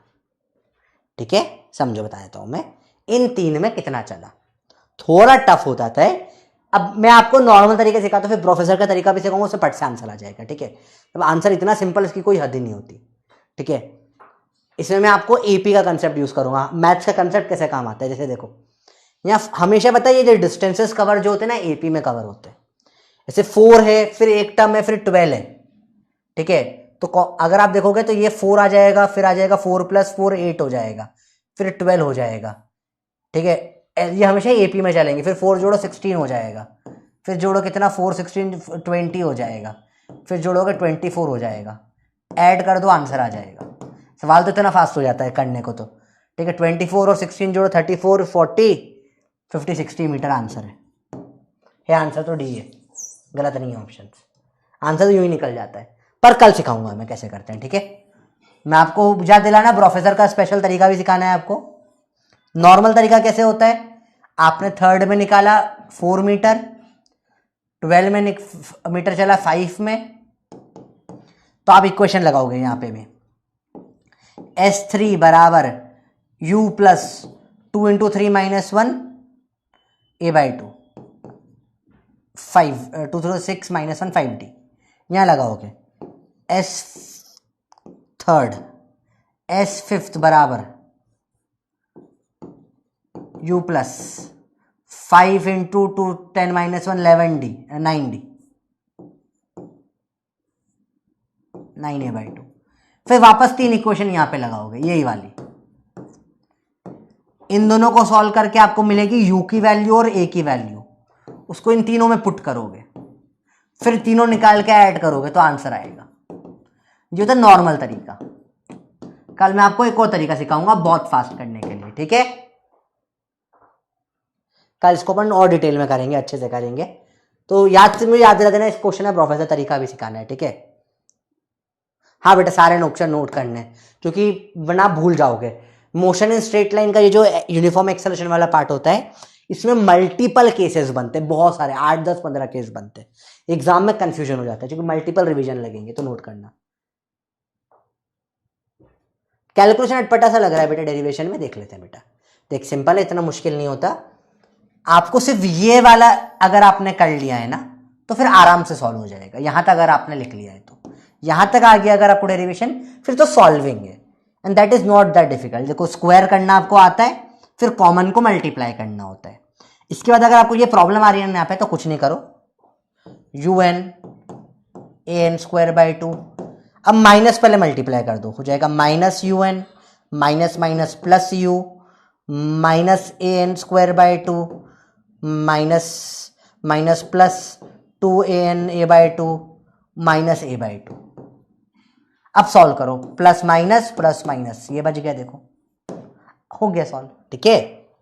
ठीक है, समझो, बता देता हूं मैं, इन तीन में कितना चला। थोड़ा टफ हो जाता है। अब मैं आपको नॉर्मल तरीके सिखाता हूं, फिर प्रोफेसर का तरीका भी सिखाऊंगा, उससे पट से आंसर आ जाएगा। ठीक है, अब आंसर इतना सिंपल, इसकी कोई हद ही नहीं होती। ठीक है, इसमें मैं आपको एपी का कंसेप्ट यूज करूंगा। मैथ्स का कंसेप्ट कैसे काम आता है, जैसे देखो यहाँ हमेशा बताइए जो डिस्टेंसेस कवर जो होते हैं ना एपी में कवर होते हैं। जैसे 4 है, फिर एक टर्म है, फिर 12 है। ठीक है, तो अगर आप देखोगे तो ये 4 आ जाएगा, फिर आ जाएगा 4 + 4 8 हो जाएगा, फिर 12 हो जाएगा। ठीक है, ये हमेशा एपी में चलेंगे। फिर 4 जोड़ो 16 हो जाएगा, फिर जोड़ो कितना 4 16 20 हो जाएगा, फिर जोड़ोगे 24 हो जाएगा, ऐड कर दो आंसर आ जाएगा। सवाल तो इतना फास्ट हो जाता है करने को। तो ठीक है, 24 और 16 जोड़ो 34, 40, 50, 60 मीटर आंसर है आंसर तो डी है, गलत नहीं है ऑप्शन, आंसर तो यूं ही निकल जाता है। पर कल सिखाऊंगा मैं कैसे करते हैं, ठीक है। मैं आपको याद दिलाना, प्रोफेसर का स्पेशल तरीका भी सिखाना है आपको। नॉर्मल तरीका कैसे होता है, आपने थर्ड में निकाला 4 मीटर, 12 में मीटर चला 5 में, तो आप इक्वेशन लगाओगे यहां पे भी, S3 बराबर U plus 2 into 3 minus 1 A/2, 5 2 0 6 minus 1 5D, यहां लगाओगे। S थर्ड, S फिफ्थ बराबर U plus 5 into 2 10 minus 1 11D 9D 9A/2, फिर वापस 3 इक्वेशन यहां पे लगाओगे, यही वाली। इन दोनों को सॉल्व करके आपको मिलेगी U की वैल्यू और A की वैल्यू, उसको इन तीनों में पुट करोगे, फिर तीनों निकाल के ऐड करोगे तो आंसर आएगा। ये होता है नॉर्मल तरीका। कल मैं आपको एक और तरीका सिखाऊंगा बहुत फास्ट करने के लिए, ठीक है। कल इसको अपन और डिटेल में करेंगे, अच्छे से करेंगे। तो मुझे याद दिला देना, इस क्वेश्चन है प्रोफेसर तरीका भी सिखाना है, ठीक है। हाँ बेटा, सारे ऑप्शन नोट करने हैं, क्योंकि वरना भूल जाओगे। मोशन इन स्ट्रेट लाइन का ये जो यूनिफॉर्म एक्सेलरेशन वाला पार्ट होता है, इसमें मल्टीपल केसेस बनते हैं, बहुत सारे 8 10 15 केस बनते हैं। एग्जाम में कंफ्यूजन हो जाता है, क्योंकि मल्टीपल रिवीजन लगेंगे, तो नोट करना। कैलकुलेशन अटपटा सा लग रहा है बेटा, डेरिवेशन में देख लेते हैं बेटा। देख, सिंपल है, इतना मुश्किल नहीं होता। आपको सिर्फ ये वाला अगर आपने कर लिया है ना, तो फिर आराम से सॉल्व हो जाएगा। यहां तक अगर आपने लिख लिया है तो यहां तक आ गया अगर आपको डेरिवेशन, फिर तो सॉल्विंग है, and that is not that difficult. देखो, स्क्वायर करना आपको आता है, फिर कॉमन को मल्टीप्लाई करना होता है। इसके बाद अगर आपको ये प्रॉब्लम आ रही है यहाँ पे, तो कुछ नहीं करो, UN AN²/2, अब माइनस पहले मल्टीप्लाई कर दो, हो जाएगा -UN minus minus plus U minus AN²/2 minus minus plus 2AN/A/2 minus A/2। अब सॉल्व करो, प्लस माइनस, ये बच गया, देखो हो गया सॉल्व, ठीक है।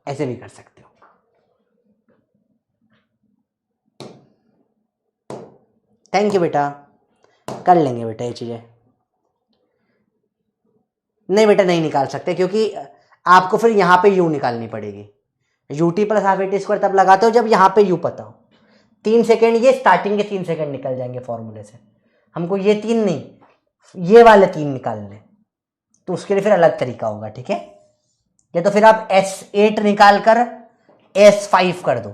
ऐसे भी कर सकते हो। थैंक यू बेटा, कर लेंगे बेटा ये चीजें। नहीं बेटा, नहीं निकाल सकते, क्योंकि आपको फिर यहां पे U निकालनी पड़ेगी। UT प्लस हाफ AT² तब लगाते हो जब यहां पे U पता हो। 3 सेकेंड, ये स्टार्टिंग के 3 सेकेंड निकल जाएंगे फॉर्मूले से। हमको ये 3 नहीं, ये वाले 3 निकालने, तो उसके लिए फिर अलग तरीका होगा, ठीक है। या तो फिर आप S8 निकाल कर S5 कर दो,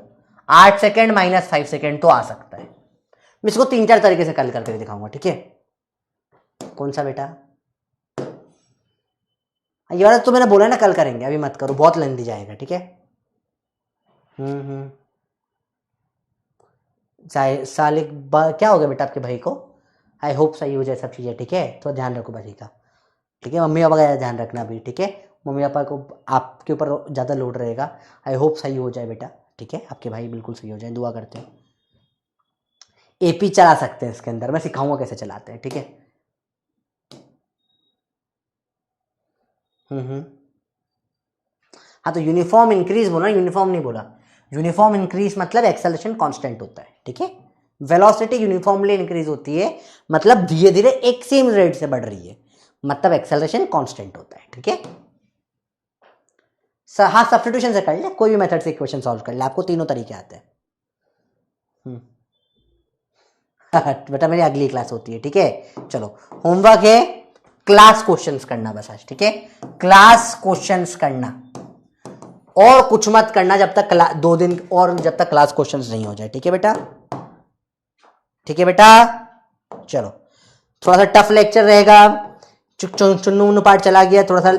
8 सेकेंड माइनस 5 सेकेंड तो आ सकता है। मैं इसको 3-4 तरीके से कल करके दिखाऊंगा, ठीक है। कौन सा बेटा, ये वाला तो मैंने बोला ना कल करेंगे, अभी मत करो, बहुत लेंदी जाएगा, ठीक है। सालिक क्या हो गया बेटा आपके भाई को? आई होप सही हो जाए सब चीज़ें, ठीक है। तो ध्यान रखो भाई का, ठीक है। मम्मी पापा का ध्यान रखना भी, ठीक है। मम्मी पापा को आपके ऊपर ज़्यादा लोड रहेगा। आई होप सही हो जाए बेटा, ठीक है। आपके भाई बिल्कुल सही हो जाए, दुआ करते हैं। AP चला सकते हैं इसके अंदर, मैं सिखाऊंगा कैसे चलाते हैं, ठीक है। हाँ, तो यूनिफॉर्म इंक्रीज बोला, यूनिफॉर्म नहीं बोला। यूनिफॉर्म इंक्रीज मतलब एक्सेलरेशन कांस्टेंट होता है, ठीक है। वेलोसिटी यूनिफॉर्मली इंक्रीज होती है, मतलब धीरे धीरे एक सेम रेट से बढ़ रही है, मतलब एक्सेलरेशन कांस्टेंट होता है, ठीक है। हाँ, सब्स्टिट्यूशन से कर ले, कोई भी मेथड से इक्वेशन सॉल्व कर ले, आपको तीनों तरीके आते हैं। बेटा मेरी अगली क्लास होती है, ठीक है। चलो, होमवर्क है क्लास क्वेश्चंस करना बस आज, ठीक है। क्लास क्वेश्चंस करना, और कुछ मत करना जब तक 2 दिन और, जब तक क्लास क्वेश्चंस नहीं हो जाए, ठीक है बेटा, ठीक है बेटा। चलो, थोड़ा सा टफ लेक्चर रहेगा, चुन्नू पार्ट चला गया थोड़ा सा,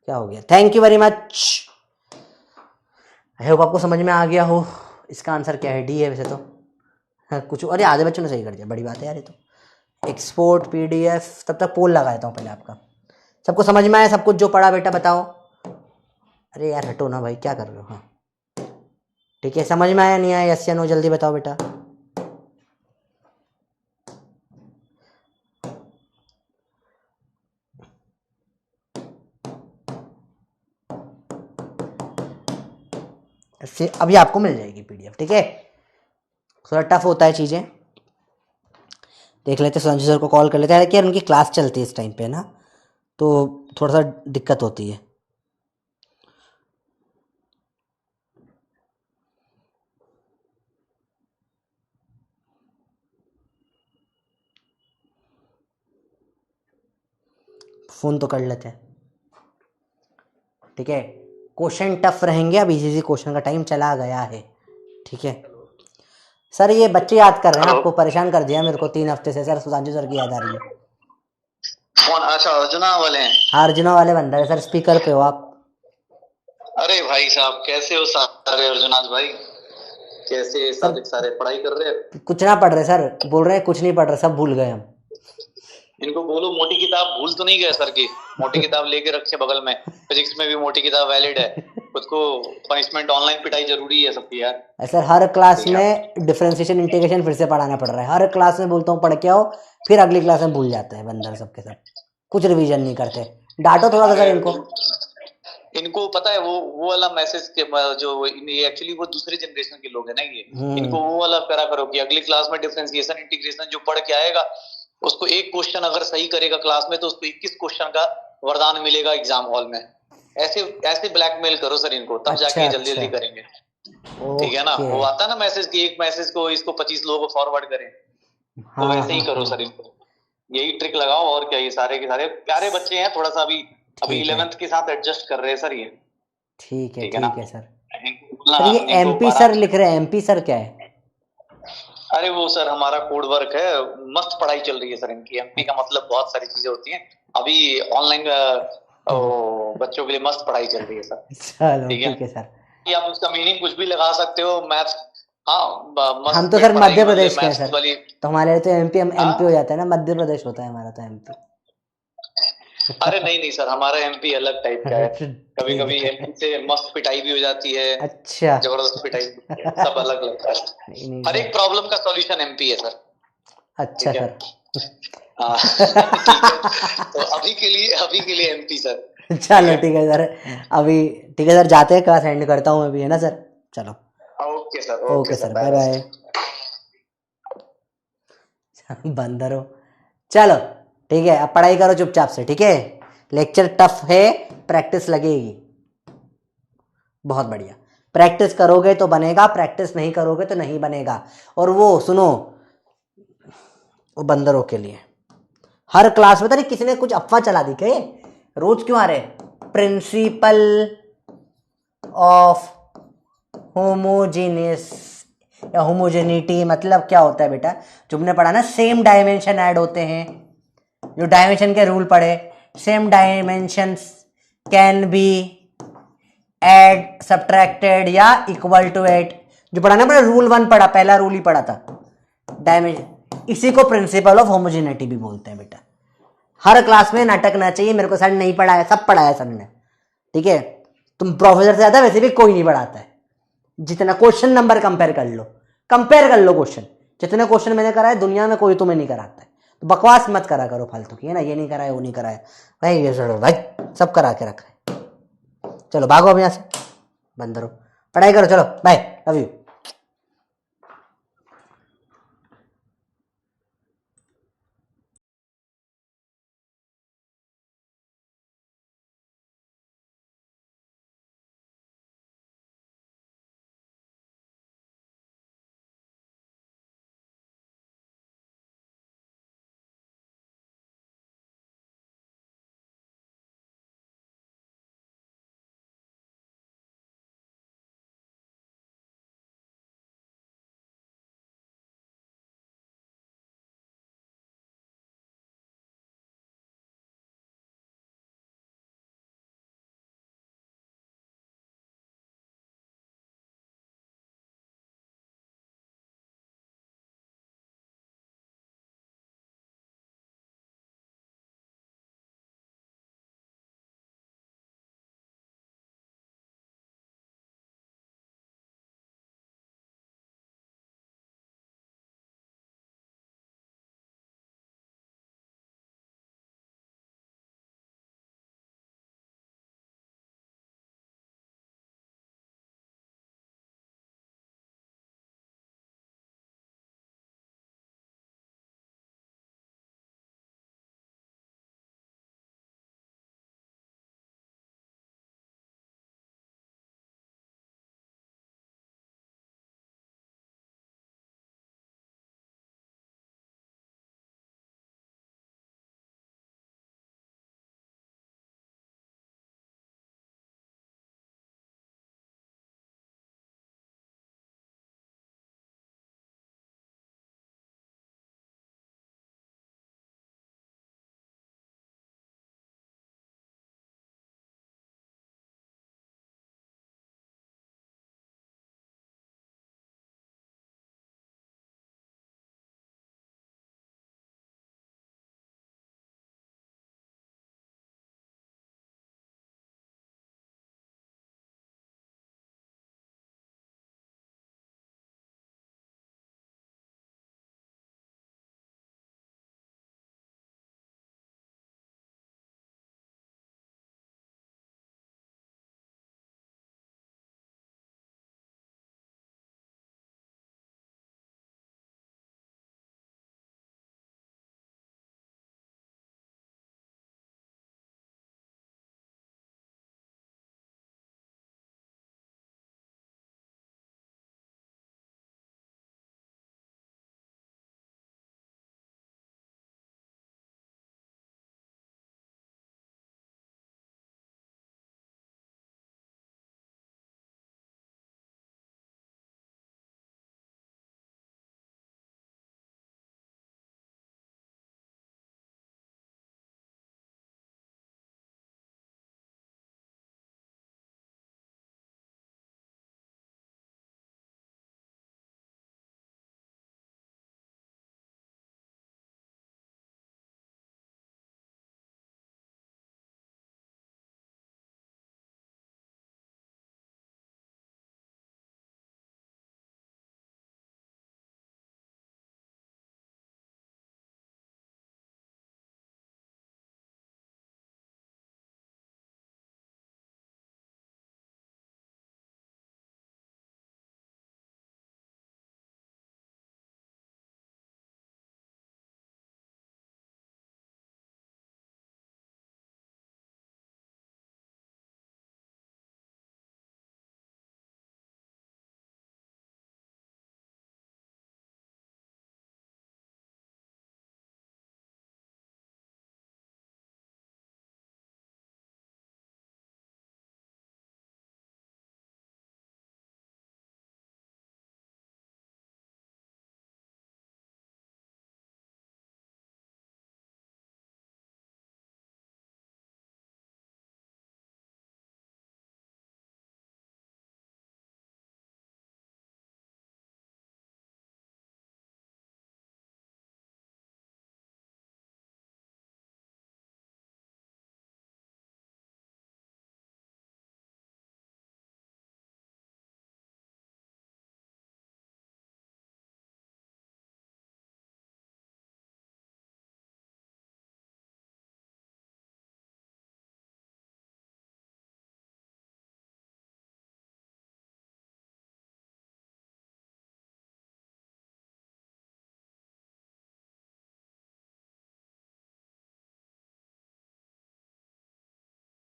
क्या हो गया। Thank you very much, I hope आपको समझ में आ गया हो। इसका आंसर क्या है, D है वैसे तो। हाँ, कुछ, अरे आधे बच्चों ने सही कर दिया, बड़ी बात है यार ये तो। एक्सपोर्ट PDF, तब तक पोल लगा देता हूँ पहले आपका। सबको समझ में आया सब कुछ जो पढ़ा बेटा, बताओ। अरे यार हटो ना भाई, क्या कर रहे हो। हाँ ठीक है, समझ में आया नहीं आया, यस या नो, जल्दी बताओ बेटा। अभी आपको मिल जाएगी PDF, ठीक है। थोड़ा टफ होता है चीज़ें, देख लेते हैं। संजू सर को कॉल कर लेते हैं कि यार उनकी क्लास चलती है इस टाइम पे ना, तो थोड़ा सा दिक्कत होती है। फ़ोन तो कर लेते हैं, ठीक है। क्वेश्चन टफ रहेंगे, अब इजी क्वेश्चन का टाइम चला गया है, ठीक है। सर ये बच्चे याद कर रहे हैं, आपको परेशान कर दिया मेरे को 3 हफ्ते से सर। सुधांशु सर की याद आ रही है। कौन? अच्छा, अर्जुना वाले हैं। हाँ, अर्जुना वाले बन रहे हैं सर, स्पीकर पे हो आप। अरे भाई साहब, कैसे हो सारे अर्जुनाथ भाई? कैसे सारे पढ़ाई कर रहे हैं? कुछ ना पढ़ रहे सर, बोल रहे हैं कुछ नहीं पढ़ रहे, सब भूल गए हम। इनको बोलो मोटी किताब भूल तो नहीं गए सर की। मोटी किताब लेके रखे बगल में, फिजिक्स में भी मोटी किताब वैलिड है। खुद को पनिशमेंट, ऑनलाइन पिटाई जरूरी है सबकी यार। सर हर क्लास में डिफरेंशिएशन इंटीग्रेशन फिर से पढ़ाना पड़ रहा है। हर क्लास में बोलता हूँ पढ़ के आओ, फिर अगली क्लास में भूल जाते हैं बंदर सबके सब, कुछ रिवीजन नहीं करते। डांटो थोड़ा सा सर इनको पता है वो वाला मैसेज के जो एक्चुअली वो दूसरे जनरेशन के लोग हैं ना ये। इनको वो वाला करा करो कि अगली क्लास में डिफरेंशिएशन इंटीग्रेशन जो पढ़ के आएगा, उसको एक क्वेश्चन अगर सही करेगा क्लास में तो उसको 21 क्वेश्चन का वरदान मिलेगा एग्जाम हॉल में। ऐसे ब्लैकमेल करो सर इनको, तब जाके जल्दी जल्दी करेंगे, ठीक है ना। वो आता है ना मैसेज की, एक मैसेज को इसको 25 लोगों को फॉरवर्ड करें, तो वैसे ही करो सर इनको। यही ट्रिक लगाओ, और क्या। ये सारे के सारे प्यारे बच्चे हैं, थोड़ा सा अभी 11th के साथ एडजस्ट कर रहे हैं सर ये। ठीक है सर। सर ये MP सर लिख रहे हैं, MP सर क्या है? अरे वो सर हमारा कोड वर्क है, मस्त पढ़ाई चल रही है सर इनकी। MP का मतलब बहुत सारी चीजें होती हैं। अभी ऑनलाइन बच्चों के लिए मस्त पढ़ाई चल रही है सर। चलो ठीक है सर। आप उसका मीनिंग कुछ भी लगा सकते हो, मैथ्स। हाँ, हम तो सर मध्य प्रदेश के हैं सर, तो हमारे तो MP हो जाता है ना, मध्य प्रदेश होता है हमारा तो MP। अरे नहीं सर, हमारा MP अलग टाइप का है। कभी कभी MP से मस्त पिटाई भी हो जाती है। अच्छा, जबरदस्त पिटाई, सब अलग लगता है। हर एक प्रॉब्लम का सॉल्यूशन MP है सर। अच्छा सर। तो अभी के लिए MP सर। चलो ठीक है सर, अभी ठीक है सर, जाते हैं, क्लास एंड करता हूँ अभी, है ना सर। चलो ओके सर, बाय बाय। बंदर हो, चलो ठीक है, अब पढ़ाई करो चुपचाप से, ठीक है। लेक्चर टफ है, प्रैक्टिस लगेगी। बहुत बढ़िया, प्रैक्टिस करोगे तो बनेगा, प्रैक्टिस नहीं करोगे तो नहीं बनेगा। और वो सुनो, वो बंदरों के लिए हर क्लास में, किसी ने कुछ अफवाह चला दी क्या? रोज क्यों आ रहे? प्रिंसिपल ऑफ होमोजीनियस या होमोजेनिटी मतलब क्या होता है बेटा? जो हमने पढ़ा ना, सेम डायमेंशन ऐड होते हैं, जो डायमेंशन के रूल पढ़े, same dimensions can be add subtracted या इक्वल टू 8, जो पढ़ा ना, रूल 1 पढ़ा, पहला रूल ही पढ़ा था, डायमेंशन। इसी को प्रिंसिपल ऑफ होमोजेनिटी भी बोलते हैं बेटा। हर क्लास में नाटक ना चाहिए, मेरे को सर नहीं पढ़ाया, सब पढ़ाया सर ने, ठीक है। तुम प्रोफेसर से ज्यादा वैसे भी कोई नहीं पढ़ाता है। जितना क्वेश्चन नंबर कंपेयर कर लो क्वेश्चन, जितने क्वेश्चन मैंने कराए दुनिया में कोई तुम्हें नहीं कराता है। तो बकवास मत करा करो फालतू की, है ना। ये नहीं कराया, वो नहीं कराया, भाई ये भाई सब करा के रखा है। चलो भागो अब यहाँ से, बंदरो, पढ़ाई करो, चलो बाय, लव यू।